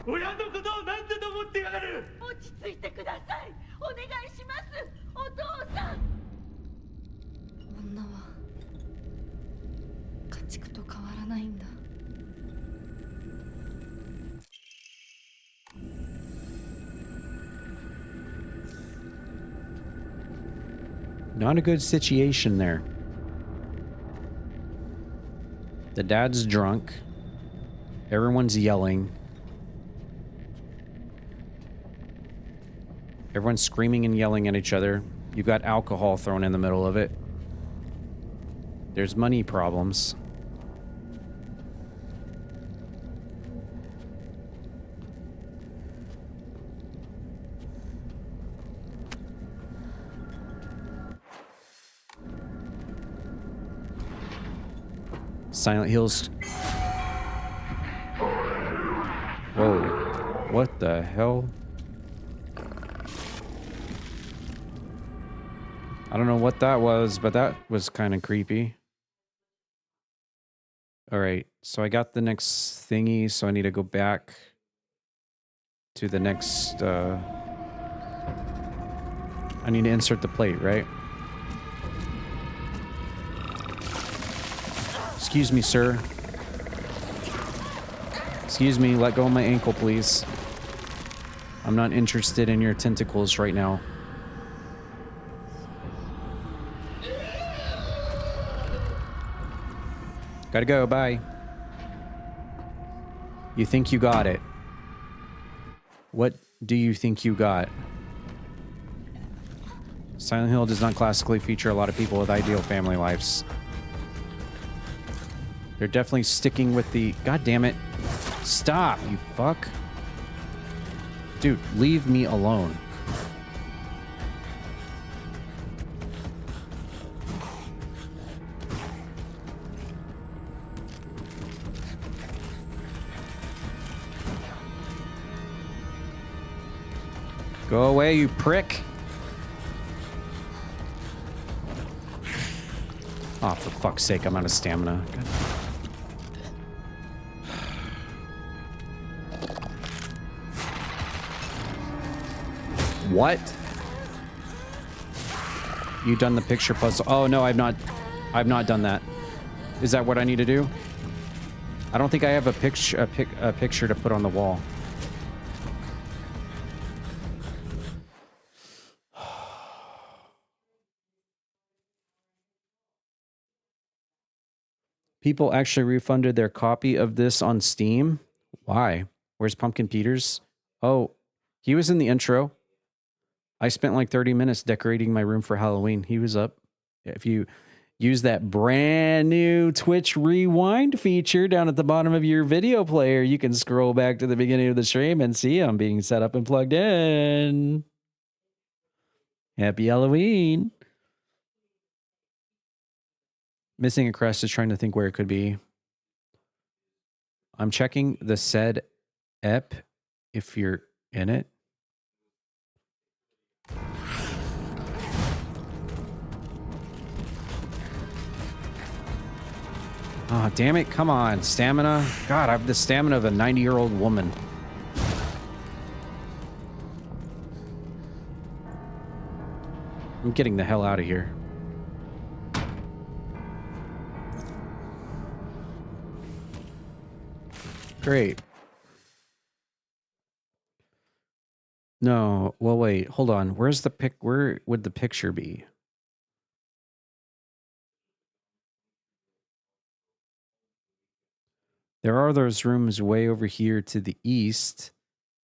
親のことを何だと思ってやがる。落ち着いてください。お願いします。お父さん。女は家畜と変わらないんだ。Not a good situation there. The dad's drunk. Everyone's yelling. Everyone's screaming and yelling at each other. You've got alcohol thrown in the middle of it. There's money problems. Silent Hills. Whoa. What the hell? I don't know what that was, but that was kind of creepy. Alright, so I got the next thingy, so I need to go back to the next, I need to insert the plate, right? Excuse me, sir. Excuse me, let go of my ankle, please. I'm not interested in your tentacles right now. Gotta go, bye. You think you got it? What do you think you got? Silent Hill does not classically feature a lot of people with ideal family lives. They're definitely sticking with the... God damn it. Stop, you fuck. Dude, leave me alone. Go away, you prick. Oh, for fuck's sake, I'm out of stamina. God. What? You done the picture puzzle? Oh no, I've not done that. Is that what I need to do? I don't think I have a picture to put on the wall. People actually refunded their copy of this on Steam. Why? Where's Pumpkin Peters? Oh, he was in the intro. I spent like 30 minutes decorating my room for Halloween. He was up. If you use that brand new Twitch rewind feature down at the bottom of your video player, you can scroll back to the beginning of the stream and see him being set up and plugged in. Happy Halloween. Missing a crest is trying to think where it could be. I'm checking the said ep if you're in it. Oh, damn it. Come on. Stamina. God, I have the stamina of a 90-year-old woman. I'm getting the hell out of here. Great. No, well, wait, hold on. Where's the pic? Where would the picture be? There are those rooms way over here to the east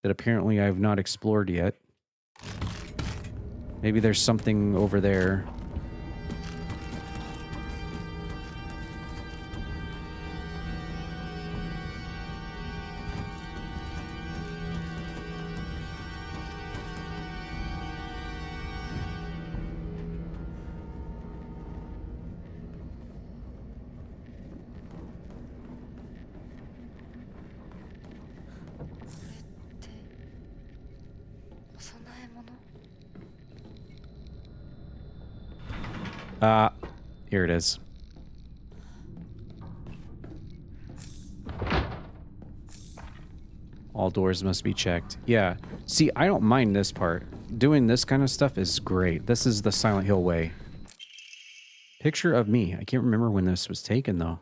that apparently I have not explored yet. Maybe there's something over there. Here it is. All doors must be checked. Yeah. See, I don't mind this part. Doing this kind of stuff is great. This is the Silent Hill way. Picture of me. I can't remember when this was taken, though.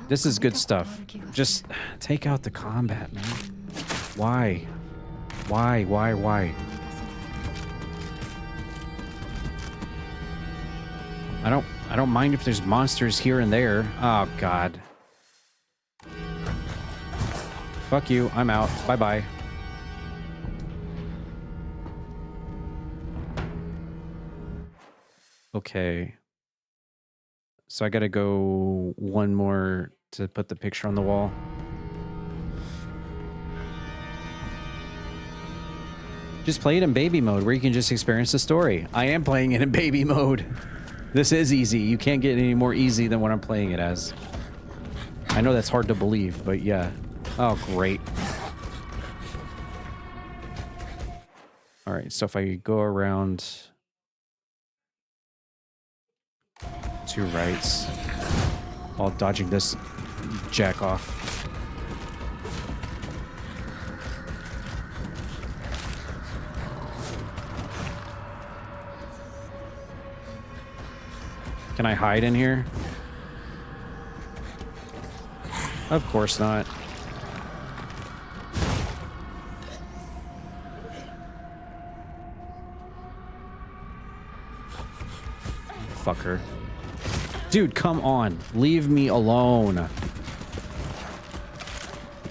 This is good stuff. Just take out the combat, man. Why? Why? I don't mind if there's monsters here and there. Oh, God. Fuck you. I'm out. Bye-bye. Okay. So I gotta go one more to put the picture on the wall. Just play it in baby mode where you can just experience the story. I am playing it in baby mode. This is easy. You can't get any more easy than what I'm playing it as. I know that's hard to believe, but yeah. Oh, great. All right, so if I go around 2 rights while dodging this jack off. Can I hide in here? Of course not. Fucker. Dude, come on. Leave me alone.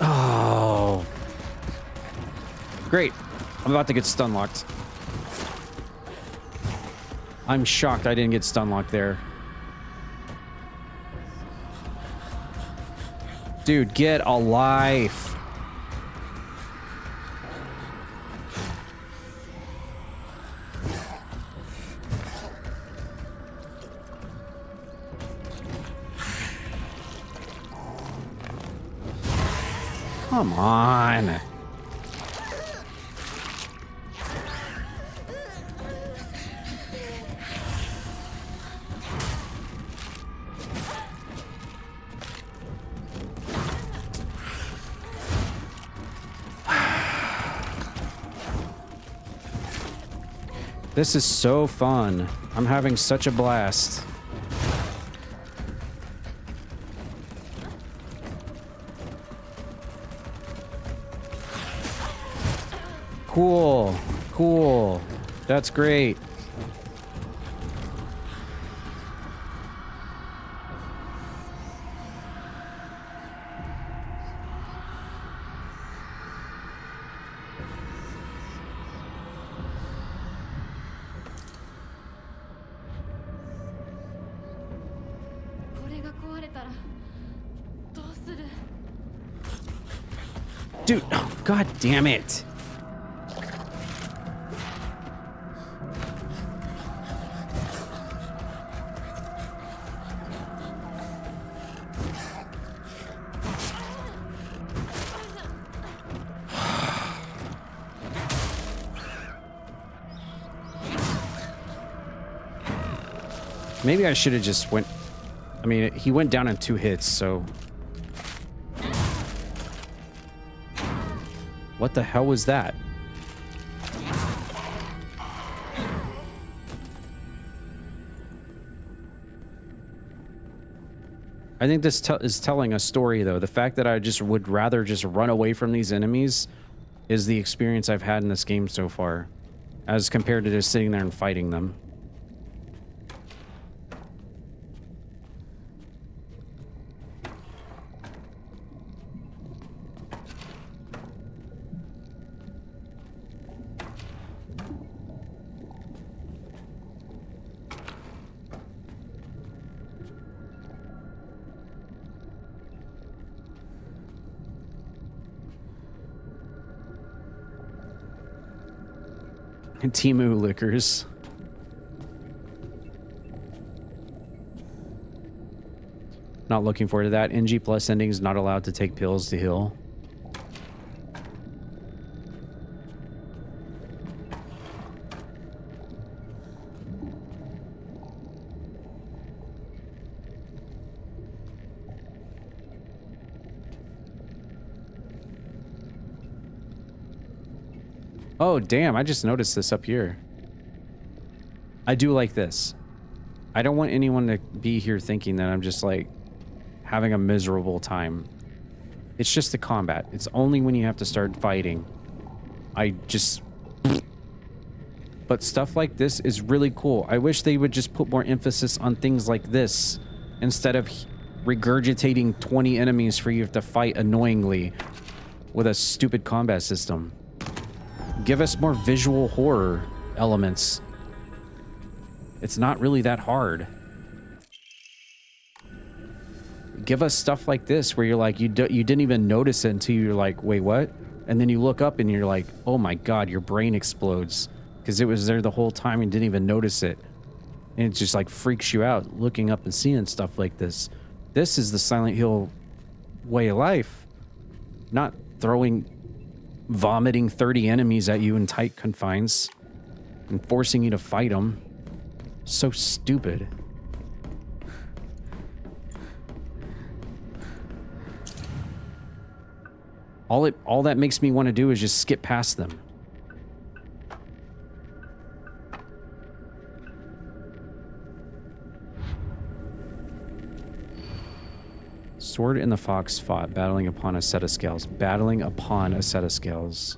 Oh. Great. I'm about to get stun locked. I'm shocked I didn't get stun locked there. Dude, get a life. Come on. This is so fun. I'm having such a blast. Cool. Cool. That's great. Dude, oh, God damn it. Maybe I should have just went... I mean, he went down in 2 hits, so... What the hell was that? I think this is telling a story, though. The fact that I just would rather just run away from these enemies is the experience I've had in this game so far, as compared to just sitting there and fighting them. Timu liquors. Not looking forward to that. NG Plus endings not allowed to take pills to heal. Oh, damn, I just noticed this up here. I do like this. I don't want anyone to be here thinking that I'm just, like, having a miserable time. It's just the combat. It's only when you have to start fighting. I just... But stuff like this is really cool. I wish they would just put more emphasis on things like this instead of regurgitating 20 enemies for you to fight annoyingly with a stupid combat system. Give us more visual horror elements. It's not really that hard. Give us stuff like this where you're like, you didn't even notice it until you're like, wait, what? And then you look up and you're like, oh my God, your brain explodes. Because it was there the whole time and didn't even notice it. And it just like freaks you out looking up and seeing stuff like this. This is the Silent Hill way of life. Not vomiting 30 enemies at you in tight confines and forcing you to fight them. So stupid. All that makes me want to do is just skip past them. Sword and the fox fought, battling upon a set of scales. Battling upon a set of scales.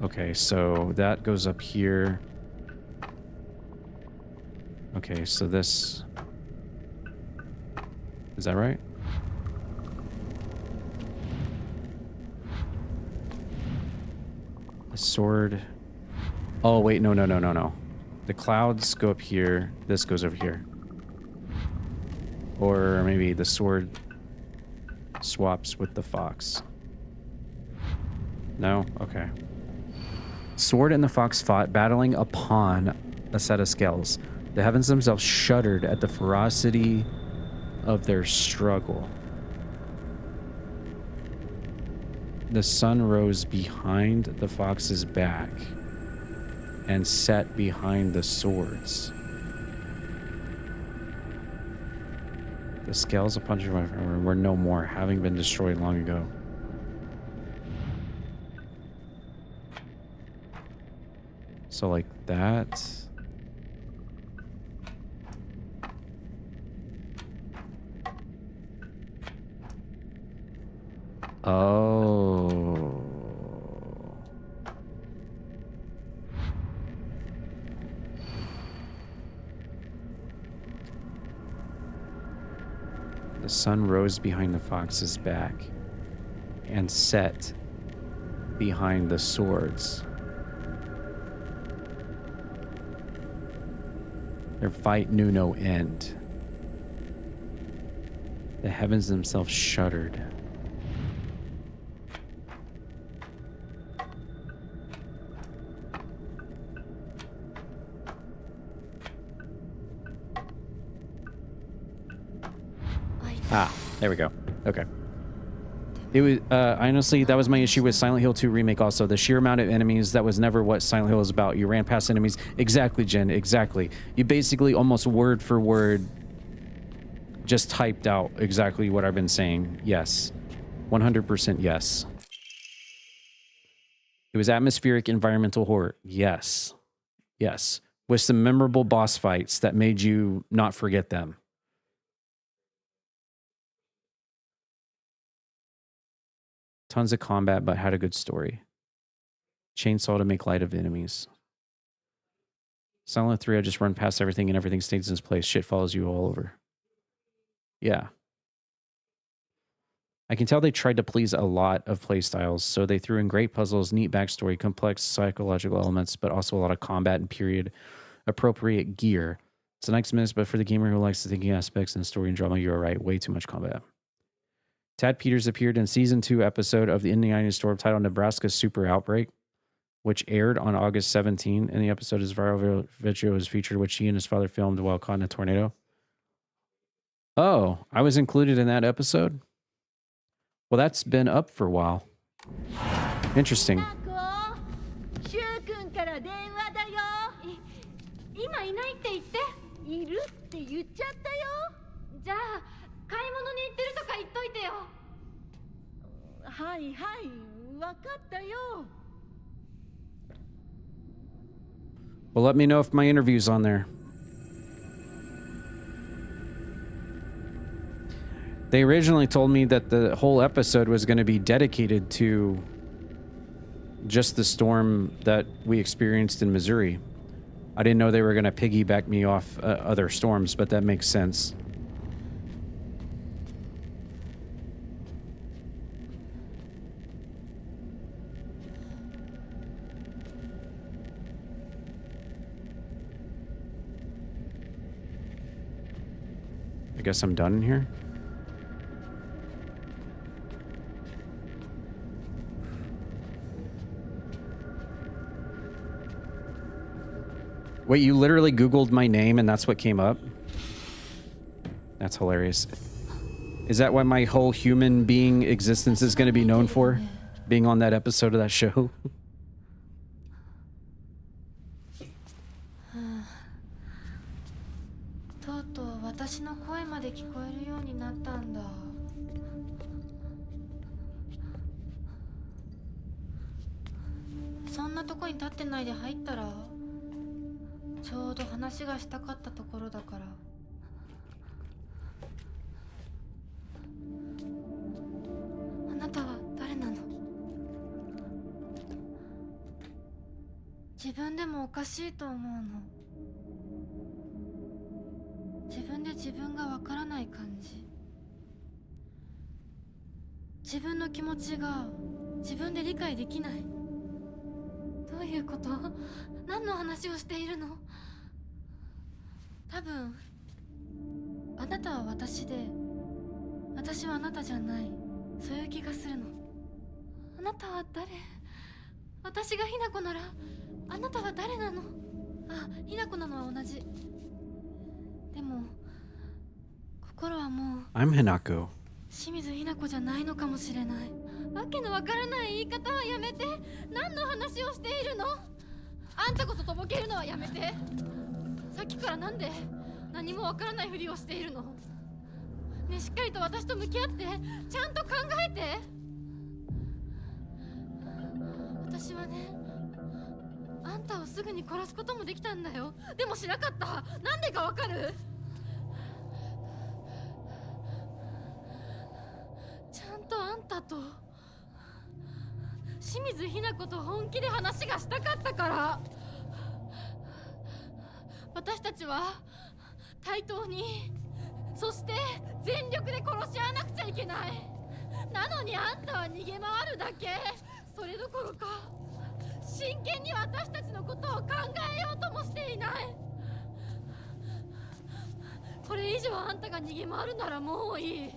Okay, so that goes up here. Okay, so this... Is that right? The sword... Oh, wait, no. The clouds go up here. This goes over here. Or maybe the sword swaps with the fox. No? Okay. Sword and the fox fought, battling upon a set of scales. The heavens themselves shuddered at the ferocity of their struggle. The sun rose behind the fox's back and set behind the swords. The scales upon your were no more, having been destroyed long ago. So like that. Oh. The sun rose behind the fox's back and set behind the swords. Their fight knew no end. The heavens themselves shuddered. Ah, there we go. Okay. It was honestly, that was my issue with Silent Hill 2 Remake also. The sheer amount of enemies, that was never what Silent Hill was about. You ran past enemies. Exactly, Jen, exactly. You basically almost word for word just typed out exactly what I've been saying. Yes. 100% yes. It was atmospheric environmental horror. Yes. Yes. With some memorable boss fights that made you not forget them. Tons of combat, but had a good story. Chainsaw to make light of enemies. Silent 3, I just run past everything and everything stays in its place. Shit follows you all over. Yeah. I can tell they tried to please a lot of playstyles, so they threw in great puzzles, neat backstory, complex psychological elements, but also a lot of combat and period appropriate gear. It's a nice miss, but for the gamer who likes the thinking aspects and story and drama, you're right. Way too much combat. Tad Peters appeared in Season 2 episode of the Indiana Storm titled Nebraska Super Outbreak, which aired on August 17. In the episode, his viral video is featured, which he and his father filmed while caught in a tornado. Oh, I was included in that episode? Well, that's been up for a while. Interesting. シュウ君から電話だよ。今いないって言って。いるって言っちゃったよ。じゃあ買い物に行ってるとか言っといてよ。はいはい、わかったよ。Well, let me know if my interview's on there. They originally told me that the whole episode was going to be dedicated to just the storm that we experienced in Missouri. I didn't know they were going to piggyback me off other storms, but that makes sense. I guess I'm done in here. Wait, you literally Googled my name and that's what came up? That's hilarious. Is that what my whole human being existence is going to be known for? Being on that episode of that show? とうとう私の声まで聞こえるようになったんだ。そんなとこに立ってないで入ったら。ちょうど話がしたかったところだから。あなたは誰なの？自分でもおかしいと思うの。自分で自分がわからない感じ。自分の気持ちが自分で理解できない。どういうこと？何の話をしているの？多分あなたは私で私はあなたじゃない、そういう気がするの。あなたは誰？私がひなこならあなたは誰なの？あ、ひなこなのは同じ。でも心はもう I'm Hinako. 清水ひな子じゃないのかもしれない。わけのわからない言い方はやめて。何の話をしているの？あんたこそとぼけるのはやめて。さっきからなんで何もわからないふりをしているの？ね、しっかりと私と向き合って、ちゃんと考えて。私はね、あんたをすぐに殺すこともできたんだよ。でもしなかった。なんでかわかる？ちゃんとあんたと清水ひな子と本気で話がしたかったから。私たちは対等に、そして全力で殺し合わなくちゃいけない。なのにあんたは逃げ回るだけ。それどころか真剣に私たちのことを考えようともしていない。これ以上あんたが逃げ回るならもういい。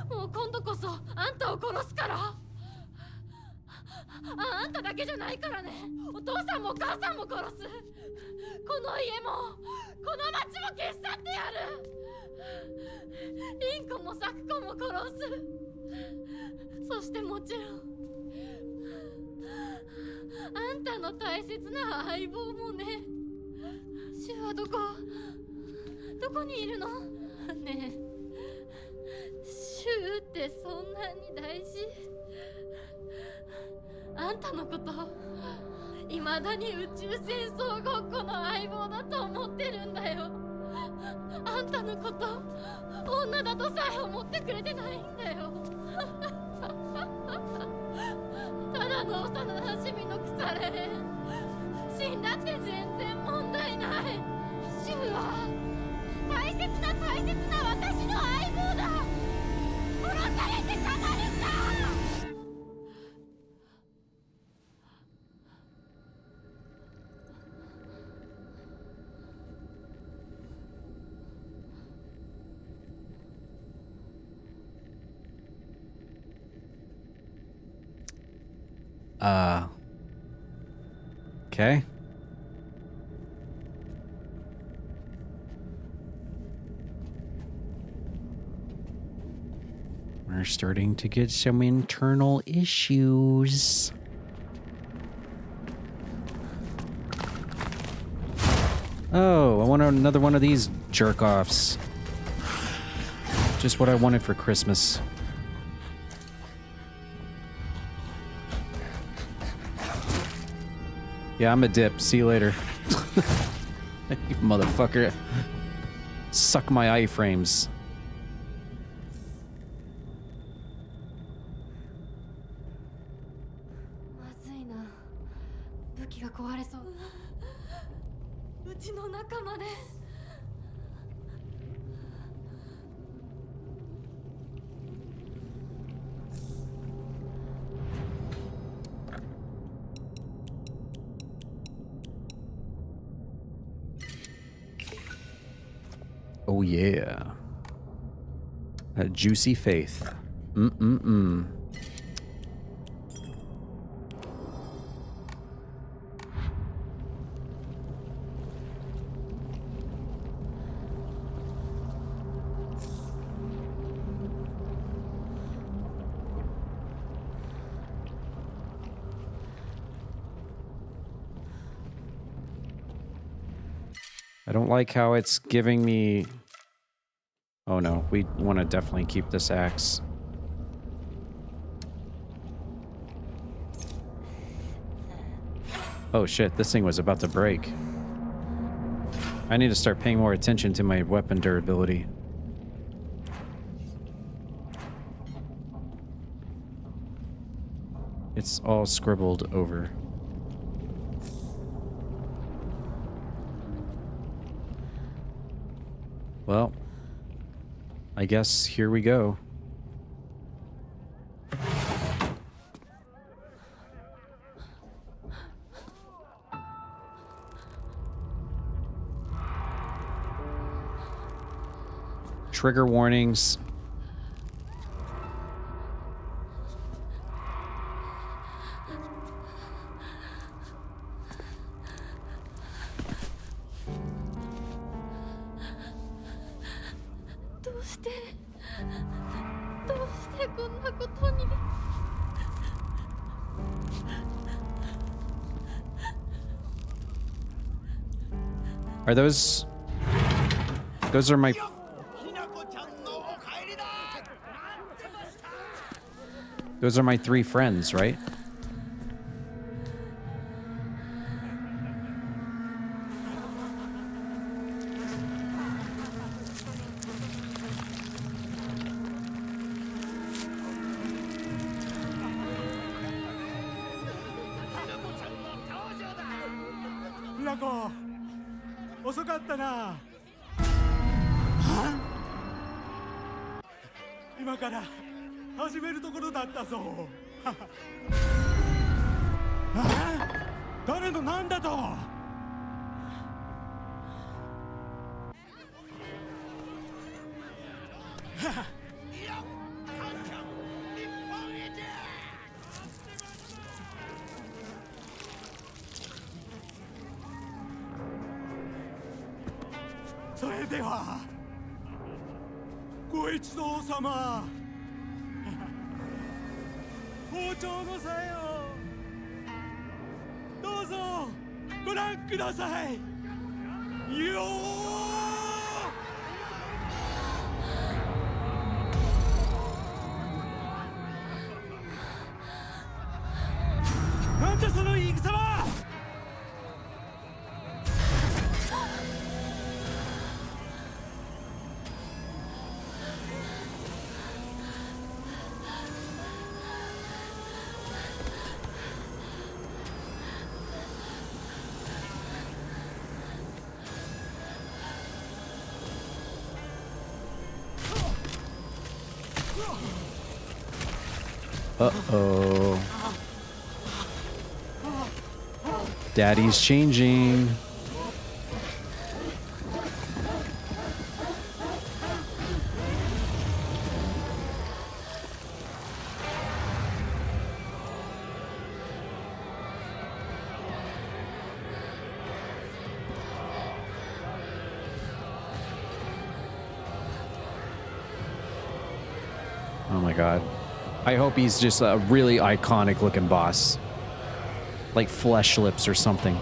もう今度こそあんたを殺すから。あんただけじゃないからね。お父さんもお母さんも殺す。この家もこの町も消し去ってやる。リンコもサクコも殺す。そしてもちろんあんたの大切な相棒もね。シュはどこにいるの？ねえ、シュってそんなに大事？あんたのこと未だに宇宙戦争ごっこの相棒だと思ってるんだよ。あんたのこと女だとさえ思ってくれてないんだよ。ただの幼なじみの腐れ。死んだって全然問題ない。シュは大切な私の相棒だ。殺されてたまるか。Okay. We're starting to get some internal issues. Oh, I want another one of these jerk-offs. Just what I wanted for Christmas. Yeah, I'm a dip. See you later. You motherfucker. Suck my iframes. まずいな。武器が壊れそう。うちの中まで。Oh yeah. A juicy faith. Mm-mm-mm. I don't like how it's giving me... Oh no, we want to definitely keep this axe. Oh shit, this thing was about to break. I need to start paying more attention to my weapon durability. It's all scribbled over. Well, I guess here we go. Trigger warnings. Are those are my those are my 3 friends, right? Rinko, 遅かったな。今から始めるところだったぞ。誰のなんだと。それではご一同様、包丁のさえをどうぞご覧くださいよー。なんじゃその言い草は。Uh-oh. Daddy's changing. Oh my god. I hope he's just a really iconic looking boss. Like Flesh Lips or something.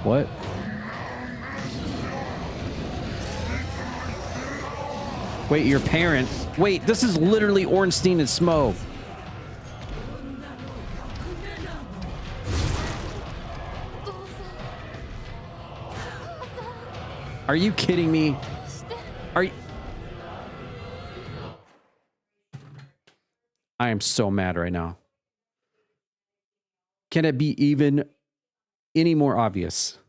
What? Wait, your parent? Wait, this is literally Ornstein and Smo. Are you kidding me? Are you... I am so mad right now. Can it be even any more obvious?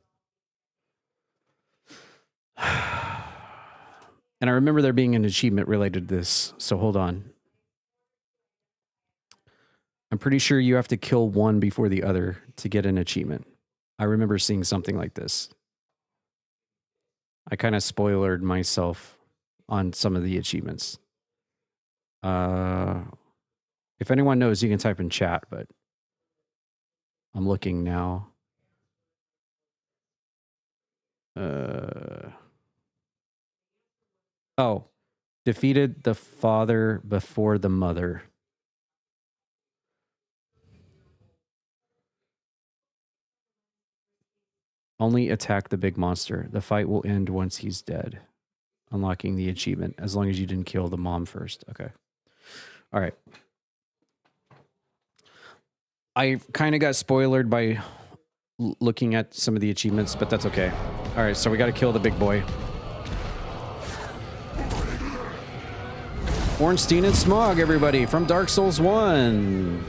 And I remember there being an achievement related to this, so hold on. I'm pretty sure you have to kill one before the other to get an achievement. I remember seeing something like this. I kind of spoilered myself on some of the achievements. If anyone knows, you can type in chat, but I'm looking now. Oh, defeated the father before the mother. Only attack the big monster. The fight will end once he's dead. Unlocking the achievement, as long as you didn't kill the mom first. Okay. All right. I kind of got spoiled by looking at some of the achievements, but that's okay. All right, so we got to kill the big boy. Ornstein and Smog, everybody, from Dark Souls 1.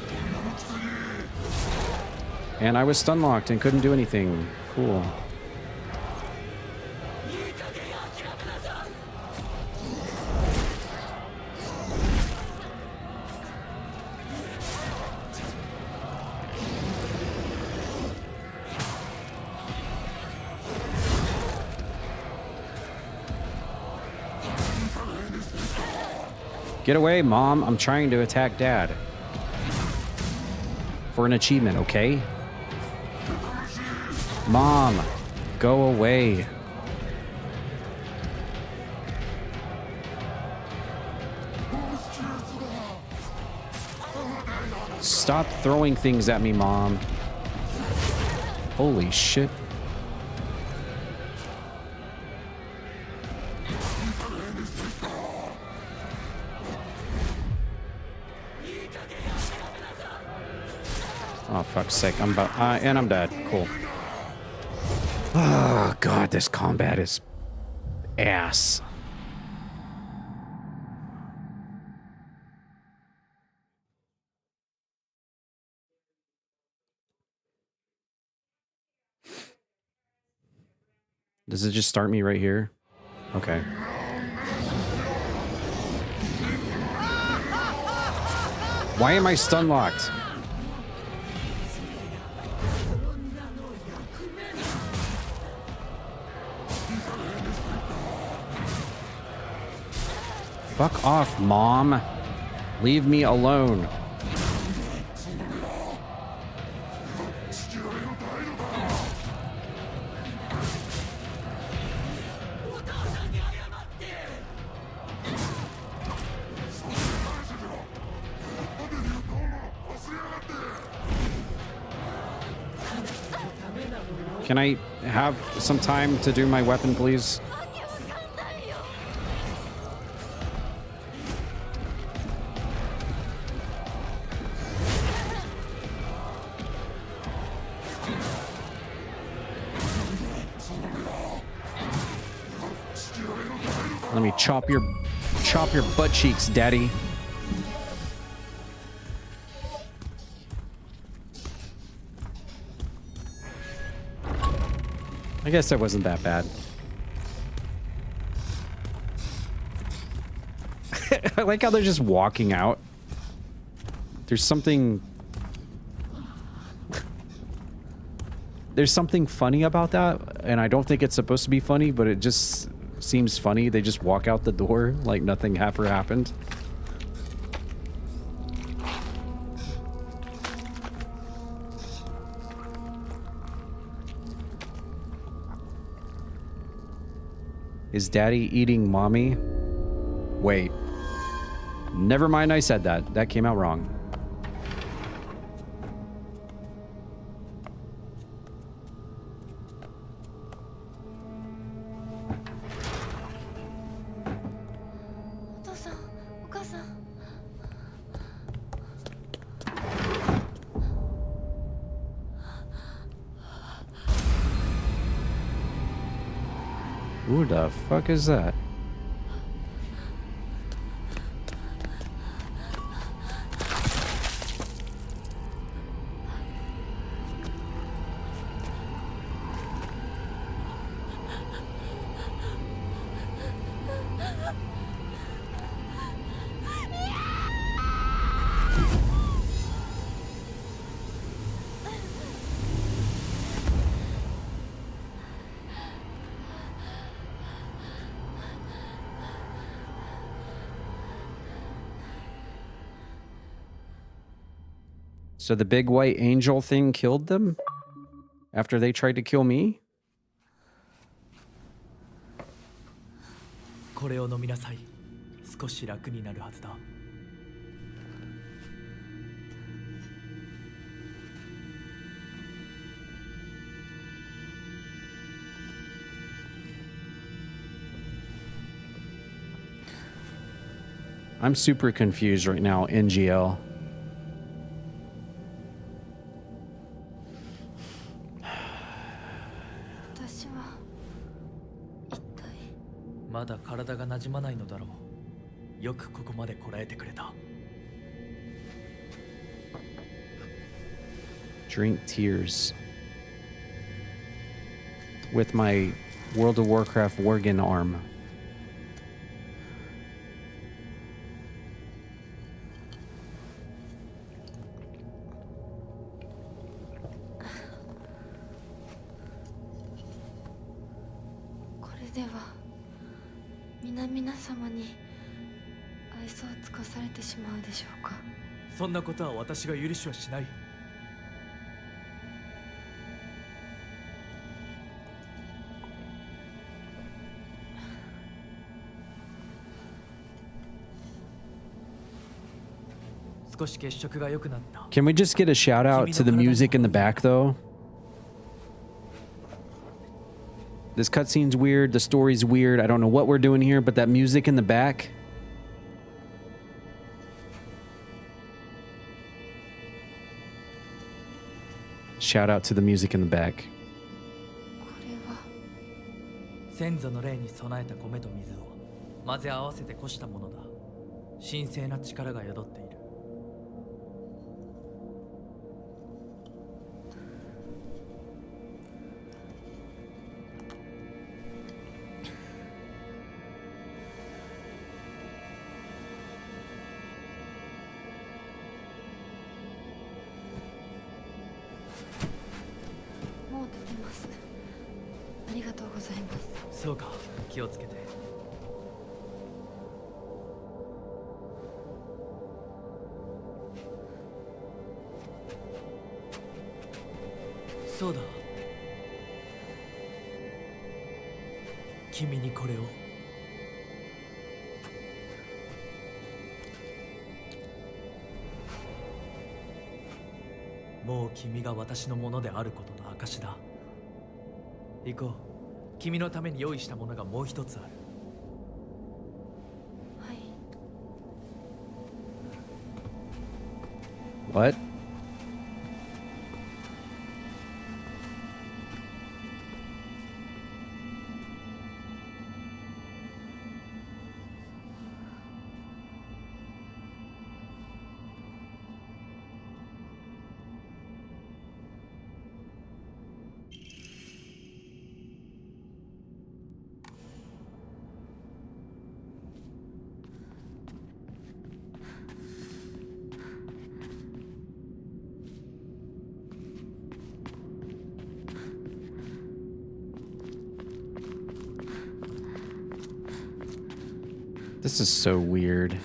And I was stun locked and couldn't do anything. Cool. Get away, Mom. I'm trying to attack Dad. For an achievement, okay? Mom, go away. Stop throwing things at me, Mom. Holy shit. Oh, fuck's sake. I'm about... and I'm dead. Cool. Oh, God. This combat is ass. Does it just start me right here? Okay. Why am I stun locked? Fuck off, Mom. Leave me alone. Can I have some time to do my weapon, please? Let me chop your butt cheeks, Daddy. I guess that wasn't that bad. I like how they're just walking out. There's something... There's something funny about that, and I don't think it's supposed to be funny, but it just seems funny. They just walk out the door like nothing ever happened. Is Daddy eating Mommy? Wait. Never mind, I said that. That came out wrong. Who the fuck is that? So the big white angel thing killed them? After they tried to kill me? これを飲みなさい。少し楽になるはずだ。I'm super confused right now, NGL. まだ体が馴染まないのだろう。よくここまでこらえてくれた。Drink tears. With my World of Warcraft Worgen arm. "そんなことは私が許しはしない。少し血色が良くなった。 Can we just get a shout out to the music in the back though? This cutscene's weird, the story's weird. I don't know what we're doing here, but that music in the back. Shout out to the music in the back. 先祖の霊に備えた米と水を混ぜ合わせてこしたものだ。神聖な力が宿っている。そうか、気をつけて。そうだ。君にこれを。もう君が私のものであることの証だ。行こう。君のために用意したものがもう一つある。はい。What? This is so weird.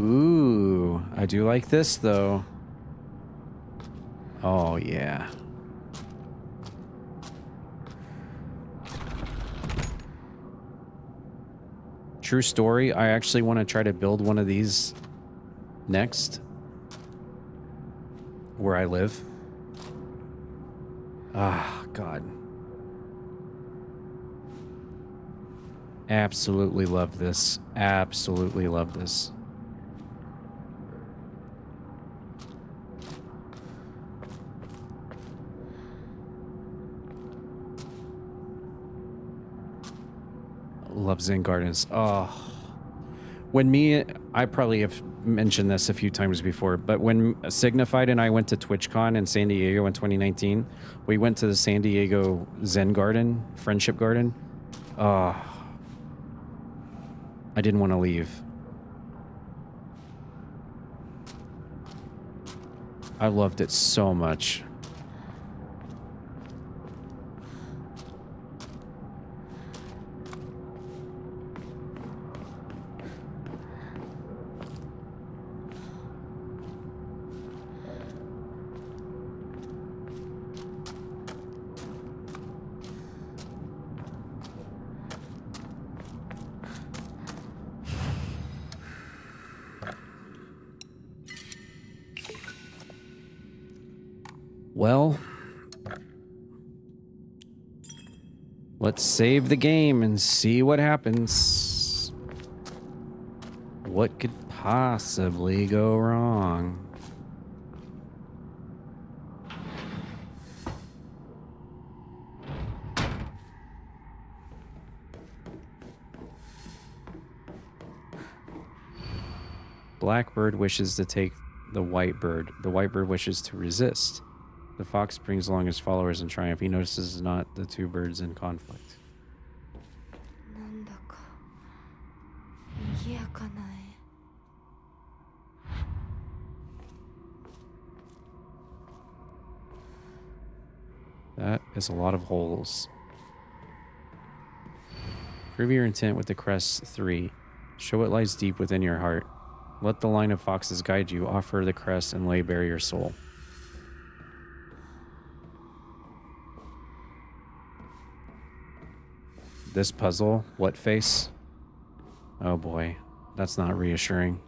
Ooh, I do like this though. Oh yeah. True story, I actually want to try to build one of these next where I live. Ah, God. Absolutely love this. Absolutely love this. Love Zen Gardens. Oh, when I probably have mentioned this a few times before, but when Signified and I went to TwitchCon in San Diego in 2019, we went to the San Diego Zen Garden, Friendship Garden. I didn't want to leave. I loved it so much. Well, let's save the game and see what happens. What could possibly go wrong? Blackbird wishes to take the white bird. The white bird wishes to resist. The fox brings along his followers in triumph. He notices not the two birds in conflict. That is a lot of holes. Prove your intent with the crest 3. Show what lies deep within your heart. Let the line of foxes guide you. Offer the crest and lay bare your soul. This puzzle, what face? Oh boy, that's not reassuring.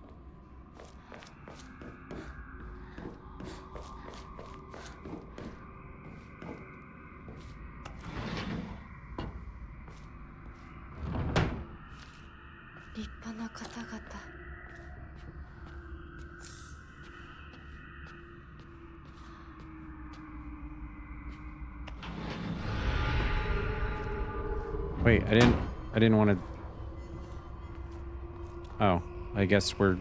Wait, I didn't want to... Oh, I guess we're...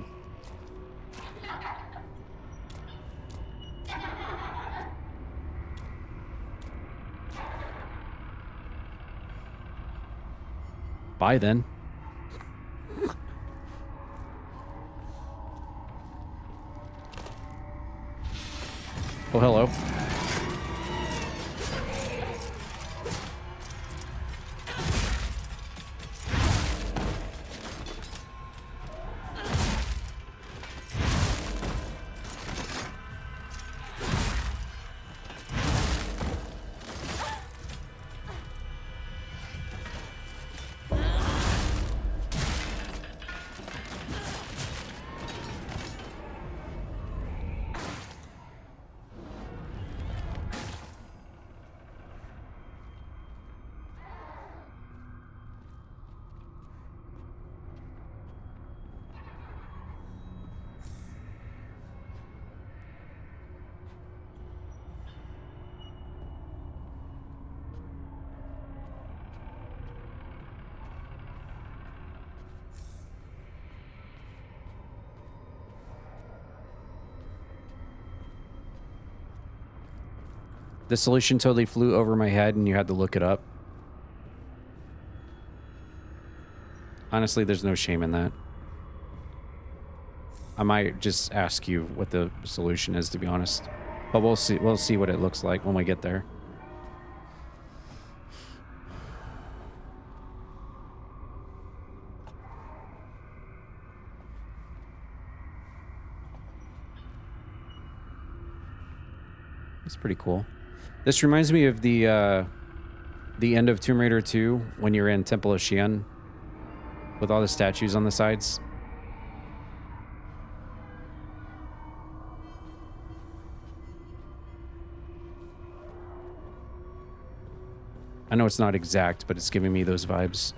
Bye then. Oh, hello. The solution totally flew over my head and you had to look it up. Honestly, there's no shame in that. I might just ask you what the solution is, to be honest. But we'll see what it looks like when we get there. It's pretty cool. This reminds me of the end of Tomb Raider 2 when you're in Temple of Xi'an with all the statues on the sides. I know it's not exact, but it's giving me those vibes.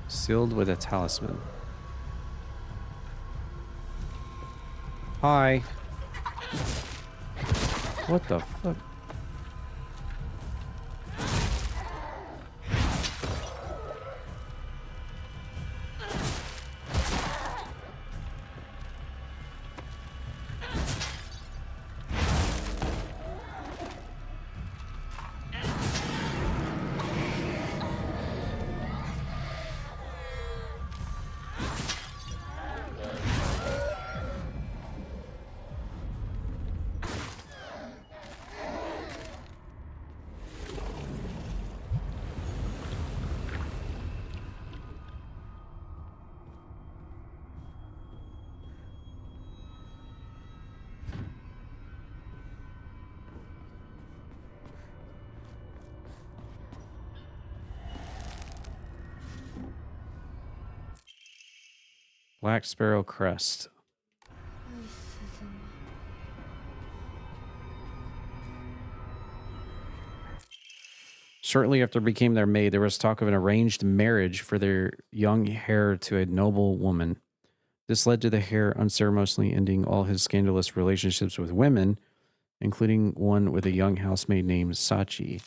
Sealed with a talisman. Hi. What the fuck? Black Sparrow Crest. Shortly after became their maid, there was talk of an arranged marriage for their young heir to a noble woman. This led to the heir unceremoniously ending all his scandalous relationships with women, including one with a young housemaid named Sachi.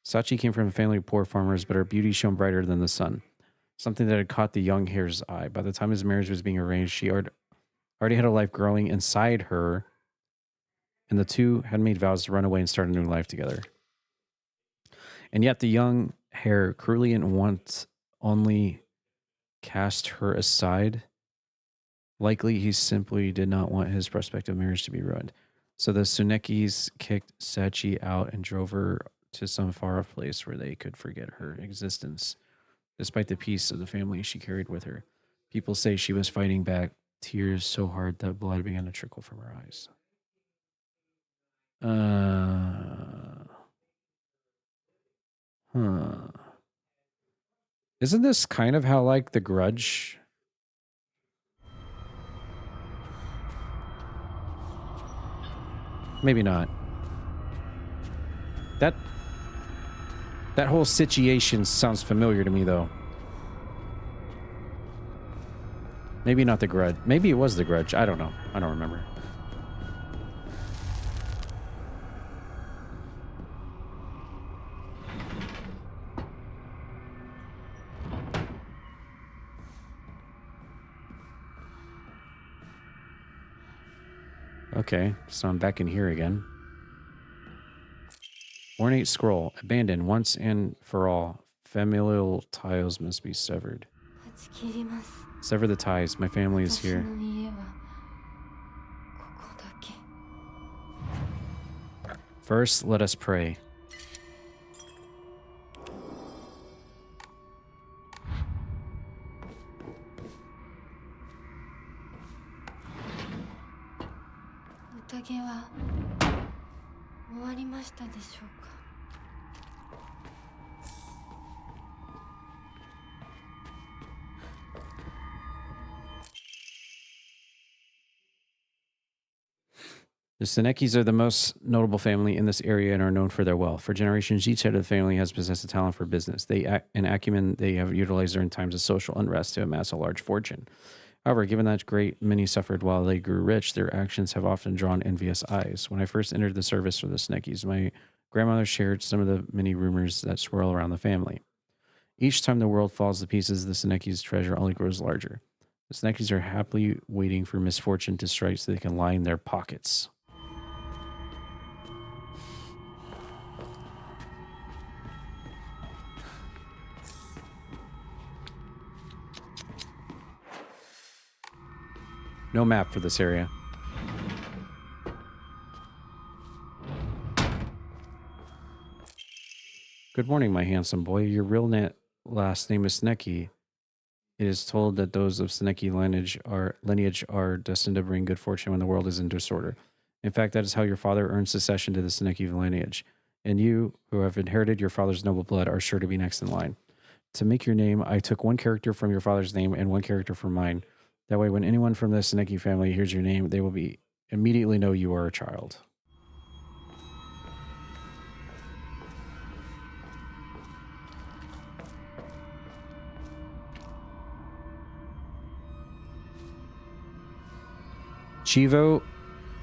Sachi came from a family of poor farmers, but her beauty shone brighter than the sun, something that had caught the young heir's eye. By the time his marriage was being arranged, she already had a life growing inside her, and the two had made vows to run away and start a new life together. And yet the young heir cruelly and once only cast her aside. Likely he simply did not want his prospective marriage to be ruined. So the Tsunekis kicked Sachi out and drove her to some far-off place where they could forget her existence. Despite the peace of the family she carried with her, people say she was fighting back tears so hard that blood began to trickle from her eyes. Isn't this kind of how, like, The Grudge? Maybe not. That whole situation sounds familiar to me, though. Maybe not The Grudge. Maybe it was The Grudge. I don't know. I don't remember. Okay, so I'm back in here again. Ornate scroll. Abandoned once and for all. Familial ties must be severed. Sever the ties. My family is here. First, let us pray. The Senekis are the most notable family in this area and are known for their wealth. For generations, each head of the family has possessed a talent for business. An acumen they have utilized during times of social unrest to amass a large fortune. However, given that great many suffered while they grew rich, their actions have often drawn envious eyes. When I first entered the service for the Senekis, my grandmother shared some of the many rumors that swirl around the family. Each time the world falls to pieces, the Senekis' treasure only grows larger. The Senekis are happily waiting for misfortune to strike so they can line their pockets. No map for this area. Good morning, my handsome boy. Your real last name is Seneki. It is told that those of Seneki lineage are destined to bring good fortune when the world is in disorder. In fact, that is how your father earned succession to the Seneki lineage. And you, who have inherited your father's noble blood, are sure to be next in line. To make your name, I took one character from your father's name and one character from mine. That way, when anyone from the Seneki family hears your name, they will immediately know you are a child. Chivo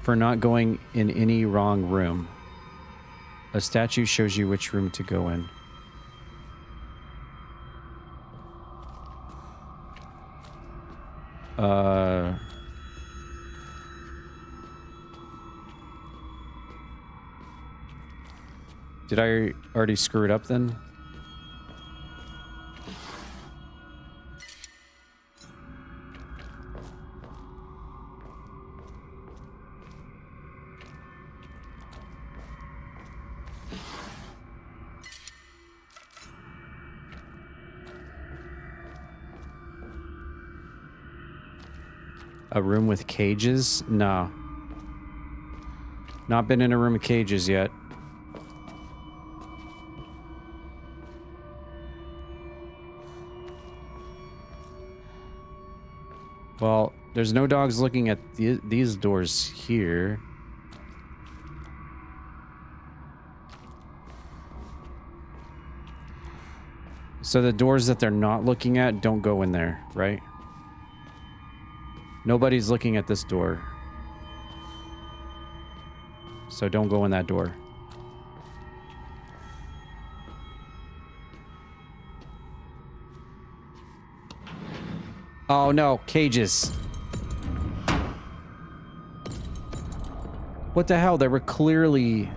for not going in any wrong room. A statue shows you which room to go in. Did I already screw it up then? A room with cages? No. Not been in a room with cages yet. Well, there's no dogs looking at these doors here. So the doors that they're not looking at, don't go in there, right? Nobody's looking at this door. So don't go in that door. Oh no, cages. What the hell? There was clearly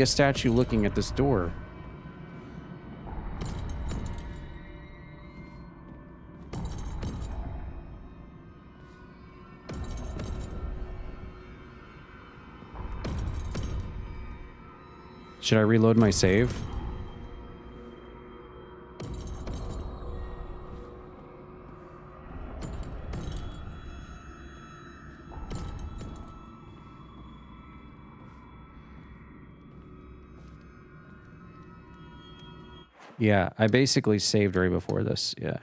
a statue looking at this door. Should I reload my save? Yeah, I basically saved right before this. Yeah.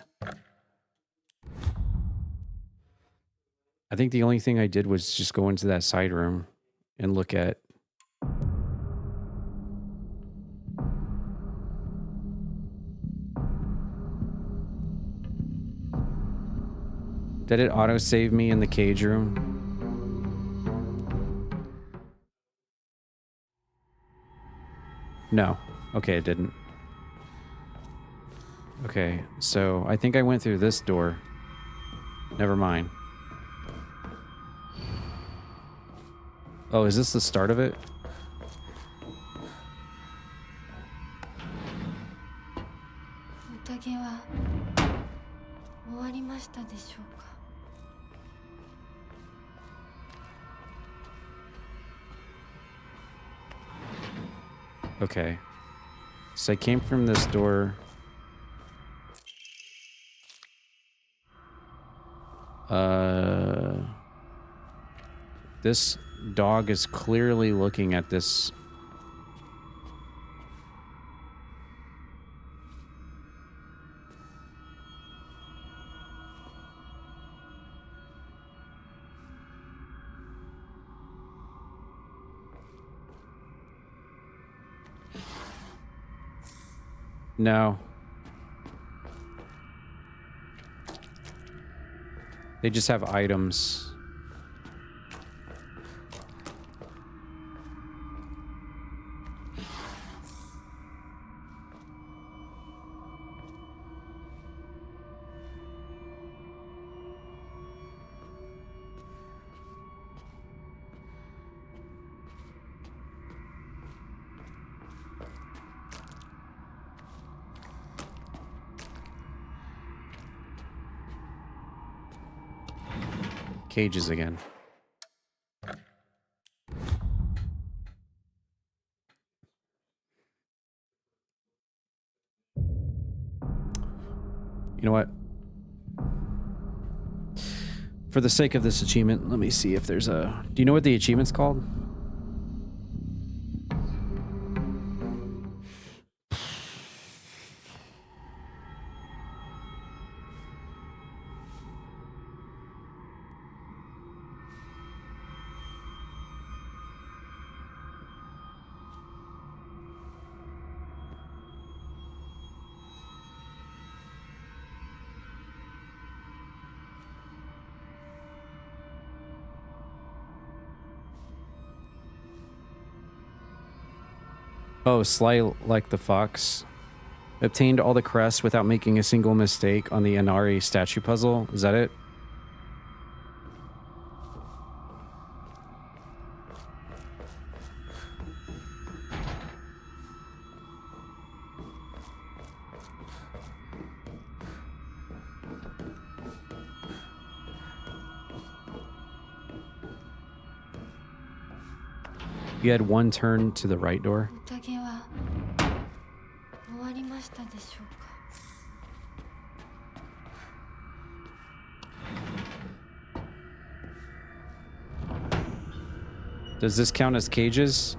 I think the only thing I did was just go into that side room and look at... Did it auto-save me in the cage room? No. Okay, it didn't. Okay, so I think I went through this door. Never mind. Oh, is this the start of it? Okay. So I came from this door. This dog is clearly looking at this. No. They just have items. Cages again. You know what? For the sake of this achievement, let me see if there's a... Do you know what the achievement's called? Oh, Sly like the fox. Obtained all the crests without making a single mistake on the Inari statue puzzle. Is that it? You had one turn to the right door. Does this count as cages?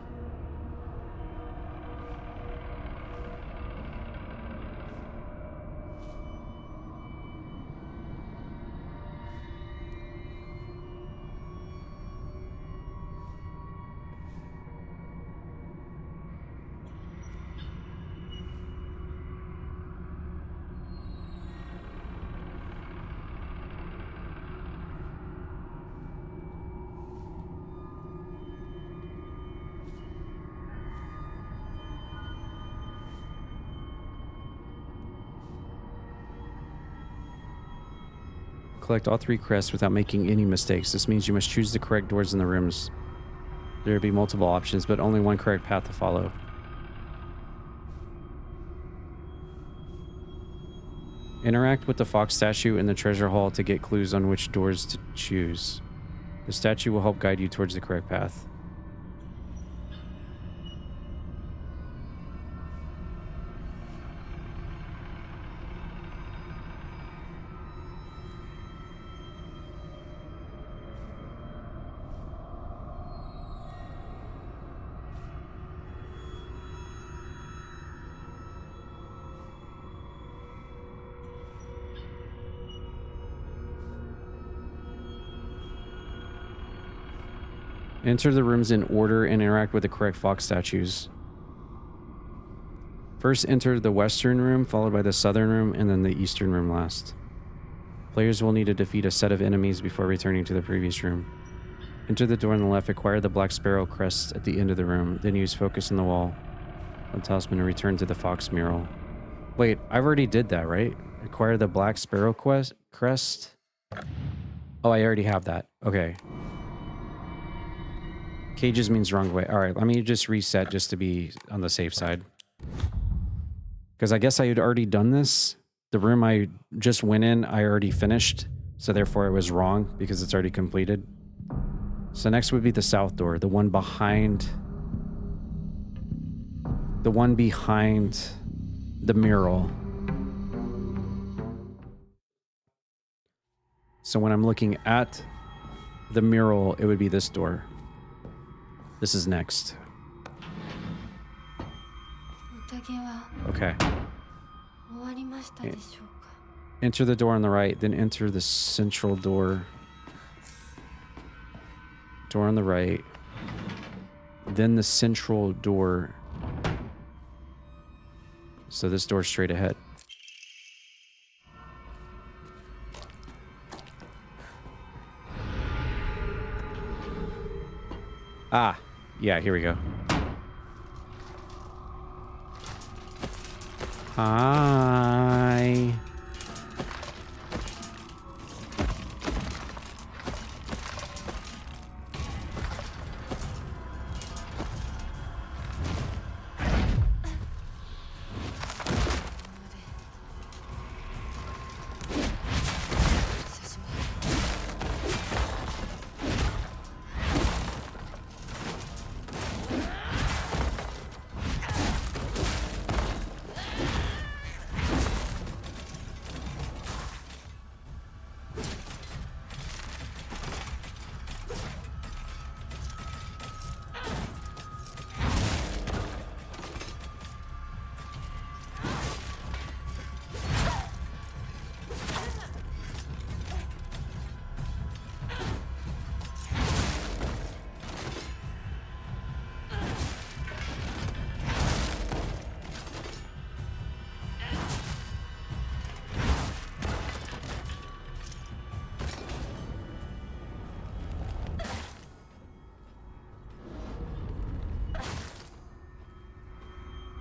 collect all 3 crests without making any mistakes. This means you must choose the correct doors in the rooms. There will be multiple options, but only one correct path to follow. Interact with the fox statue in the treasure hall to get clues on which doors to choose. The statue will help guide you towards the correct path. Enter the rooms in order and interact with the correct fox statues. First enter the western room, followed by the southern room, and then the eastern room last. Players will need to defeat a set of enemies before returning to the previous room. Enter the door on the left, acquire the black sparrow crest at the end of the room, then use focus on the wall on talisman to return to the fox mural. Wait, I've already did that, right? Acquire the black sparrow crest? Oh, I already have that. Okay. Cages means wrong way. All right, let me just reset just to be on the safe side. Because I guess I had already done this. The room I just went in, I already finished. So therefore it was wrong because it's already completed. So next would be the south door. The one behind the mural. So when I'm looking at the mural, it would be this door. This is next. Okay. Enter the door on the right, then enter the central door. Door on the right. Then the central door. So this door's straight ahead. Ah, yeah, here we go. Hi.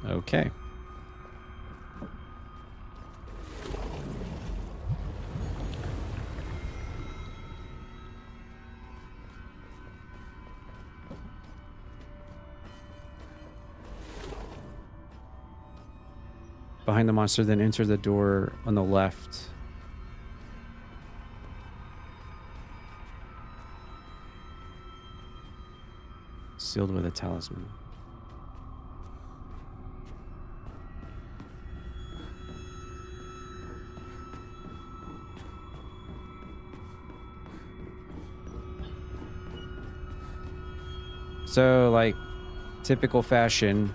Okay. Behind the monster, then enter the door on the left. Sealed with a talisman. So, like, typical fashion,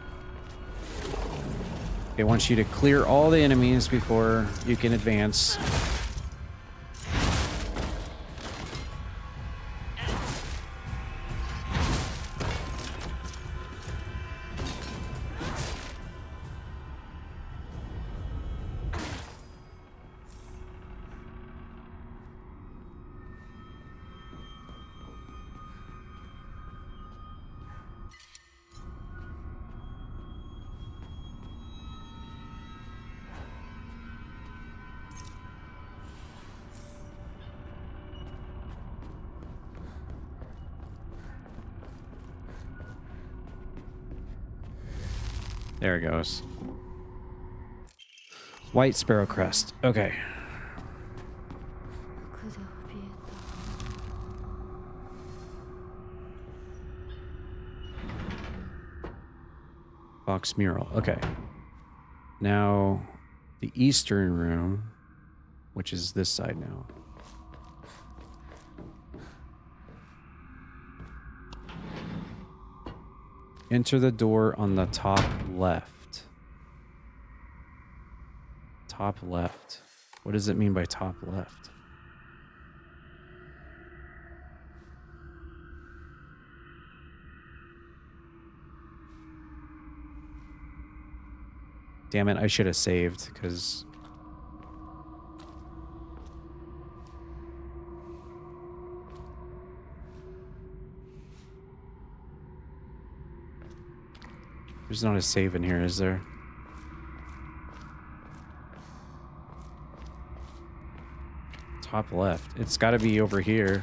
it wants you to clear all the enemies before you can advance. There it goes. White sparrow crest. Okay. Fox mural. Okay. Now, the eastern room, which is this side now. Enter the door on the top left. Top left. What does it mean by top left? Damn it, I should have saved, because... There's not a save in here, is there? Top left. It's got to be over here.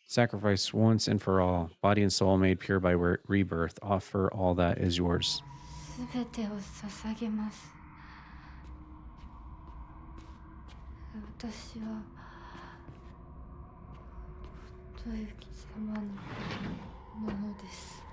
Sacrifice once and for all. Body and soul made pure by rebirth. Offer all that is yours. 全てを捧げます。私は豊幸様のものです。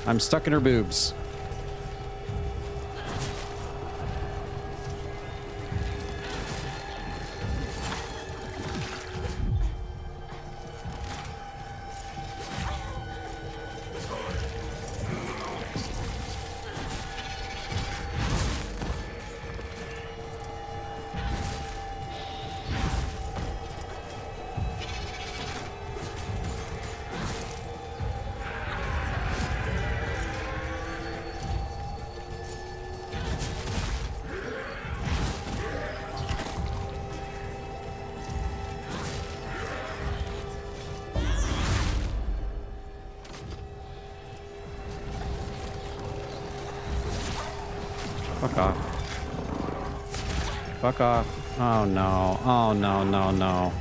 I'm stuck in her boobs. Fuck off. Fuck off. Oh no. Oh no, no, no.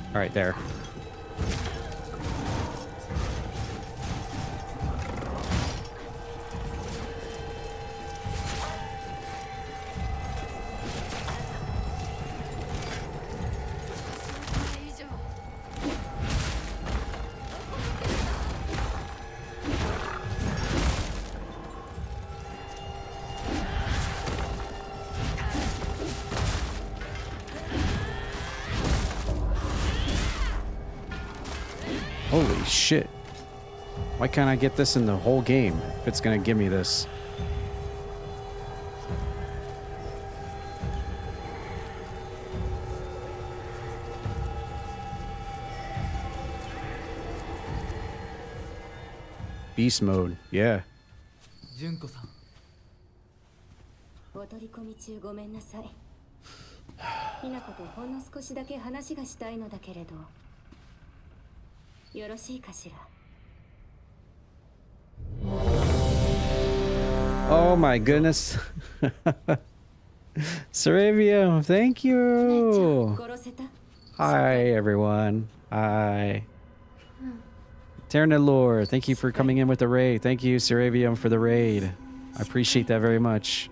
Alright, there. Holy shit. Why can't I get this in the whole game if it's gonna give me this? Beast mode. Yeah. 純子さん。お取り込み中ごめんなさい。ひなことほんの少しだけ話がしたいのだけれど、よろしいかしら。Oh my goodness. Saravia, thank you. 殺せた？ Hi everyone. Hi. Terranelore, thank you for coming in with the raid. Thank you, Saravium, for the raid. I appreciate that very much.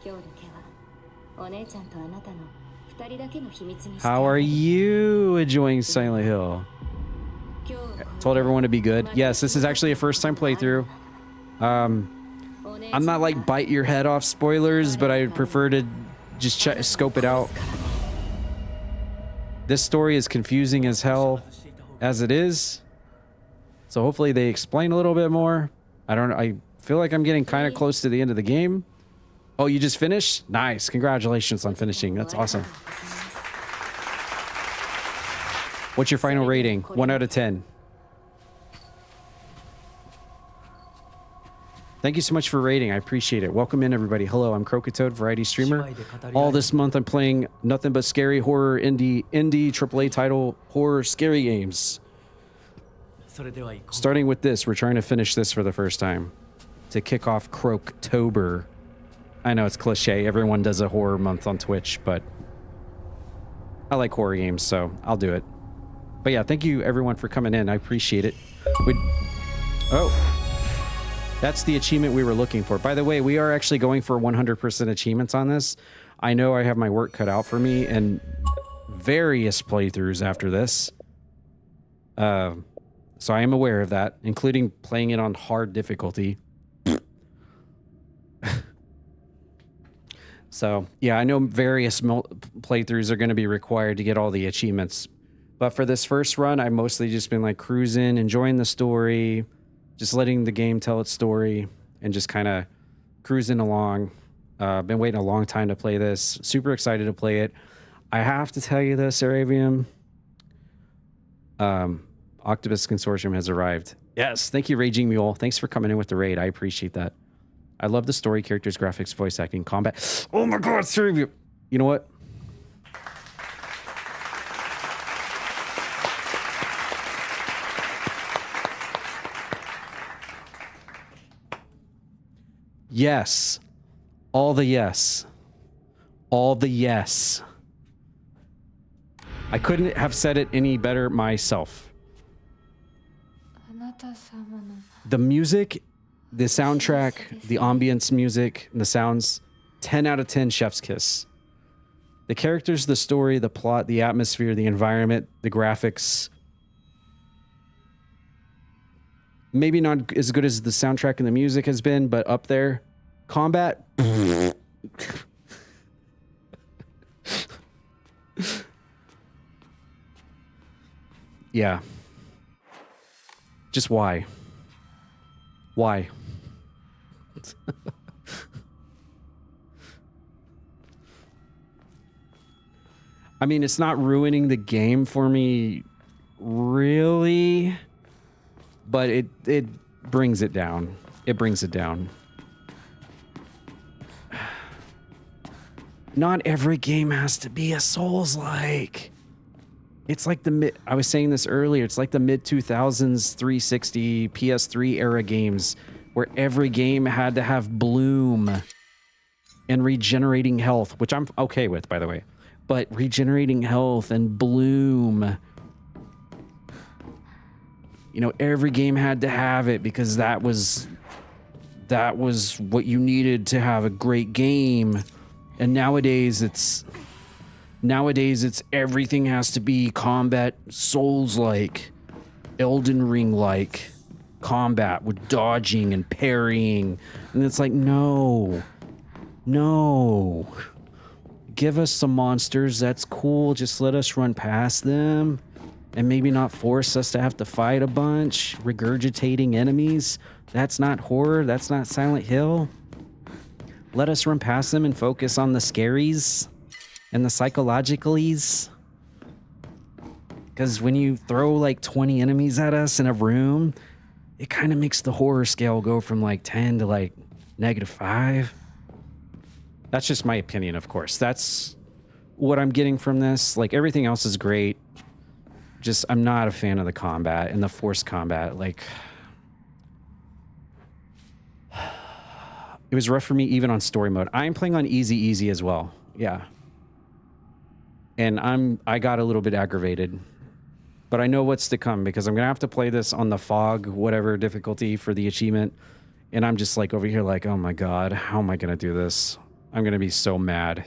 今日だけはお姉ちゃんとあなたの二人だけの秘密にして。 How are you enjoying Silent Hill? Told everyone to be good. Yes, this is actually a first time playthrough. I'm not like bite your head off spoilers, but I prefer to just scope it out. This story is confusing as hell as it is. So hopefully they explain a little bit more. I don't know. I feel like I'm getting kind of close to the end of the game. Oh, you just finished? Nice. Congratulations on finishing. That's awesome. What's your final rating? 1 out of 10. Thank you so much for rating. I appreciate it. Welcome in, everybody. Hello, I'm Croakitoad, variety streamer. All this month, I'm playing nothing but scary horror, indie AAA title horror scary games. Starting with this, we're trying to finish this for the first time to kick off Croaktober. I know it's cliche. Everyone does a horror month on Twitch, but I like horror games, so I'll do it. But yeah, thank you everyone for coming in. I appreciate it. That's the achievement we were looking for. By the way, we are actually going for 100% achievements on this. I know I have my work cut out for me and various playthroughs after this. So I am aware of that, including playing it on hard difficulty. So yeah, I know various playthroughs are going to be required to get all the achievements. But for this first run, I've mostly just been like cruising, enjoying the story, just letting the game tell its story and just kind of cruising along. Been waiting a long time to play this. Super excited to play it. I have to tell you this, Arabium. Octopus Consortium has arrived. Yes, thank you, Raging Mule. Thanks for coming in with the raid. I appreciate that. I love the story, characters, graphics, voice acting, combat. Oh my god, Arabium. You know what? Yes. All the yes. All the yes. I couldn't have said it any better myself. The music, the soundtrack, the ambience music, and the sounds, 10 out of 10 chef's kiss. The characters, the story, the plot, the atmosphere, the environment, the graphics. Maybe not as good as the soundtrack and the music has been, but up there. Combat. Yeah. Just why? Why? I mean, it's not ruining the game for me, really. But it brings it down. It brings it down. Not every game has to be a Souls-like. It's like I was saying this earlier, it's like the mid-2000s 360 PS3 era games where every game had to have bloom and regenerating health, which I'm okay with, by the way. But regenerating health and bloom, you know, every game had to have it because that was what you needed to have a great game. And nowadays it's everything has to be combat Souls-like, Elden Ring-like combat with dodging and parrying. And it's like, no. Give us some monsters. That's cool. Just let us run past them. And maybe not force us to have to fight a bunch, regurgitating enemies. That's not horror. That's not Silent Hill. Let us run past them and focus on the scaries and the psychologicalies. Because when you throw like 20 enemies at us in a room, it kind of makes the horror scale go from like 10 to like -5. That's just my opinion, of course. That's what I'm getting from this. Like, everything else is great. Just, I'm not a fan of the combat and the forced combat. Like, it was rough for me even on story mode. I'm playing on easy as well. Yeah. And I got a little bit aggravated. But I know what's to come because I'm going to have to play this on the fog, whatever difficulty for the achievement. And I'm just like over here like, oh my God, how am I going to do this? I'm going to be so mad.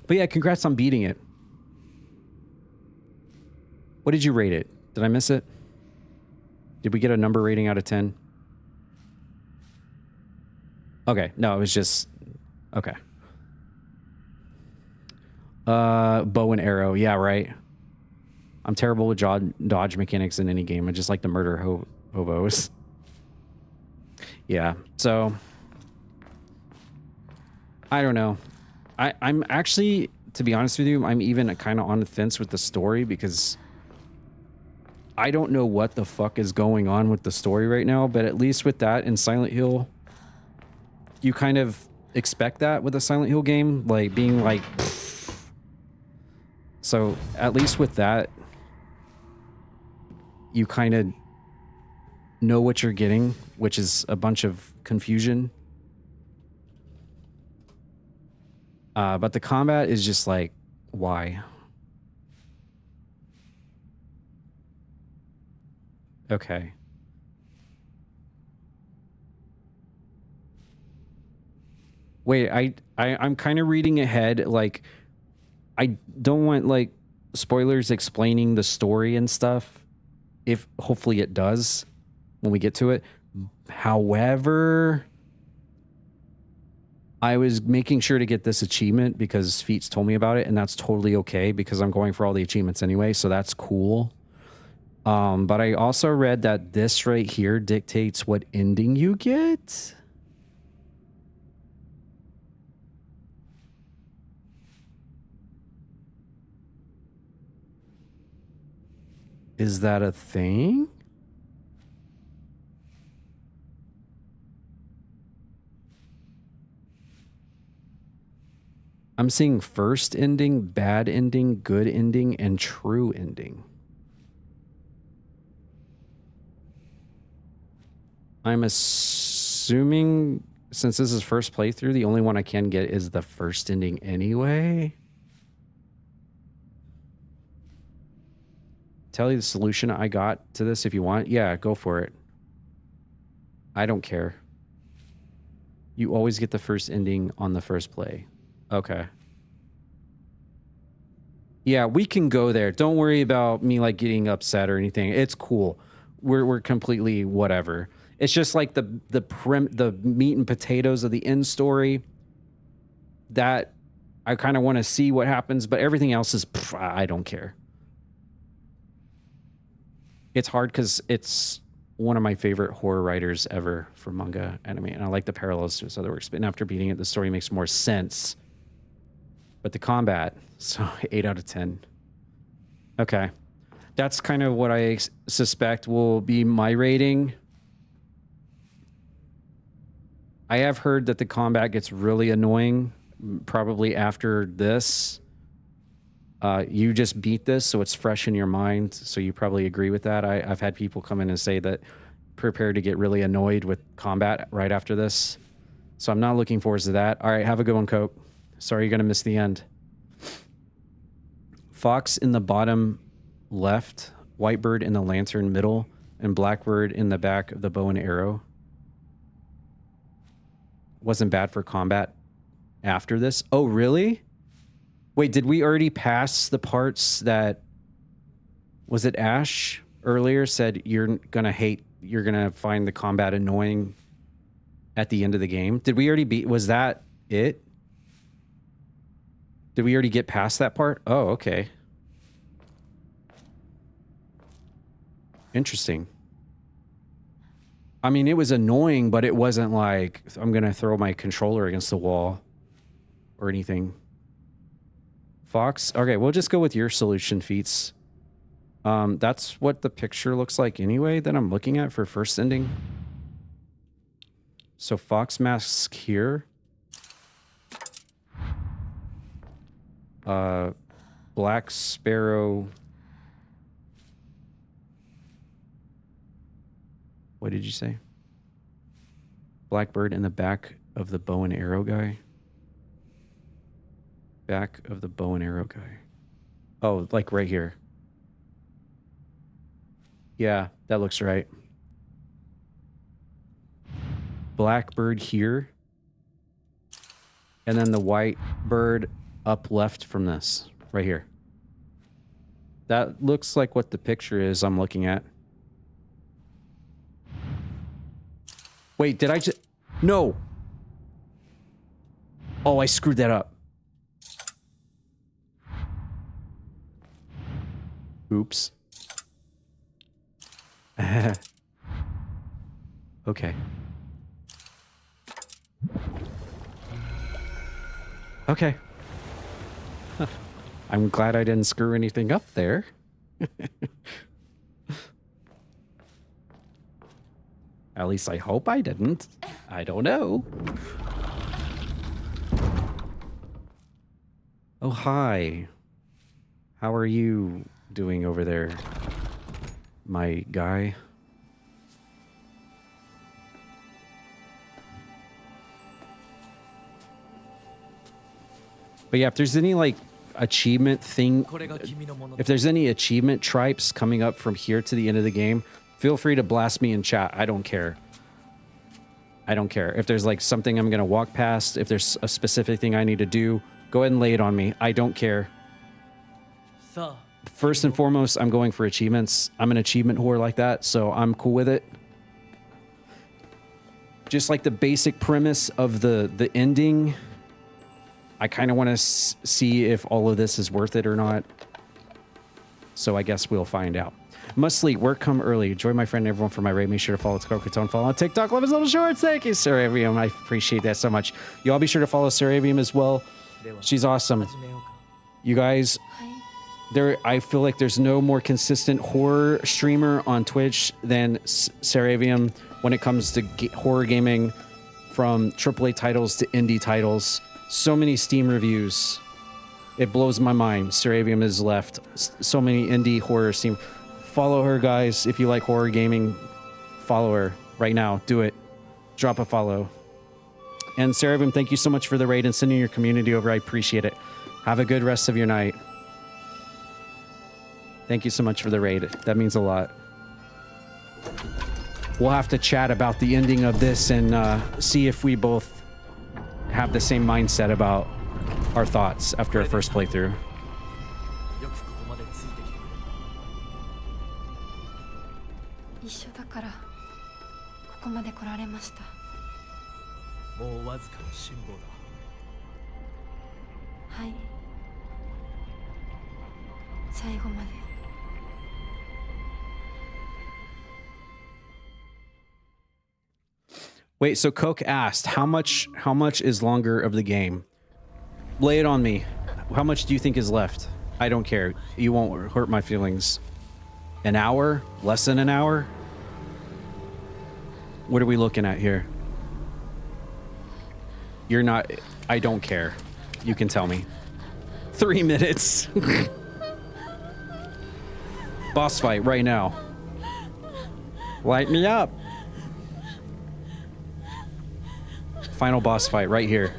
But yeah, congrats on beating it. What did you rate it? Did I miss it? Did we get a number rating out of 10? Okay, no, it was just... Okay. Bow and arrow. Yeah, right. I'm terrible with dodge mechanics in any game. I just like to murder hobos. Yeah, so... I don't know. I'm actually, to be honest with you, I'm even kind of on the fence with the story because I don't know what the fuck is going on with the story right now, but at least with that in Silent Hill, you kind of expect that with a Silent Hill game, like being like... Pfft. So at least with that, you kind of know what you're getting, which is a bunch of confusion. But the combat is just like, why? Okay. Wait, I'm kind of reading ahead. Like, I don't want like spoilers explaining the story and stuff. If hopefully it does when we get to it. However, I was making sure to get this achievement because Feats told me about it, and that's totally okay because I'm going for all the achievements anyway, so that's cool. But I also read that this right here dictates what ending you get. Is that a thing? I'm seeing first ending, bad ending, good ending, and true ending. I'm assuming, since this is first playthrough, the only one I can get is the first ending anyway. Tell you the solution I got to this if you want. Yeah, go for it. I don't care. You always get the first ending on the first play. Okay. Yeah, we can go there. Don't worry about me like getting upset or anything. It's cool. We're completely whatever. It's just like the meat and potatoes of the end story that I kind of want to see what happens, but everything else is I don't care. It's hard because it's one of my favorite horror writers ever for manga anime, and I like the parallels to his other works. But after beating it, the story makes more sense. But the combat, so 8 out of 10. Okay. That's kind of what I suspect will be my rating. I have heard that the combat gets really annoying probably after this. You just beat this, so it's fresh in your mind, so you probably agree with that. I've had people come in and say that prepare to get really annoyed with combat right after this. So I'm not looking forward to that. All right, have a good one, Cope. Sorry you're going to miss the end. Fox in the bottom left, Whitebird in the lantern middle, and Blackbird in the back of the bow and arrow. Wasn't bad for combat after this. Oh, really? Wait, did we already pass the parts that... Was it Ash earlier said you're going to find the combat annoying at the end of the game? Did we already beat... Was that it? Did we already get past that part? Oh, okay. Interesting. I mean, it was annoying, but it wasn't like I'm going to throw my controller against the wall or anything. Fox? Okay, we'll just go with your solution, Feats. That's what the picture looks like anyway that I'm looking at for first ending. So Fox Mask here. Black Sparrow. What did you say? Blackbird in the back of the bow and arrow guy. Back of the bow and arrow guy. Oh, like right here. Yeah, that looks right. Blackbird here. And then the white bird up left from this. Right here. That looks like what the picture is I'm looking at. Wait, did I just... No! Oh, I screwed that up. Oops. Okay. Okay. I'm glad I didn't screw anything up there. At least I hope I didn't. I don't know. Oh, hi. How are you doing over there, my guy? But yeah, if there's any like achievement thing, if there's any achievement tripes coming up from here to the end of the game, feel free to blast me in chat. I don't care. I don't care. If there's like something I'm going to walk past, if there's a specific thing I need to do, go ahead and lay it on me. I don't care. First and foremost, I'm going for achievements. I'm an achievement whore like that, so I'm cool with it. Just like the basic premise of the ending, I kind of want to see if all of this is worth it or not. So I guess we'll find out. Must sleep, work come early. Enjoy my friend and everyone for my raid. Make sure to follow Croakitoad. Follow on TikTok. Love his little shorts. Thank you, Saravium. I appreciate that so much. You all be sure to follow Saravium as well. She's awesome. You guys, I feel like there's no more consistent horror streamer on Twitch than Saravium when it comes to horror gaming, from AAA titles to indie titles. So many Steam reviews. It blows my mind. Saravium is left. So many indie horror Steam. Follow her, guys. If you like horror gaming, follow her right now. Do it. Drop a follow. And Saravium, thank you so much for the raid and sending your community over. I appreciate it. Have a good rest of your night. Thank you so much for the raid. That means a lot. We'll have to chat about the ending of this and see if we both have the same mindset about our thoughts after our first playthrough. Wait, so Coke asked, how much is longer of the game? Lay it on me. How much do you think is left? I don't care. You won't hurt my feelings. An hour? Less than an hour? What are we looking at here? You're not... I don't care. You can tell me. 3 minutes. Boss fight right now. Light me up. Final boss fight right here.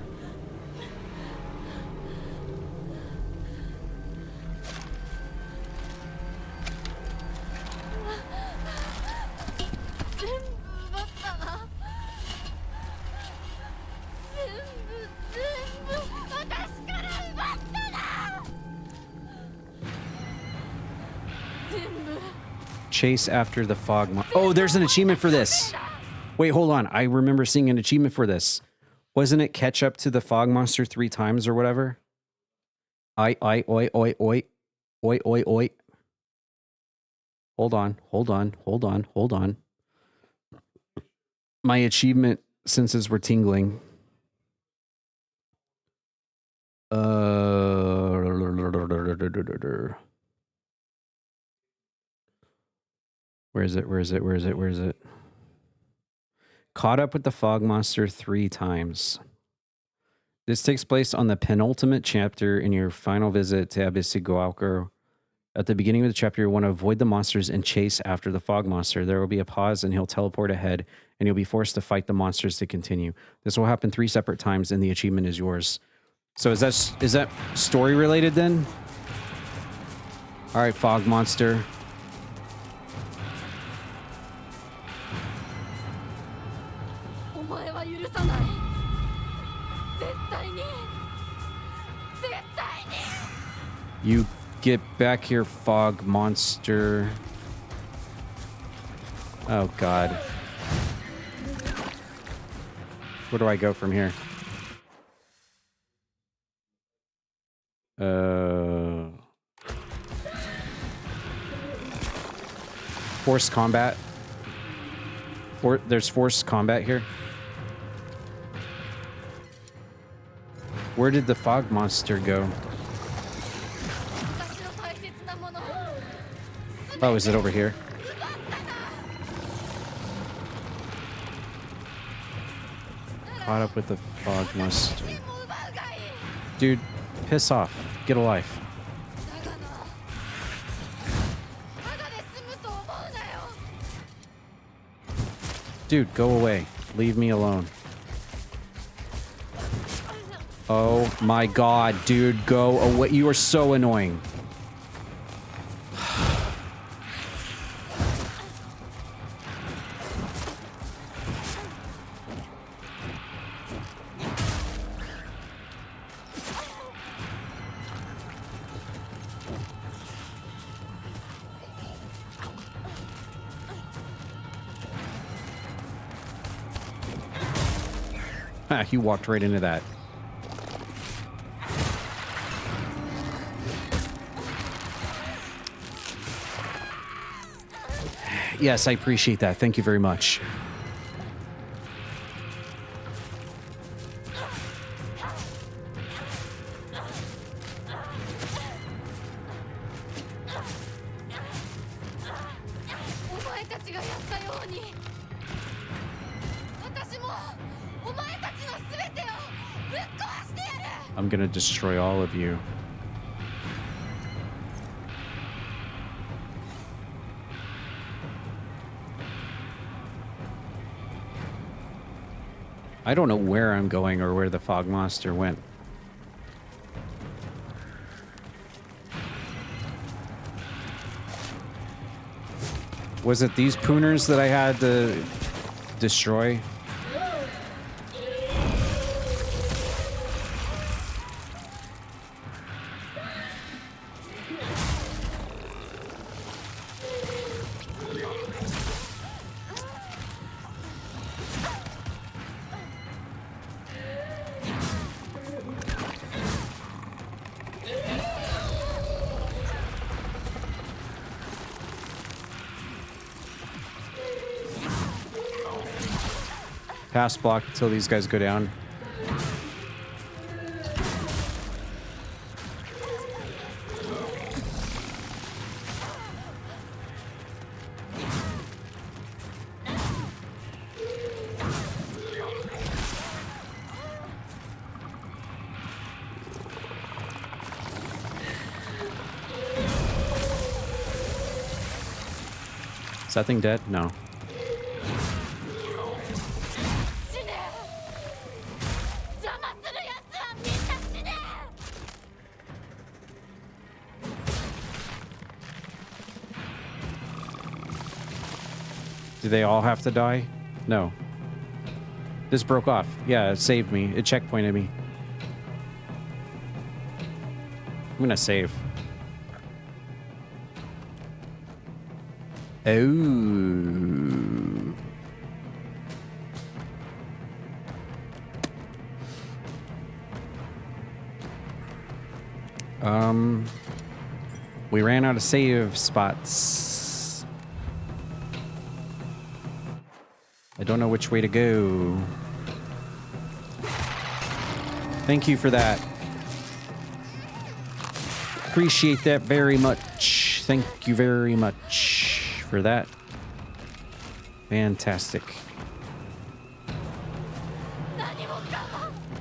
Chase after the fog. Oh, there's an achievement for this. Wait, hold on. I remember seeing an achievement for this. Wasn't it catch up to the fog monster 3 times or whatever? Oi. Hold on. My achievement senses were tingling. Where is it? Where is it? Where is it? Where is it? Caught up with the fog monster 3 times. This takes place on the penultimate chapter in your final visit to Abyssigualco. At the beginning of the chapter, you want to avoid the monsters and chase after the fog monster. There will be a pause and he'll teleport ahead and you'll be forced to fight the monsters to continue. This will happen 3 separate times and the achievement is yours. So is that story related then? All right, fog monster. You get back here, fog monster. Oh, God. Where do I go from here? Forced combat. There's forced combat here. Where did the fog monster go? Oh, is it over here? Caught up with the fog monster. Dude, piss off. Get a life. Dude, go away. Leave me alone. Oh my God, dude, go away. You are so annoying. He walked right into that. Yes, I appreciate that. Thank you very much. I'm gonna destroy all of you. I don't know where I'm going or where the fog monster went. Was it these pooners that I had to destroy? Pass block until these guys go down. Is that thing dead? No. Do they all have to die? No. This broke off. Yeah, it saved me. It checkpointed me. I'm gonna save. Oh. We ran out of save spots. I don't know which way to go. Thank you for that. Appreciate that very much. Thank you very much for that. Fantastic.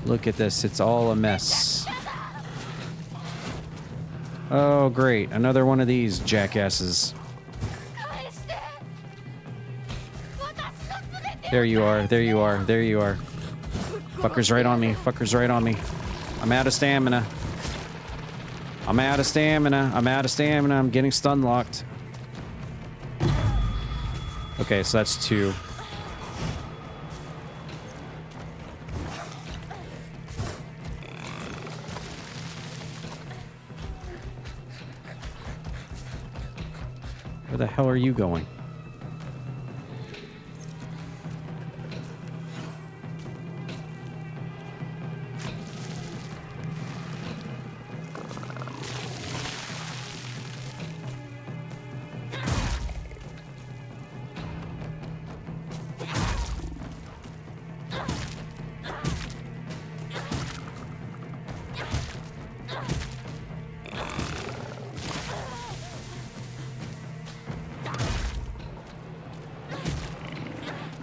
Look at this. It's all a mess. Oh, great. Another one of these jackasses. There you are. There you are. There you are. Fucker's right on me. Fucker's right on me. I'm out of stamina. I'm out of stamina. I'm out of stamina. I'm getting stun locked. Okay, so that's 2. Where the hell are you going?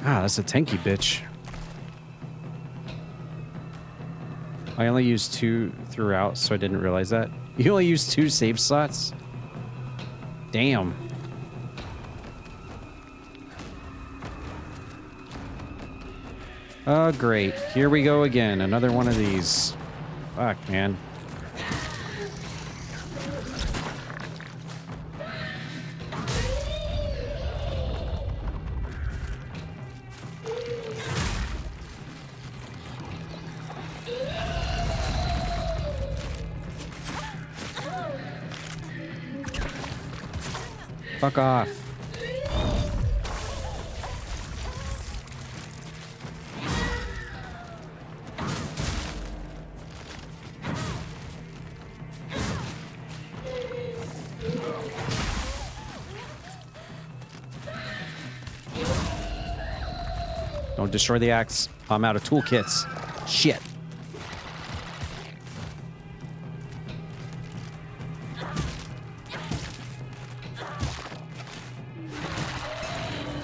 Ah, that's a tanky bitch. I only used 2 throughout, so I didn't realize that. You only used 2 save slots? Damn. Oh, great. Here we go again. Another one of these. Fuck, man. Fuck off. Don't destroy the axe. I'm out of toolkits. Shit.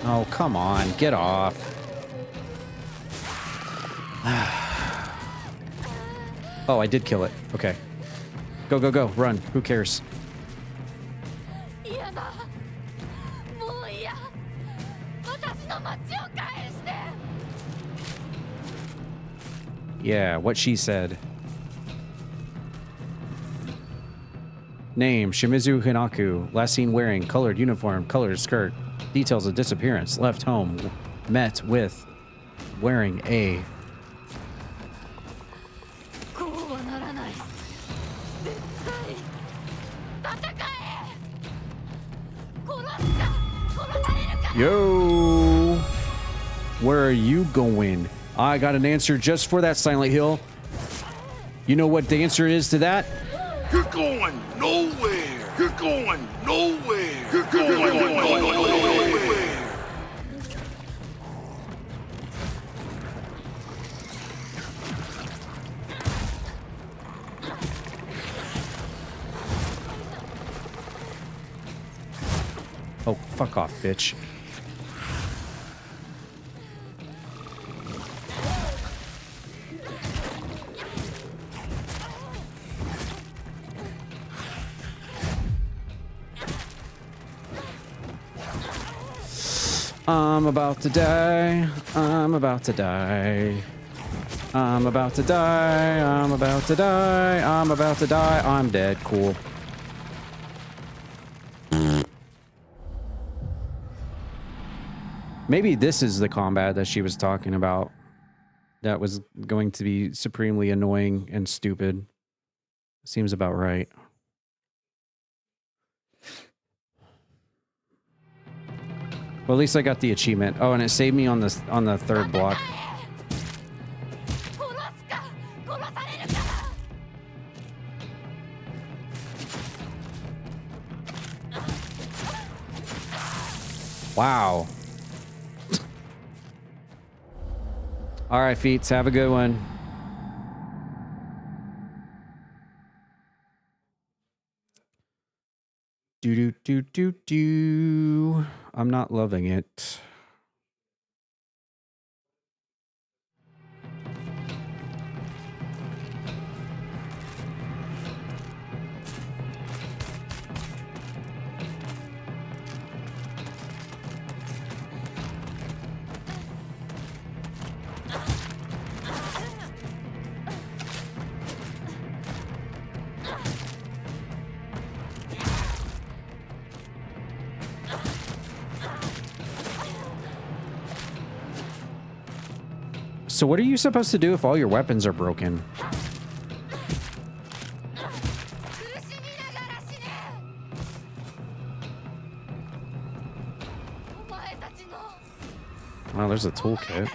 Oh, come on. Get off. Oh, I did kill it. Okay. Go, go, go. Run. Who cares? Yeah, what she said. Name, Shimizu Hinaku. Last seen wearing colored uniform, colored skirt. Details of disappearance. Left home. Met with wearing a... Yo! Where are you going? I got an answer just for that, Silent Hill. You know what the answer is to that? You're going nowhere. You're going nowhere. You're going nowhere. Oh, fuck off, bitch. I'm about to die. I'm about to die. I'm about to die. I'm about to die. I'm about to die. I'm dead. Cool. Maybe this is the combat that she was talking about. That was going to be supremely annoying and stupid. Seems about right. Well, at least I got the achievement. Oh, and it saved me on the 3rd block. Wow. All right, Feats, have a good one. Do. I'm not loving it. So what are you supposed to do if all your weapons are broken? Oh, there's a toolkit.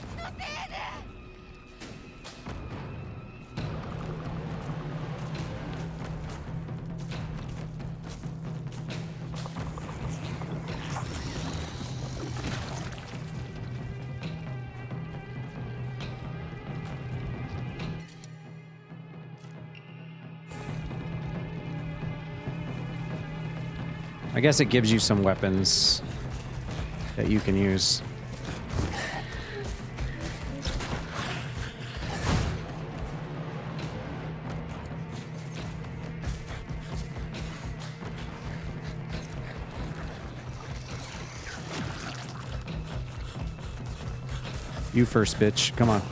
I guess it gives you some weapons that you can use. You first, bitch. Come on.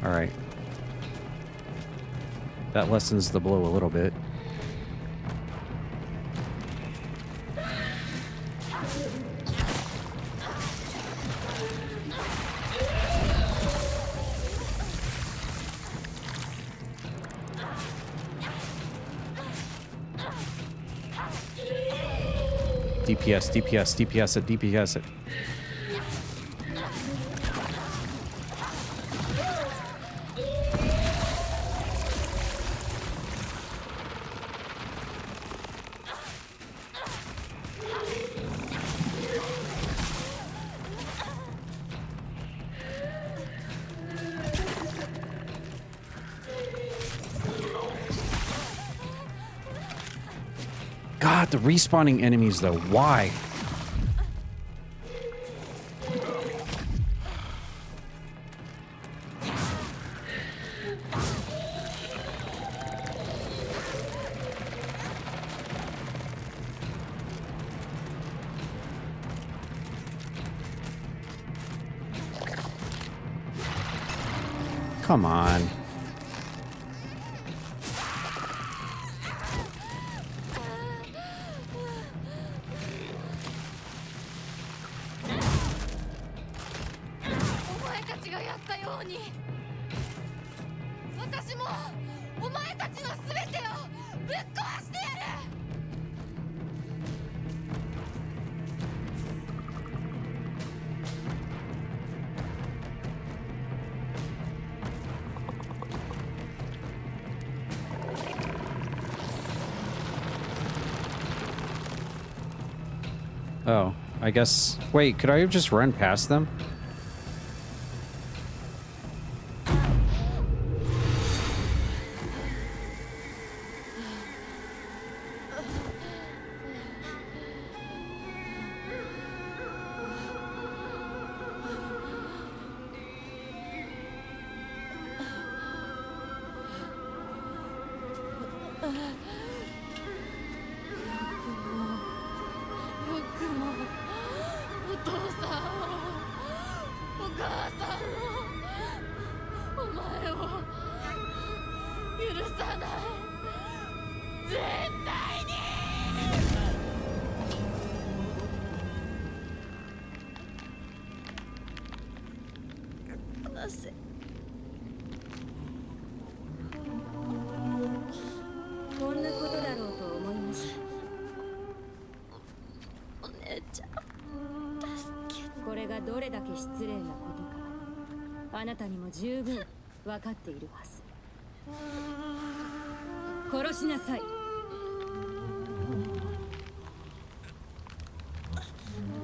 All right. That lessens the blow a little bit. DPS, DPS, DPS it, DPS it. God, the respawning enemies though, why? Come on. Oh, I guess... Wait, could I have just run past them?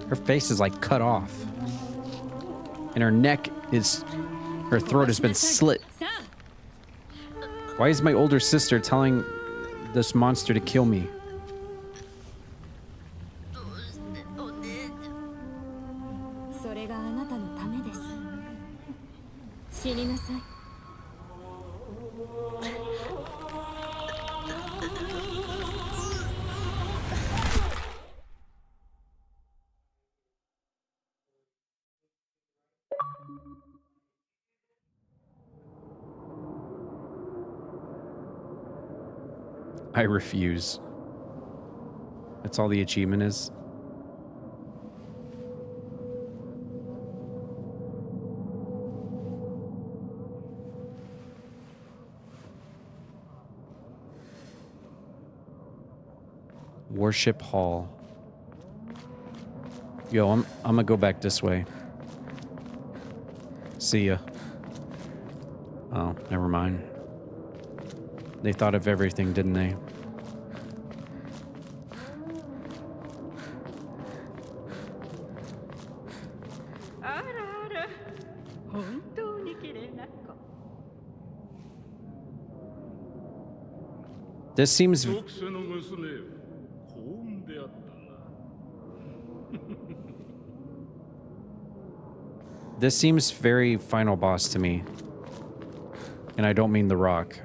Her face is like cut off. And her neck is... Her throat has been slit. Why is my older sister telling this monster to kill me? I refuse. That's all the achievement is. Warship Hall. Yo, I'm gonna go back this way. See ya. Oh, never mind. They thought of everything, didn't they? This seems... This seems very final boss to me. And I don't mean The Rock.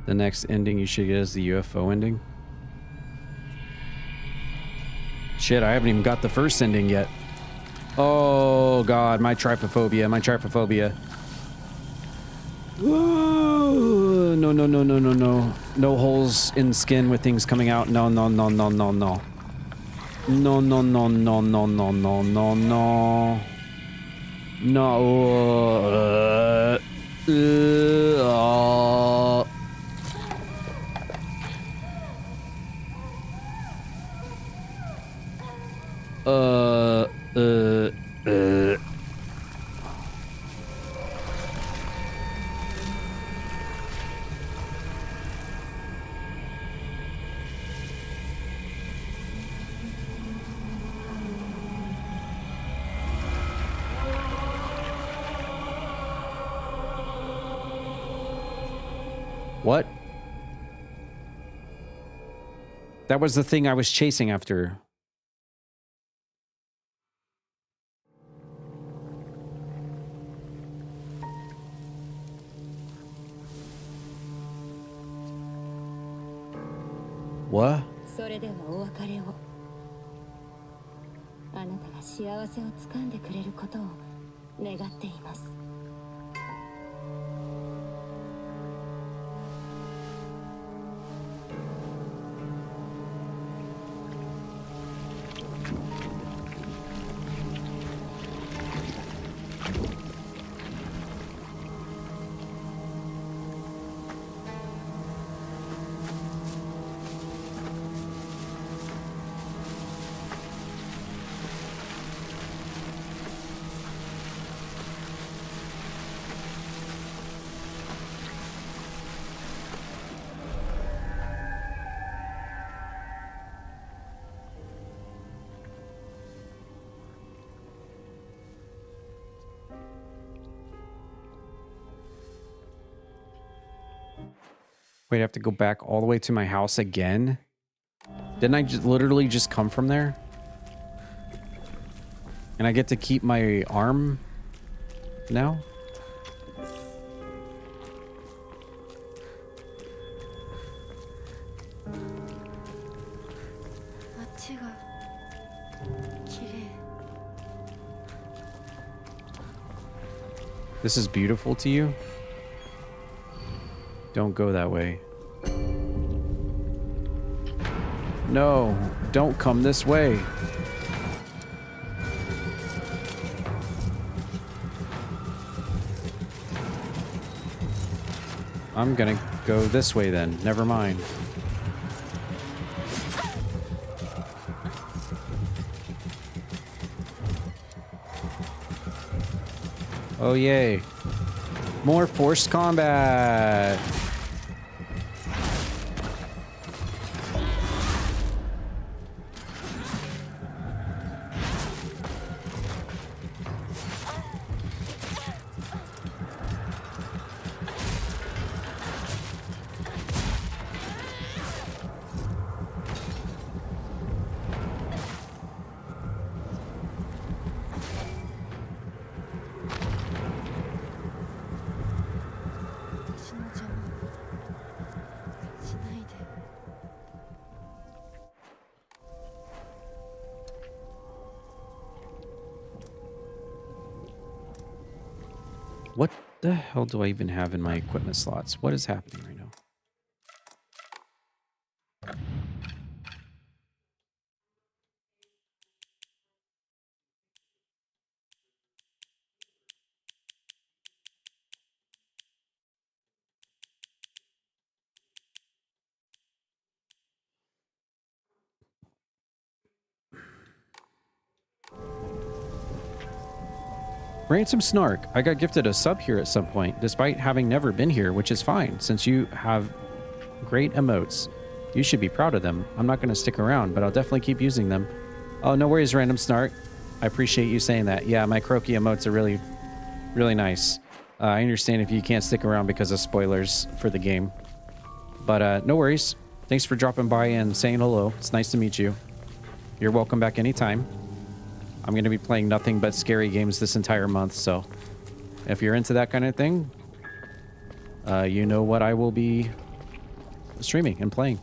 The next ending you should get is the UFO ending. Shit, I haven't even got the first ending yet. Oh god, my trypophobia, my trypophobia. Ooh, no, no, no, no, no, no. No holes in skin with things coming out. No, no, no, no, no, no. No, no, no, no, no, no, no, no, no. No. What? That was the thing I was chasing after. What? それではお別れを。あなたが幸せを掴んでくれることを願っています。Wait, I have to go back all the way to my house again? Didn't I just literally just come from there? And I get to keep my arm now? This is beautiful to you? Don't go that way. No, don't come this way. I'm gonna go this way then. Never mind. Oh, yay. More forced combat. What the hell do I even have in my equipment slots? What is happening right now? Ransom Snark, I got gifted a sub here at some point, despite having never been here, which is fine, since you have great emotes. You should be proud of them. I'm not going to stick around, but I'll definitely keep using them. Oh, no worries, Random Snark. I appreciate you saying that. Yeah, my Croaky emotes are really, really nice. I understand if you can't stick around because of spoilers for the game. But no worries. Thanks for dropping by and saying hello. It's nice to meet you. You're welcome back anytime. I'm going to be playing nothing but scary games this entire month, so if you're into that kind of thing, you know what I will be streaming and playing.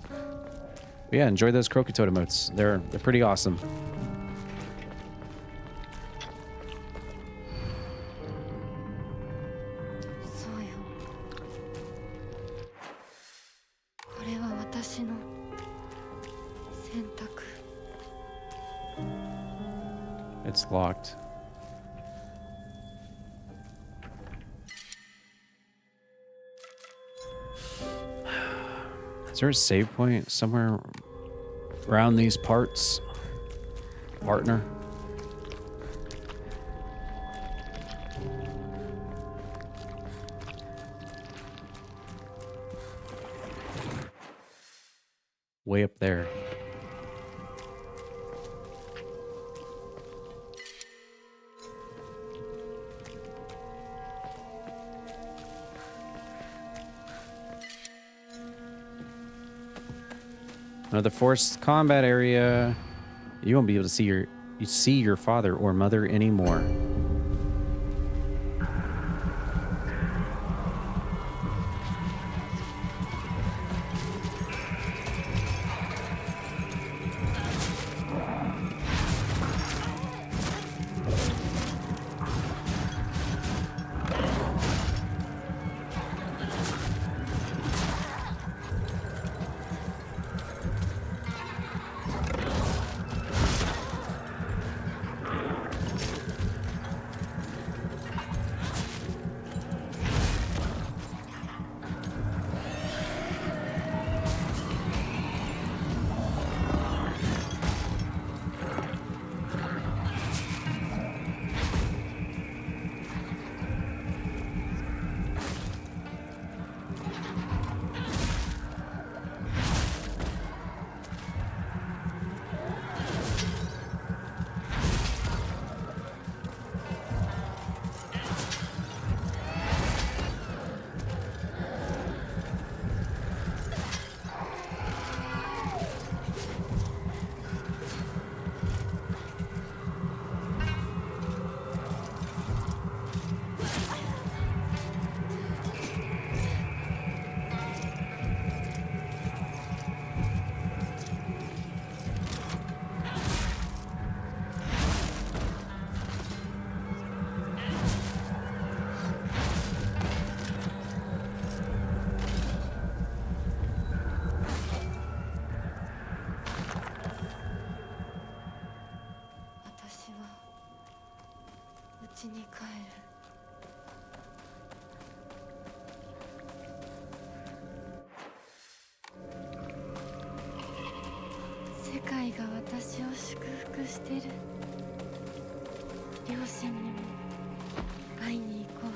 But yeah, enjoy those Croakitoad emotes. They're pretty awesome. It's locked. Is there a save point somewhere around these parts, partner? Way up there. Another forced combat area. You won't be able to see your father or mother anymore. に帰る。世界が私を祝福してる。両親にも会いに行こう。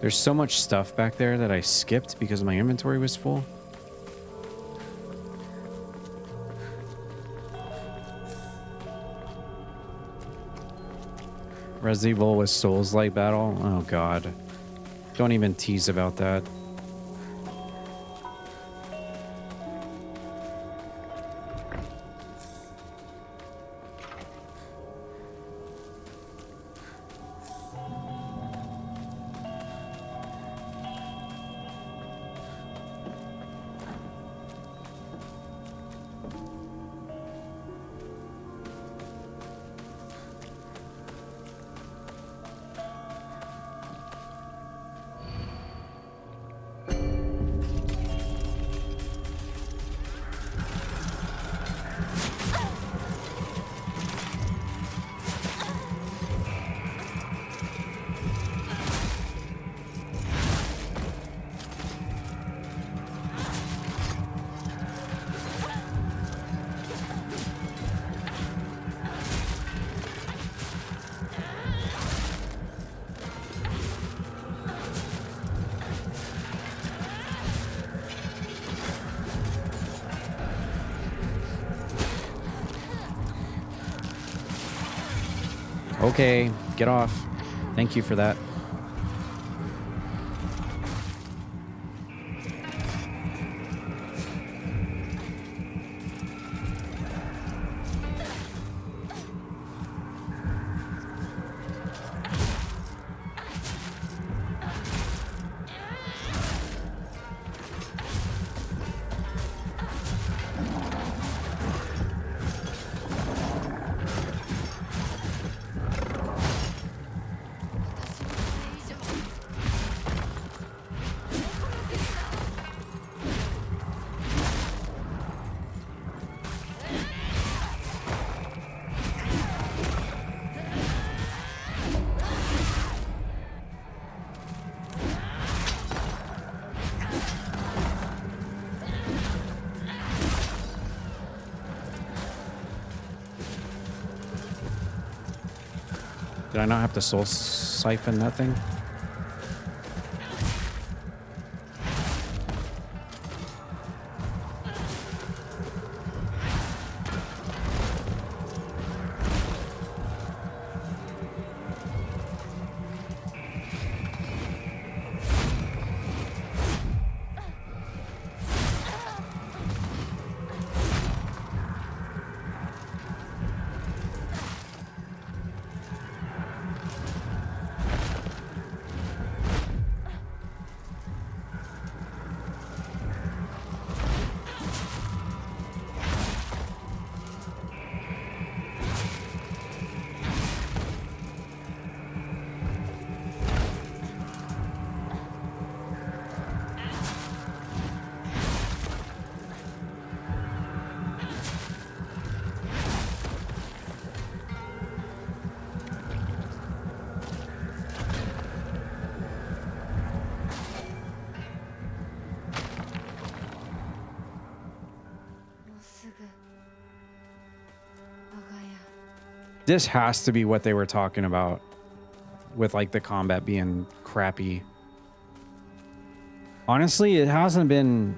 There's so much stuff back there that I skipped because my inventory was full. Resident Evil with Souls-like battle? Oh god. Don't even tease about that. Okay, get off. Thank you for that. Did I not have to soul siphon that thing? This has to be what they were talking about with like the combat being crappy. Honestly, it hasn't been.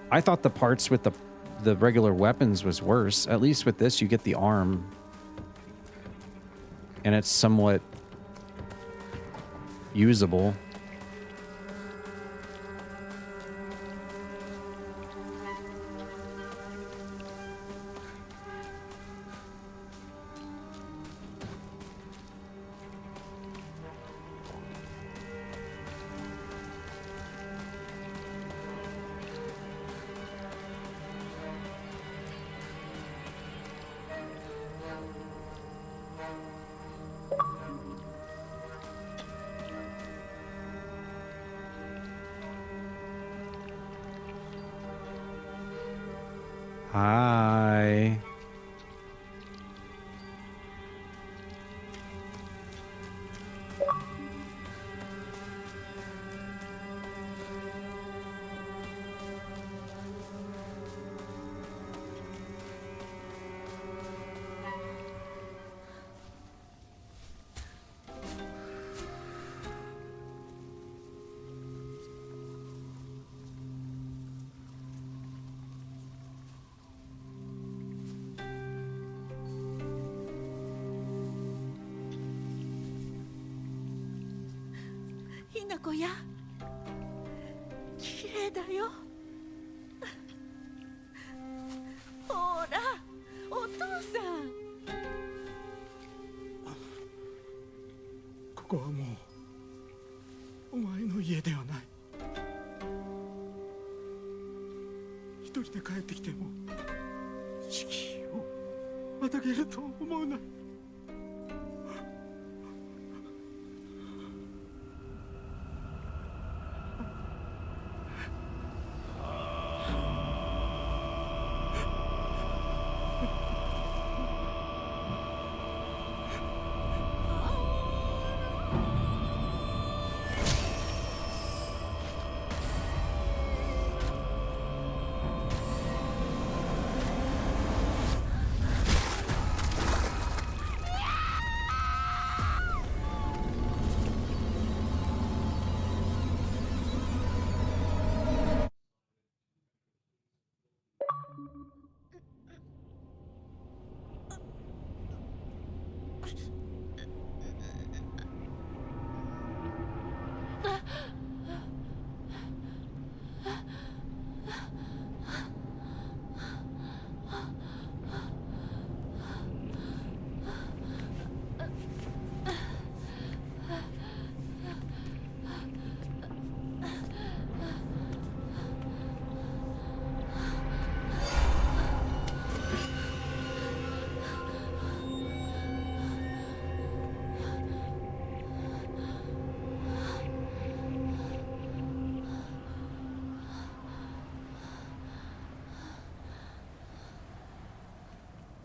I thought the parts with the regular weapons was worse. At least with this, you get the arm. And it's somewhat usable. Hi.ひなこや綺麗だよ。ほらお父さん。ここはもうお前の家ではない。一人で帰ってきても敷居をまたげると思うな。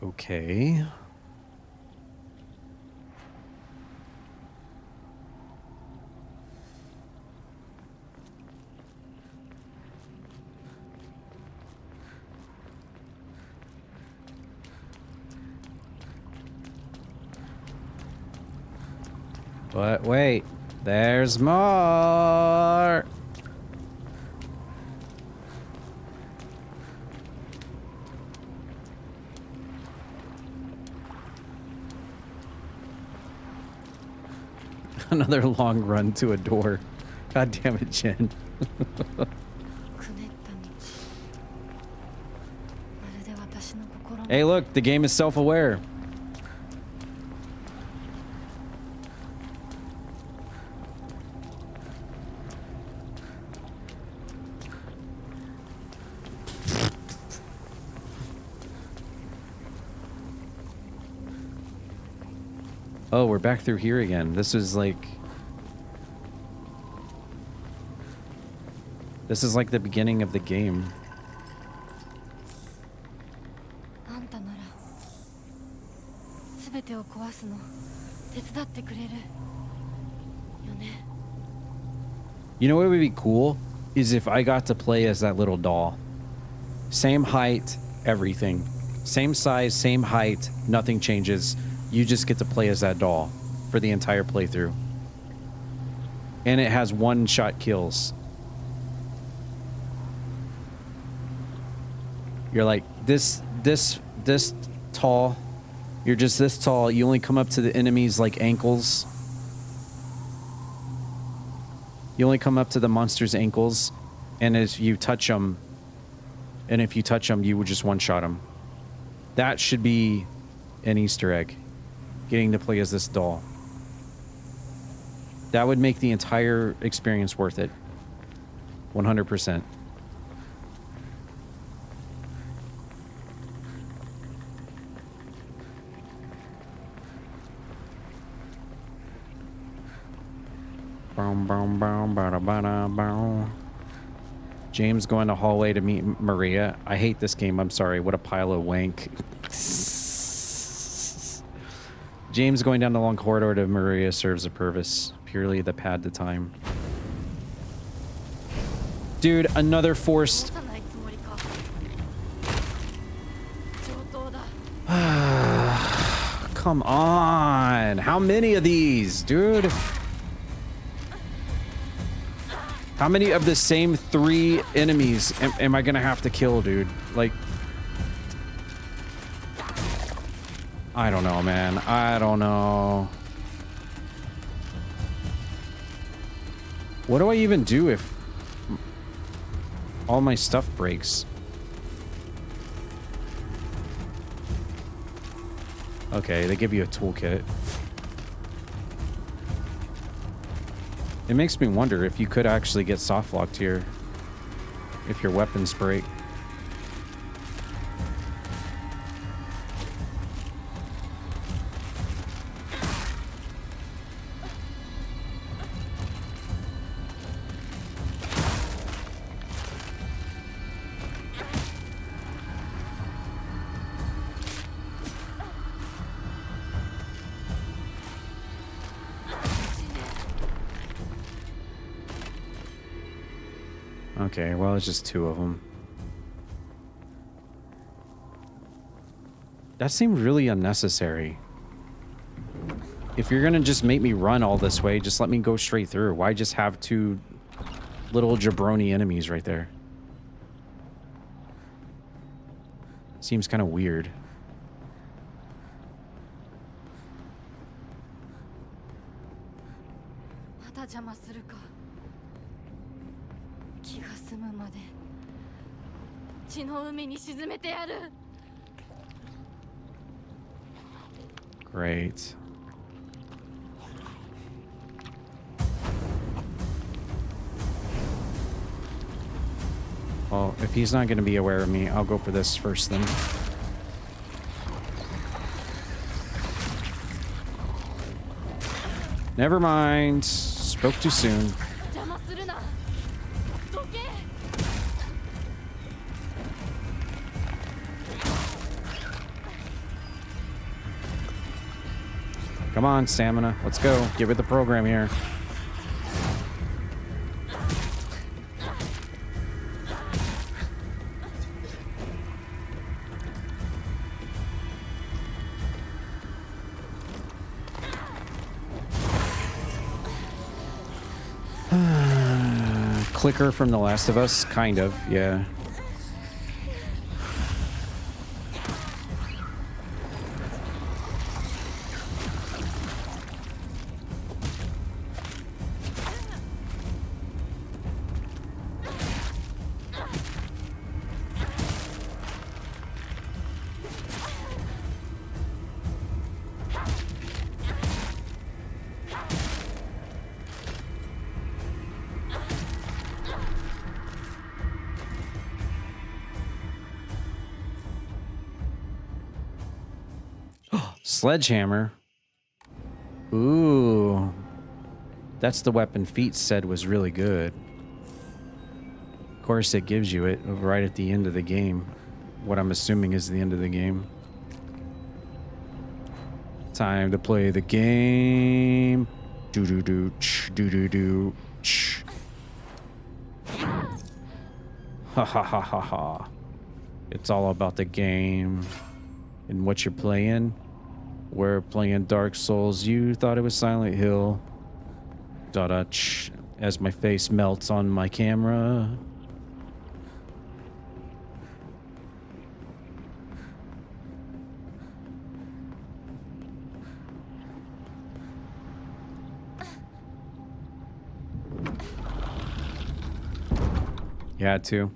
Okay. But wait, there's more. Another long run to a door. God damn it, Jen. Hey, look, the game is self-aware. Oh, we're back through here again. This is like the beginning of the game. You know what would be cool? Is if I got to play as that little doll. Same height, everything. Same size, same height, nothing changes. You just get to play as that doll for the entire playthrough. And it has one-shot kills. You're like this tall. You're just this tall. You only come up to the enemies like ankles. You only come up to the monster's ankles, and if you touch them, you would just one-shot them. That should be an Easter egg. Getting to play as this doll. That would make the entire experience worth it. 100%. Boom, boom, boom, bada, bada, boom. James going to hallway to meet Maria. I hate this game. I'm sorry. What a pile of wank. James going down the long corridor to Maria serves a purpose. Purely the pad to time. Dude, another forced... Come on. How many of these, dude? How many of the same 3 enemies am I gonna have to kill, dude? Like... I don't know, man. I don't know. What do I even do if all my stuff breaks? Okay, they give you a toolkit. It makes me wonder if you could actually get soft locked here if your weapons break. Okay, well, it's just 2 of them. That seemed really unnecessary. If you're gonna just make me run all this way, just let me go straight through. Why just have 2 little jabroni enemies right there? Seems kind of weird. Great. Well, if he's not going to be aware of me, I'll go for this first then. Never mind. Spoke too soon. Come on, stamina. Let's go. Get with the program here. Clicker from The Last of Us? Kind of, yeah. Sledgehammer. Ooh. That's the weapon Feet said was really good. Of course, it gives you it right at the end of the game. What I'm assuming is the end of the game. Time to play the game. Do-do-do, do-do-do, ha ha ha ha ha. It's all about the game and what you're playing. We're playing Dark Souls. You thought it was Silent Hill. Da-da-ch. As my face melts on my camera. You had to.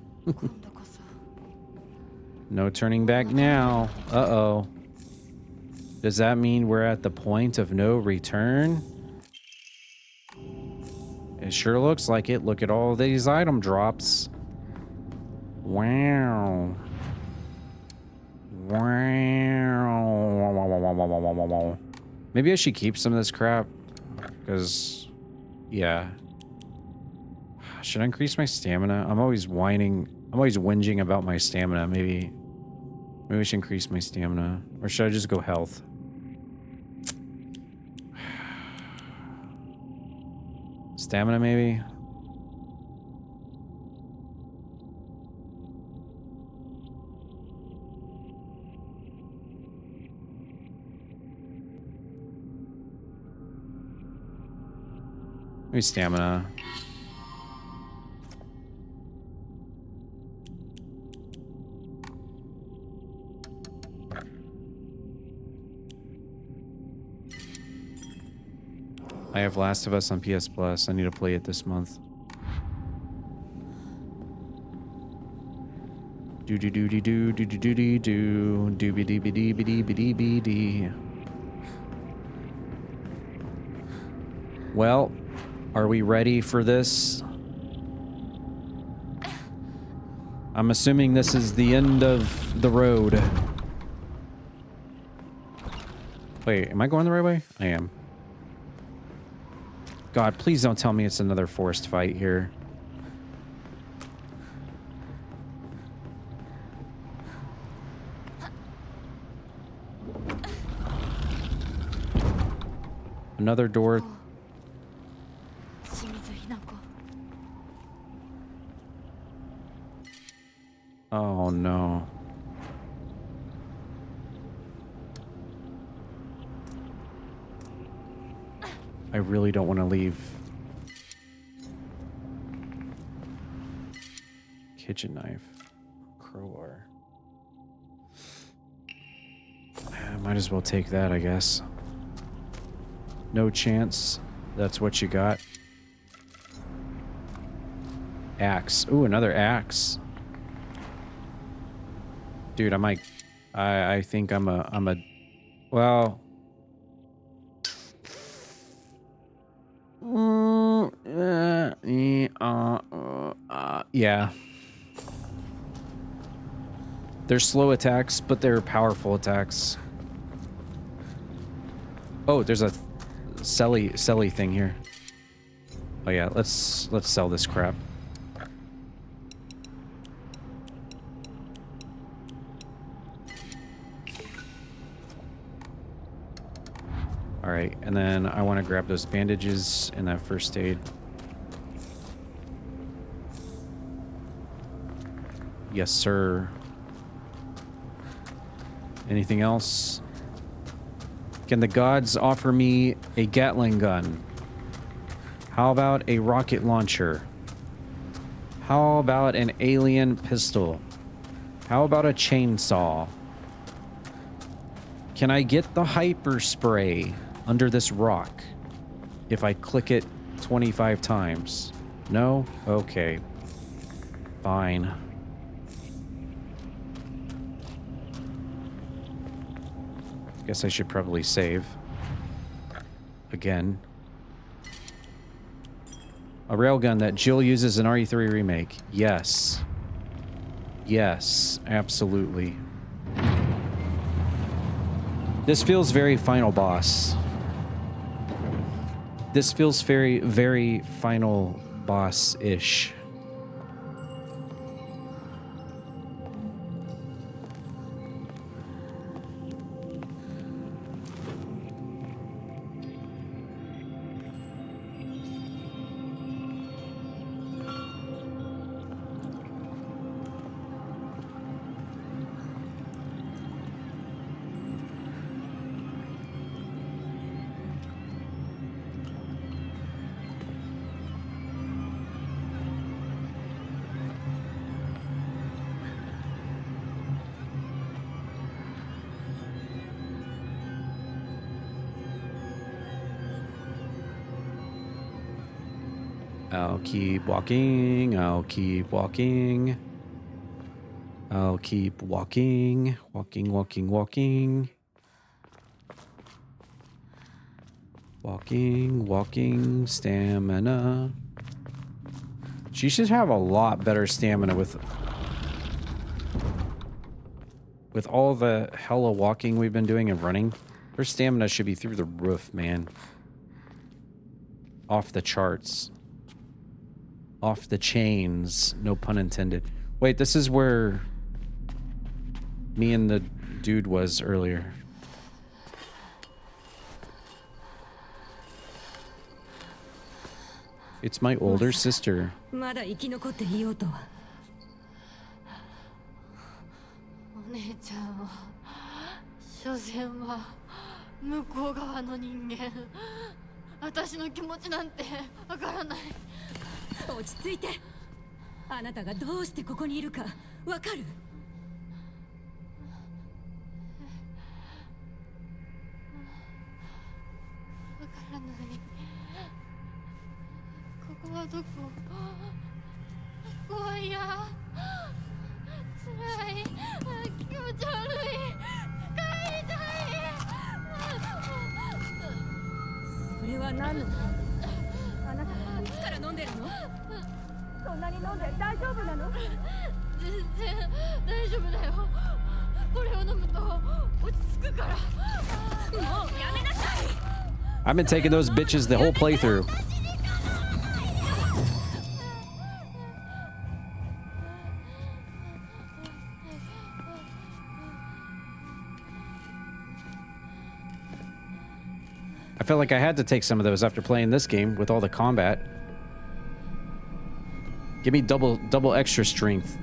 No turning back now. Uh-oh. Does that mean we're at the point of no return? It sure looks like it. Look at all these item drops. Wow. Wow. Maybe I should keep some of this crap. Because, yeah. Should I increase my stamina? I'm always whining. I'm always whinging about my stamina. Maybe I should increase my stamina. Or should I just go health? Stamina, maybe? Maybe stamina. I have Last of Us on PS Plus. I need to play it this month. Do do do do do do do do do do be dee be dee be dee be dee be dee. Well, are we ready for this? I'm assuming this is the end of the road. Wait, am I going the right way? I am. God, please don't tell me it's another forced fight here. Another door. Oh no. I really don't want to leave. Kitchen knife. Crowbar. I might as well take that, I guess. No chance. That's what you got. Axe. Ooh, another axe. Dude, I think I'm a well. Yeah. They're slow attacks, but they're powerful attacks. Oh, there's a selly thing here. Oh yeah, let's sell this crap. All right, and then I want to grab those bandages and that first aid. Yes, sir. Anything else? Can the gods offer me a Gatling gun? How about a rocket launcher? How about an alien pistol? How about a chainsaw? Can I get the hyper spray under this rock if I click it 25 times? No? Okay. Fine. Guess I should probably save. Again. A railgun that Jill uses in RE3 Remake. Yes. Yes, absolutely. This feels very final boss. This feels very, very final boss-ish. I'll keep walking. I'll keep walking. I'll keep walking. Walking, walking, walking. Walking, walking, stamina. She should have a lot better stamina with all the hella walking we've been doing and running. Her stamina should be through the roof, man. Off the charts. off the chains. No pun intended. Wait, this is where me and the dude was earlier. It's my older sister. まだ生き残っていようとは。お姉ちゃんは所詮は向こう側の人間。私の気持ちなんてわからない。落ち着いて。あなたがどうしてここにいるかわかる？わからない。ここはどこ？怖いや。辛い。気持ち悪い。帰りたい。それは何の？あなたいつから飲んでるの？そんなに飲んで大丈夫なの？全然大丈夫だよ。これを飲むと落ち着くから。もうやめなさい。I've been taking those bitches the whole playthrough. I felt like I had to take some of those after playing this game with all the combat. Give me double extra strength.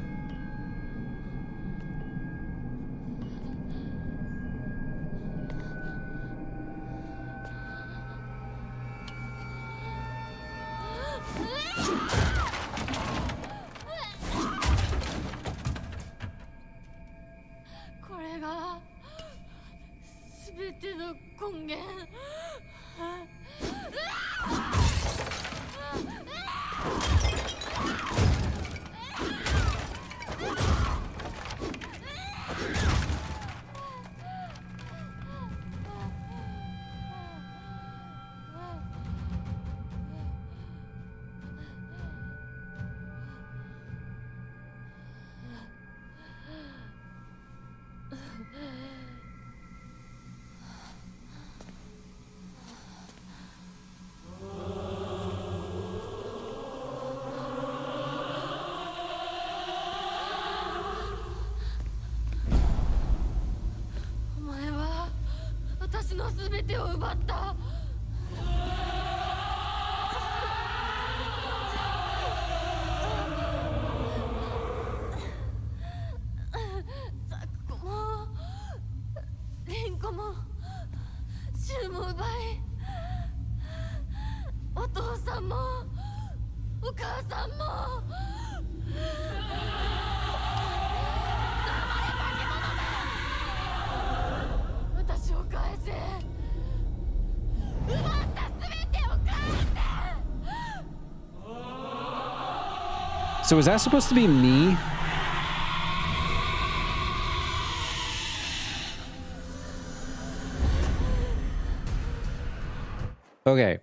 So is that supposed to be me? Okay.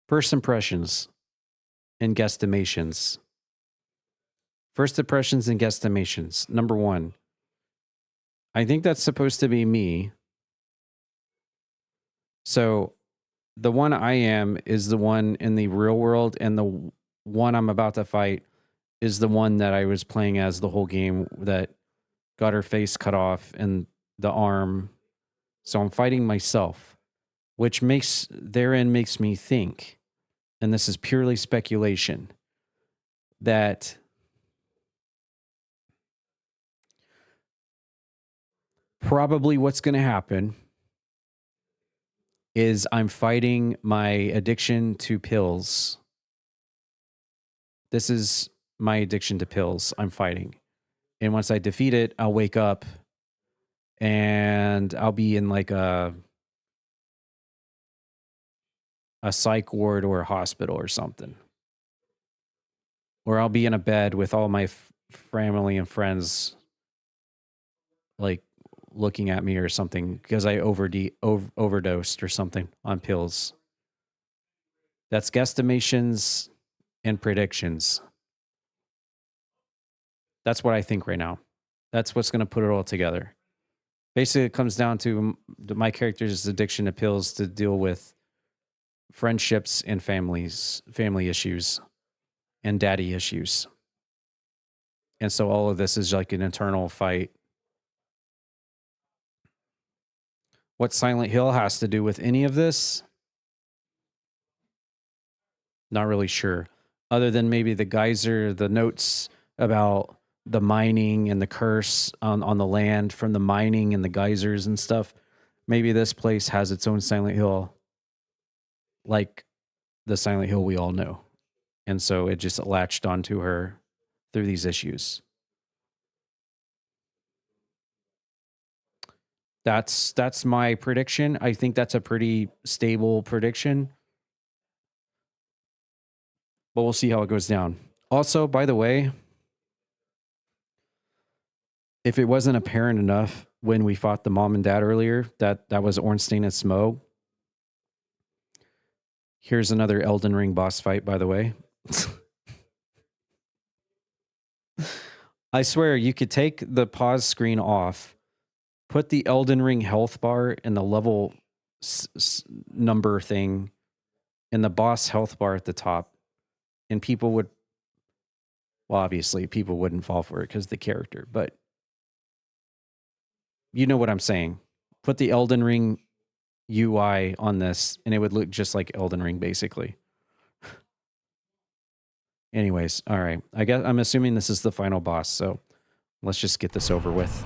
First impressions and guesstimations. First impressions and guesstimations. Number one. I think that's supposed to be me. So the one I am is the one in the real world, and the one I'm about to fight is the one that I was playing as the whole game that got her face cut off and the arm. So I'm fighting myself, which makes me think, and this is purely speculation, that probably what's going to happen is I'm fighting my addiction to pills. This is my addiction to pills I'm fighting. And once I defeat it, I'll wake up and I'll be in like a psych ward or a hospital or something. Or I'll be in a bed with all my family and friends like looking at me or something because I overdosed or something on pills. That's guesstimations and predictions. That's what I think right now. That's what's going to put it all together. Basically, it comes down to my character's addiction to pills to deal with friendships and family issues. and daddy issues. And so all of this is like an internal fight. What Silent Hill has to do with any of this? Not really sure. Other than maybe the geyser, the notes about the mining and the curse on the land from the mining and the geysers and stuff. Maybe this place has its own Silent Hill, like the Silent Hill we all know. And so it just latched onto her through these issues. That's my prediction. I think that's a pretty stable prediction. But we'll see how it goes down. Also, by the way, if it wasn't apparent enough when we fought the mom and dad earlier, that was Ornstein and Smough. Here's another Elden Ring boss fight, by the way. I swear, you could take the pause screen off, put the Elden Ring health bar and the level number thing and the boss health bar at the top, and people would, well, obviously, people wouldn't fall for it because the character, but you know what I'm saying. Put the Elden Ring UI on this, and it would look just like Elden Ring, basically. Anyways, all right. I guess I'm assuming this is the final boss, so let's just get this over with.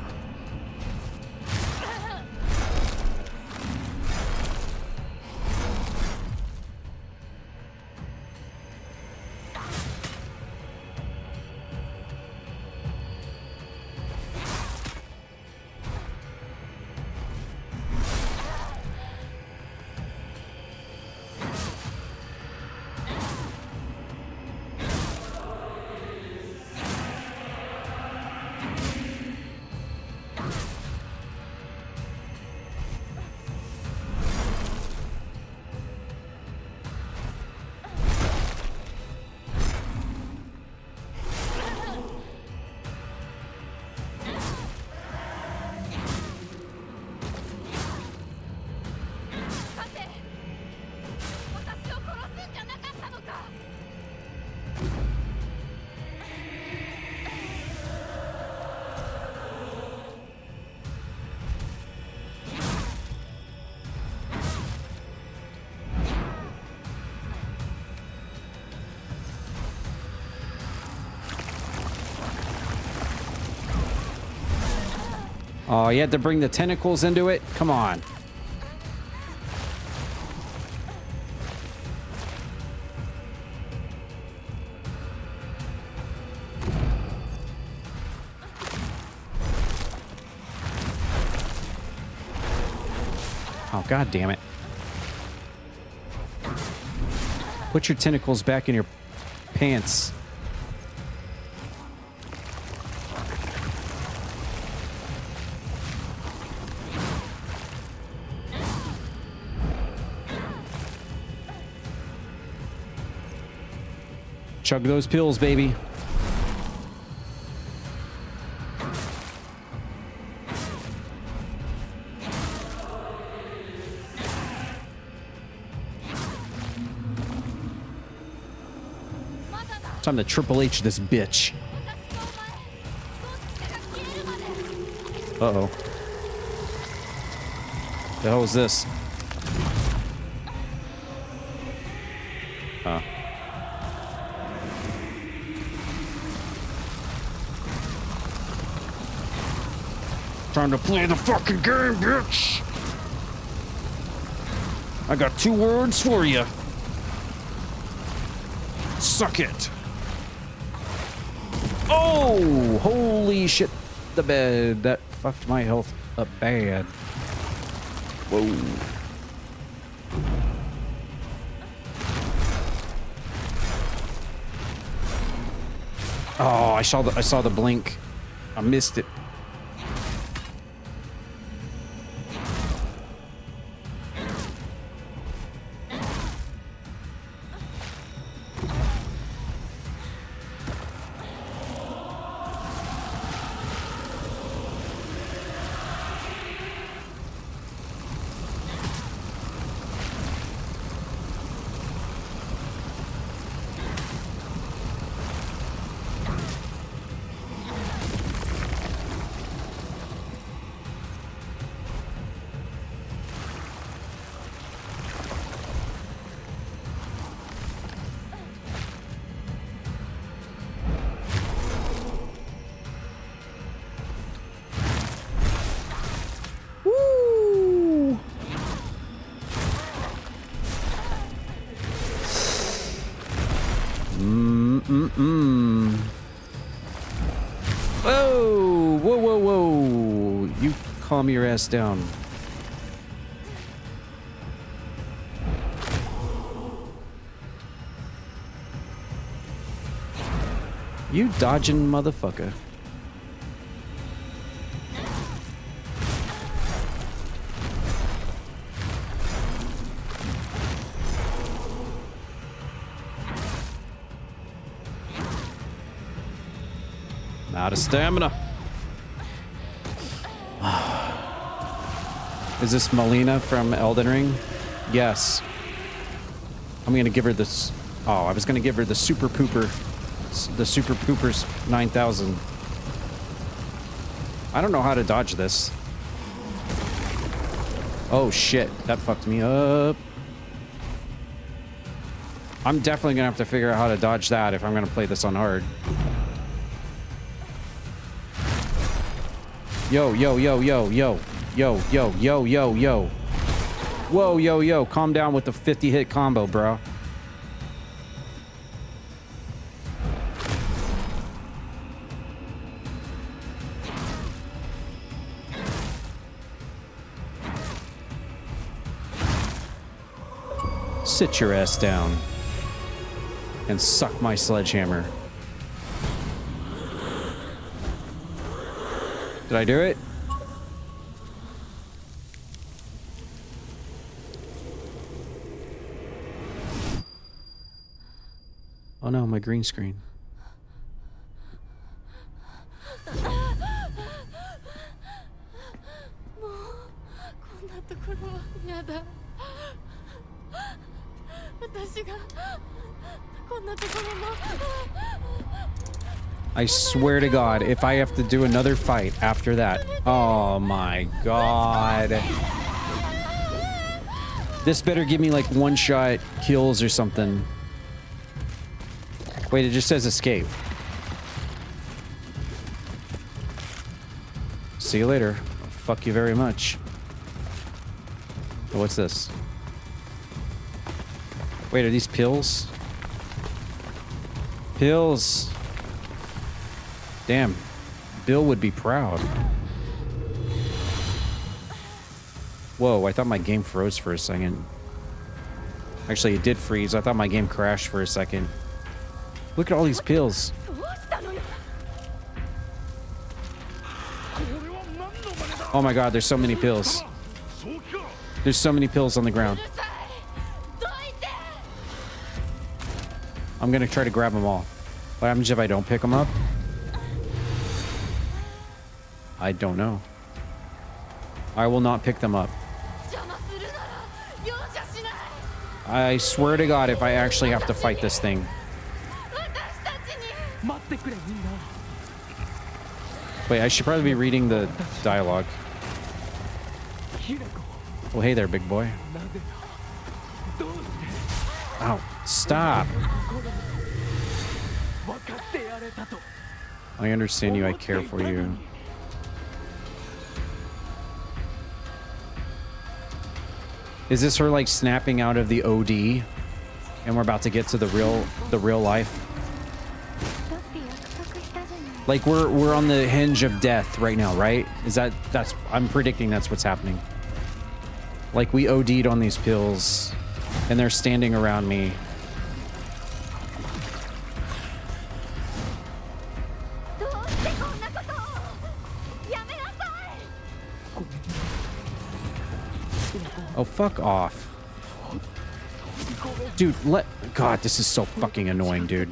Oh, you had to bring the tentacles into it? Come on. Oh, God damn it. Put your tentacles back in your pants. Chug those pills, baby. Time to Triple H this bitch. Uh-oh. The hell is this? Huh. Time to play the fucking game, bitch! I got 2 words for you. Suck it. Oh, holy shit. The bed. That fucked my health up bad. Whoa. Oh, I saw the blink. I missed it. Whoa! Whoa, whoa, whoa! You calm your ass down. You dodging motherfucker. Out of stamina. Is this Melina from Elden Ring? Yes. I'm gonna give her this. Oh, I was gonna give her the Super Pooper. The Super Poopers 9000. I don't know how to dodge this. Oh shit, that fucked me up. I'm definitely gonna have to figure out how to dodge that if I'm gonna play this on hard. Yo, yo, yo, yo, yo, yo, yo, yo, yo, yo. Whoa, yo, yo, calm down with the 50 hit combo, bro. Sit your ass down and suck my sledgehammer. Did I do it? Oh no, my green screen. I swear to God, if I have to do another fight after that. Oh my God. This better give me like one-shot kills or something. Wait, it just says escape. See you later. Fuck you very much. Oh, what's this? Wait, are these pills? Pills. Damn. Bill would be proud. Whoa, I thought my game froze for a second. Actually, it did freeze. I thought my game crashed for a second. Look at all these pills. Oh my God, there's so many pills. There's so many pills on the ground. I'm gonna try to grab them all. What happens if I don't pick them up? I don't know. I will not pick them up. I swear to God, if I actually have to fight this thing. Wait, I should probably be reading the dialogue. Oh, hey there, big boy. Ow, stop. I understand you, I care for you. Is this her like snapping out of the OD and we're about to get to the real life? Like we're on the hinge of death right now, right? That's I'm predicting that's what's happening. Like we OD'd on these pills and they're standing around me. Oh, fuck off. Dude, God, this is so fucking annoying, dude.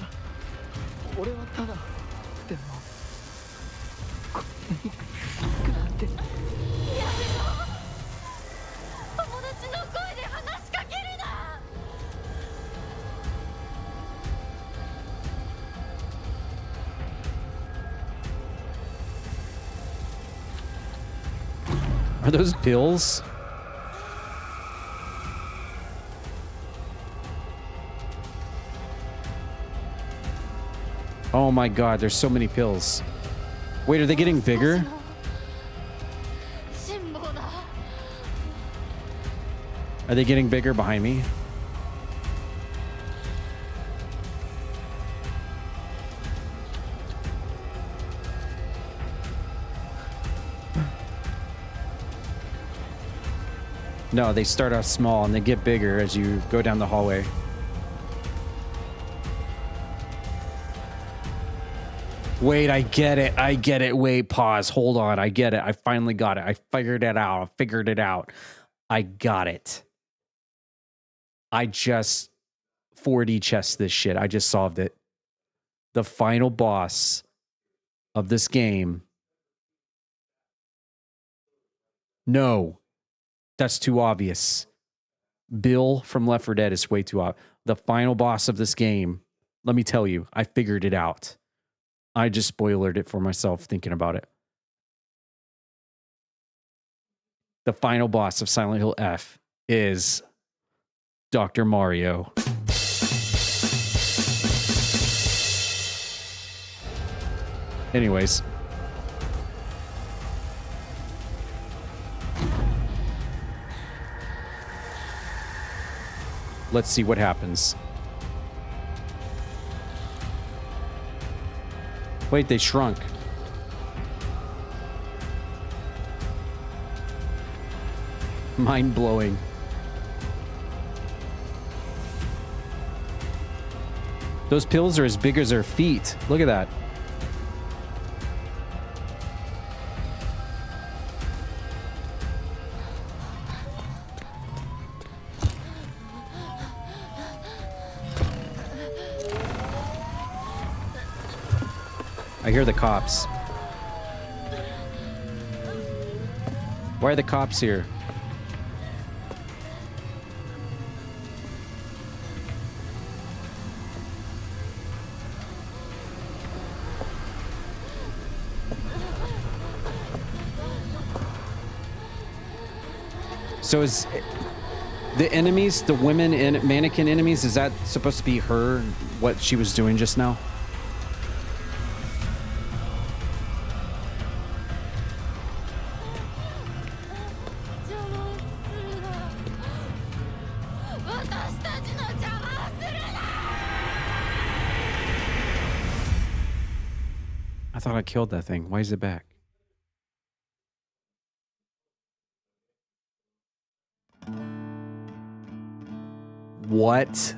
Are those pills? Oh my God, there's so many pills. Wait, are they getting bigger? Are they getting bigger behind me? No, they start off small and they get bigger as you go down the hallway. Wait, I get it. I get it. Wait, pause. Hold on. I get it. I finally got it. I figured it out. I figured it out. I got it. I just 4D chessed this shit. I just solved it. The final boss of this game. No. That's too obvious. Bill from Left 4 Dead is way too obvious. The final boss of this game, let me tell you, I figured it out. I just spoilered it for myself thinking about it. The final boss of Silent Hill F is Dr. Mario. Anyways. Let's see what happens. Wait, they shrunk. Mind blowing. Those pills are as big as her feet. Look at that. I hear the cops. Why are the cops here? So is the enemies, the women and mannequin enemies, is that supposed to be her, what she was doing just now? I thought I killed that thing. Why is it back? What?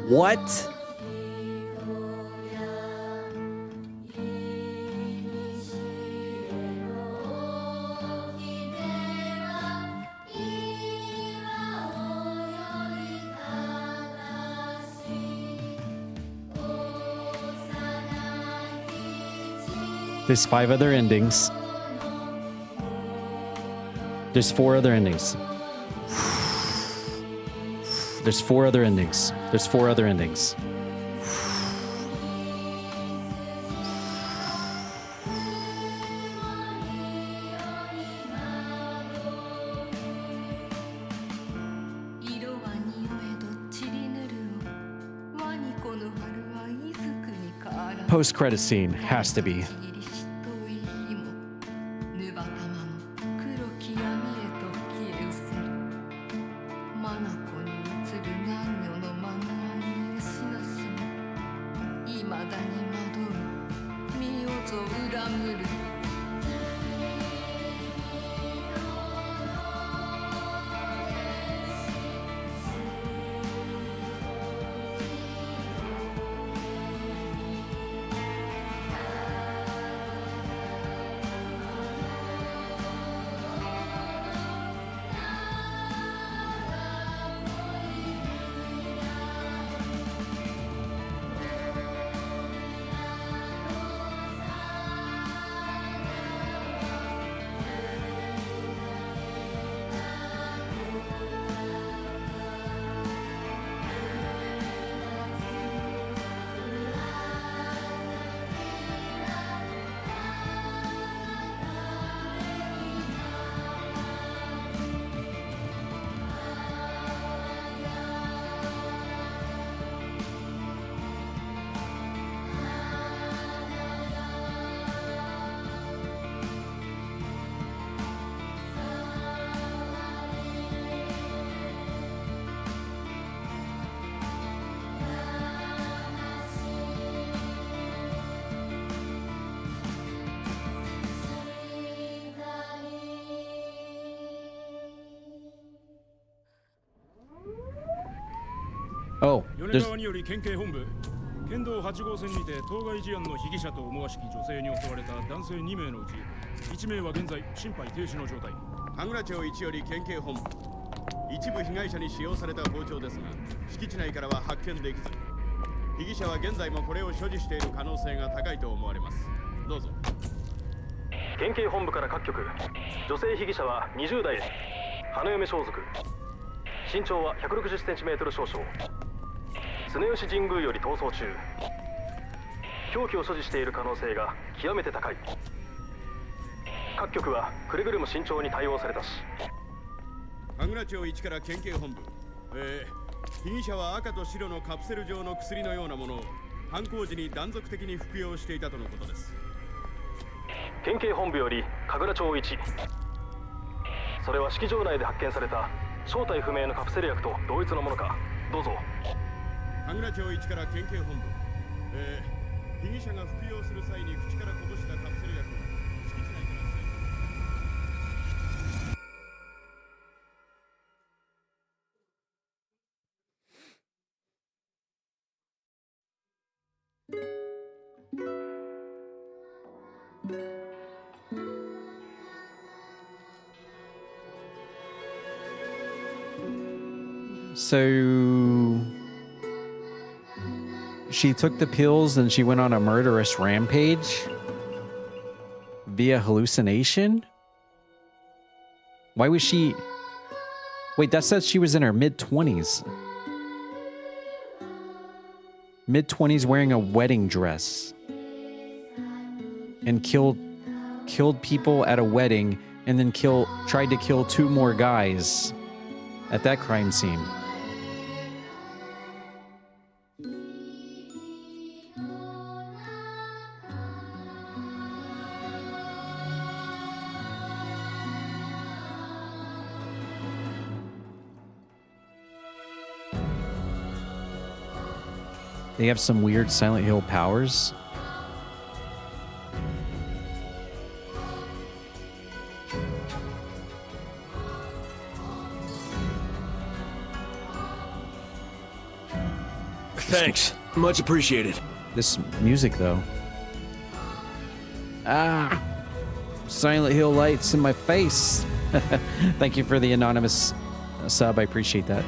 What? There's 5 other endings. There's 4 other endings. There's 4 other endings. There's 4 other endings. Post-credit scene has to be. Oh, 米 there's 川により県警本部県道8号線にて当該事案の被疑者と思わしき女性に襲われた男性2名のうち1名は現在心肺停止の状態。羽倉町1より県警本部、一部被害者に使用された包丁ですが敷地内からは発見できず、被疑者は現在もこれを所持している可能性が高いと思われます。どうぞ。県警本部から各局、女性被疑者は20代、花嫁装束、身長は 160cm 少々、常吉神宮より逃走中、凶器を所持している可能性が極めて高い。各局はくれぐれも慎重に対応されたし。羽倉町1から県警本部、被疑者は赤と白のカプセル状の薬のようなものを犯行時に断続的に服用していたとのことです。県警本部より神楽町1、それは式場内で発見された正体不明のカプセル薬と同一のものか。どうぞ。羽倉町1から県警本部、被疑者が服用する際に口からこぼしたカプセル薬を敷地内から So she took the pills and she went on a murderous rampage via hallucination? Why was she... Wait, that says she was in her mid-20s. Mid-20s wearing a wedding dress. And killed people at a wedding and then tried to kill 2 more guys at that crime scene. They have some weird Silent Hill powers. Thanks. Much appreciated. This music, though. Ah! Silent Hill lights in my face. Thank you for the anonymous sub. I appreciate that.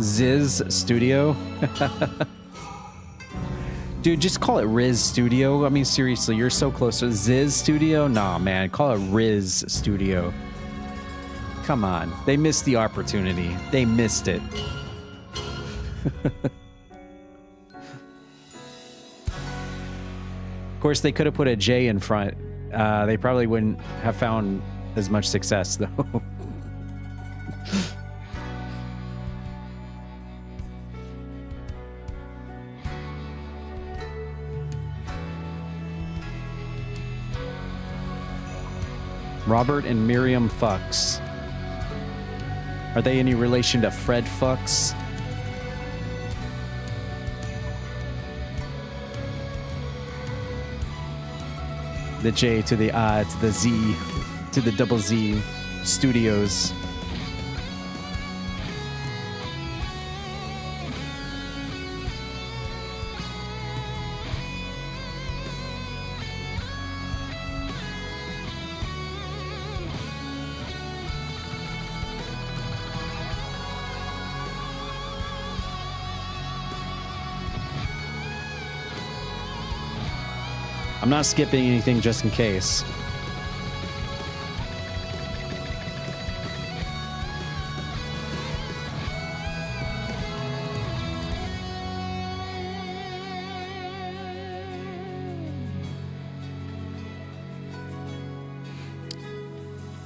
Ziz Studio. Dude, just call it Riz Studio. I mean, seriously, you're so close to Ziz Studio. Nah, man, call it Riz Studio. Come on, they missed the opportunity. They missed it. Of course, they could have put a J in front. They probably wouldn't have found as much success, though. Robert and Miriam Fucks. Are they any relation to Fred Fucks? The J to the I to the Z to the double Z Studios. I'm not skipping anything just in case.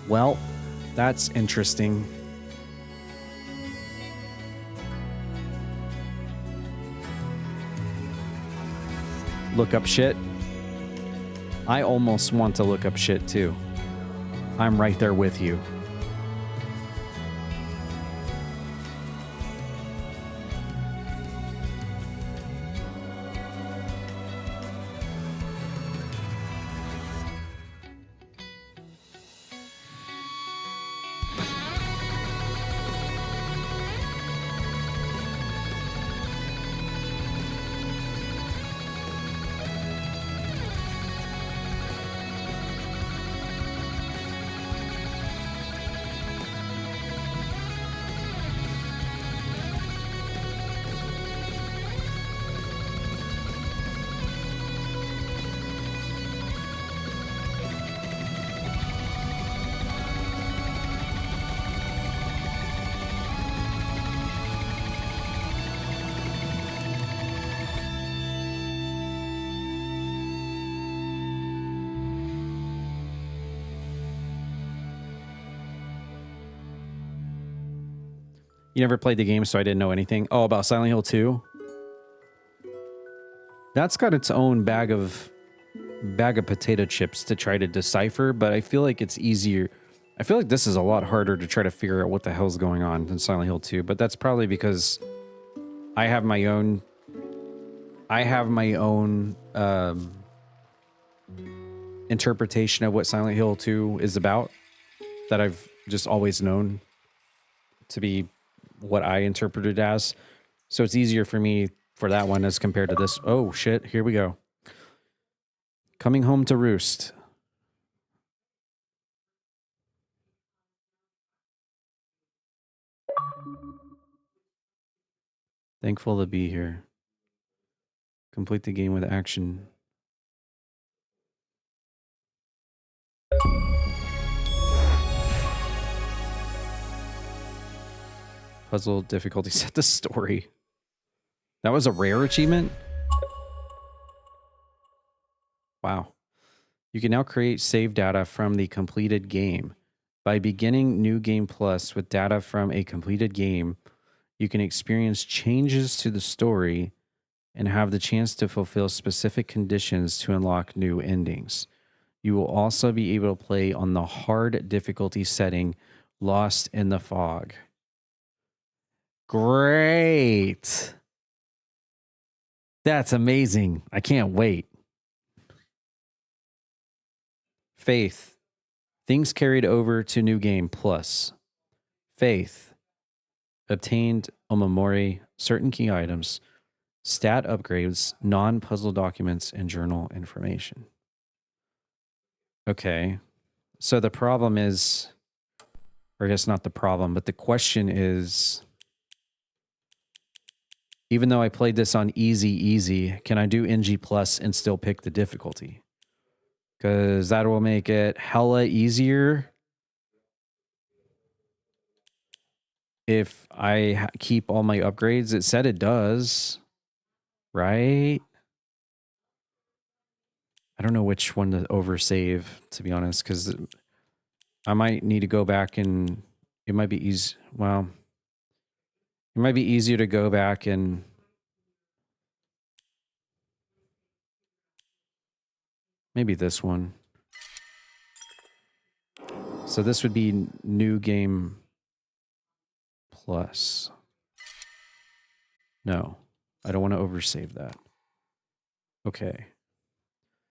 Well, that's interesting. Look up shit. I almost want to look up shit too. I'm right there with you. You never played the game, so I didn't know anything. Oh, about Silent Hill 2? That's got its own bag of potato chips to try to decipher, but I feel like it's easier. I feel like this is a lot harder to try to figure out what the hell's going on than Silent Hill 2, but that's probably because I have my own interpretation of what Silent Hill 2 is about that I've just always known to be what I interpreted as. So it's easier for me for that one as compared to this. Oh shit, here we go. Coming home to roost. Thankful to be here. Complete the game with action. Puzzle difficulty set the story. That was a rare achievement? Wow. You can now create save data from the completed game. By beginning New Game Plus with data from a completed game, you can experience changes to the story and have the chance to fulfill specific conditions to unlock new endings. You will also be able to play on the hard difficulty setting, Lost in the Fog. Great. That's amazing. I can't wait. Faith. Things carried over to New Game Plus. Faith. Obtained Omamori, certain key items, stat upgrades, non-puzzle documents, and journal information. Okay. So the problem is, or I guess not the problem, but the question is, even though I played this on easy, can I do NG Plus and still pick the difficulty? Because that will make it hella easier if I keep all my upgrades. It said it does, right? I don't know which one to oversave, to be honest, because I might need to go back and it might be easy. Well, it might be easier to go back and maybe this one. So this would be New Game Plus. No, I don't want to oversave that. Okay.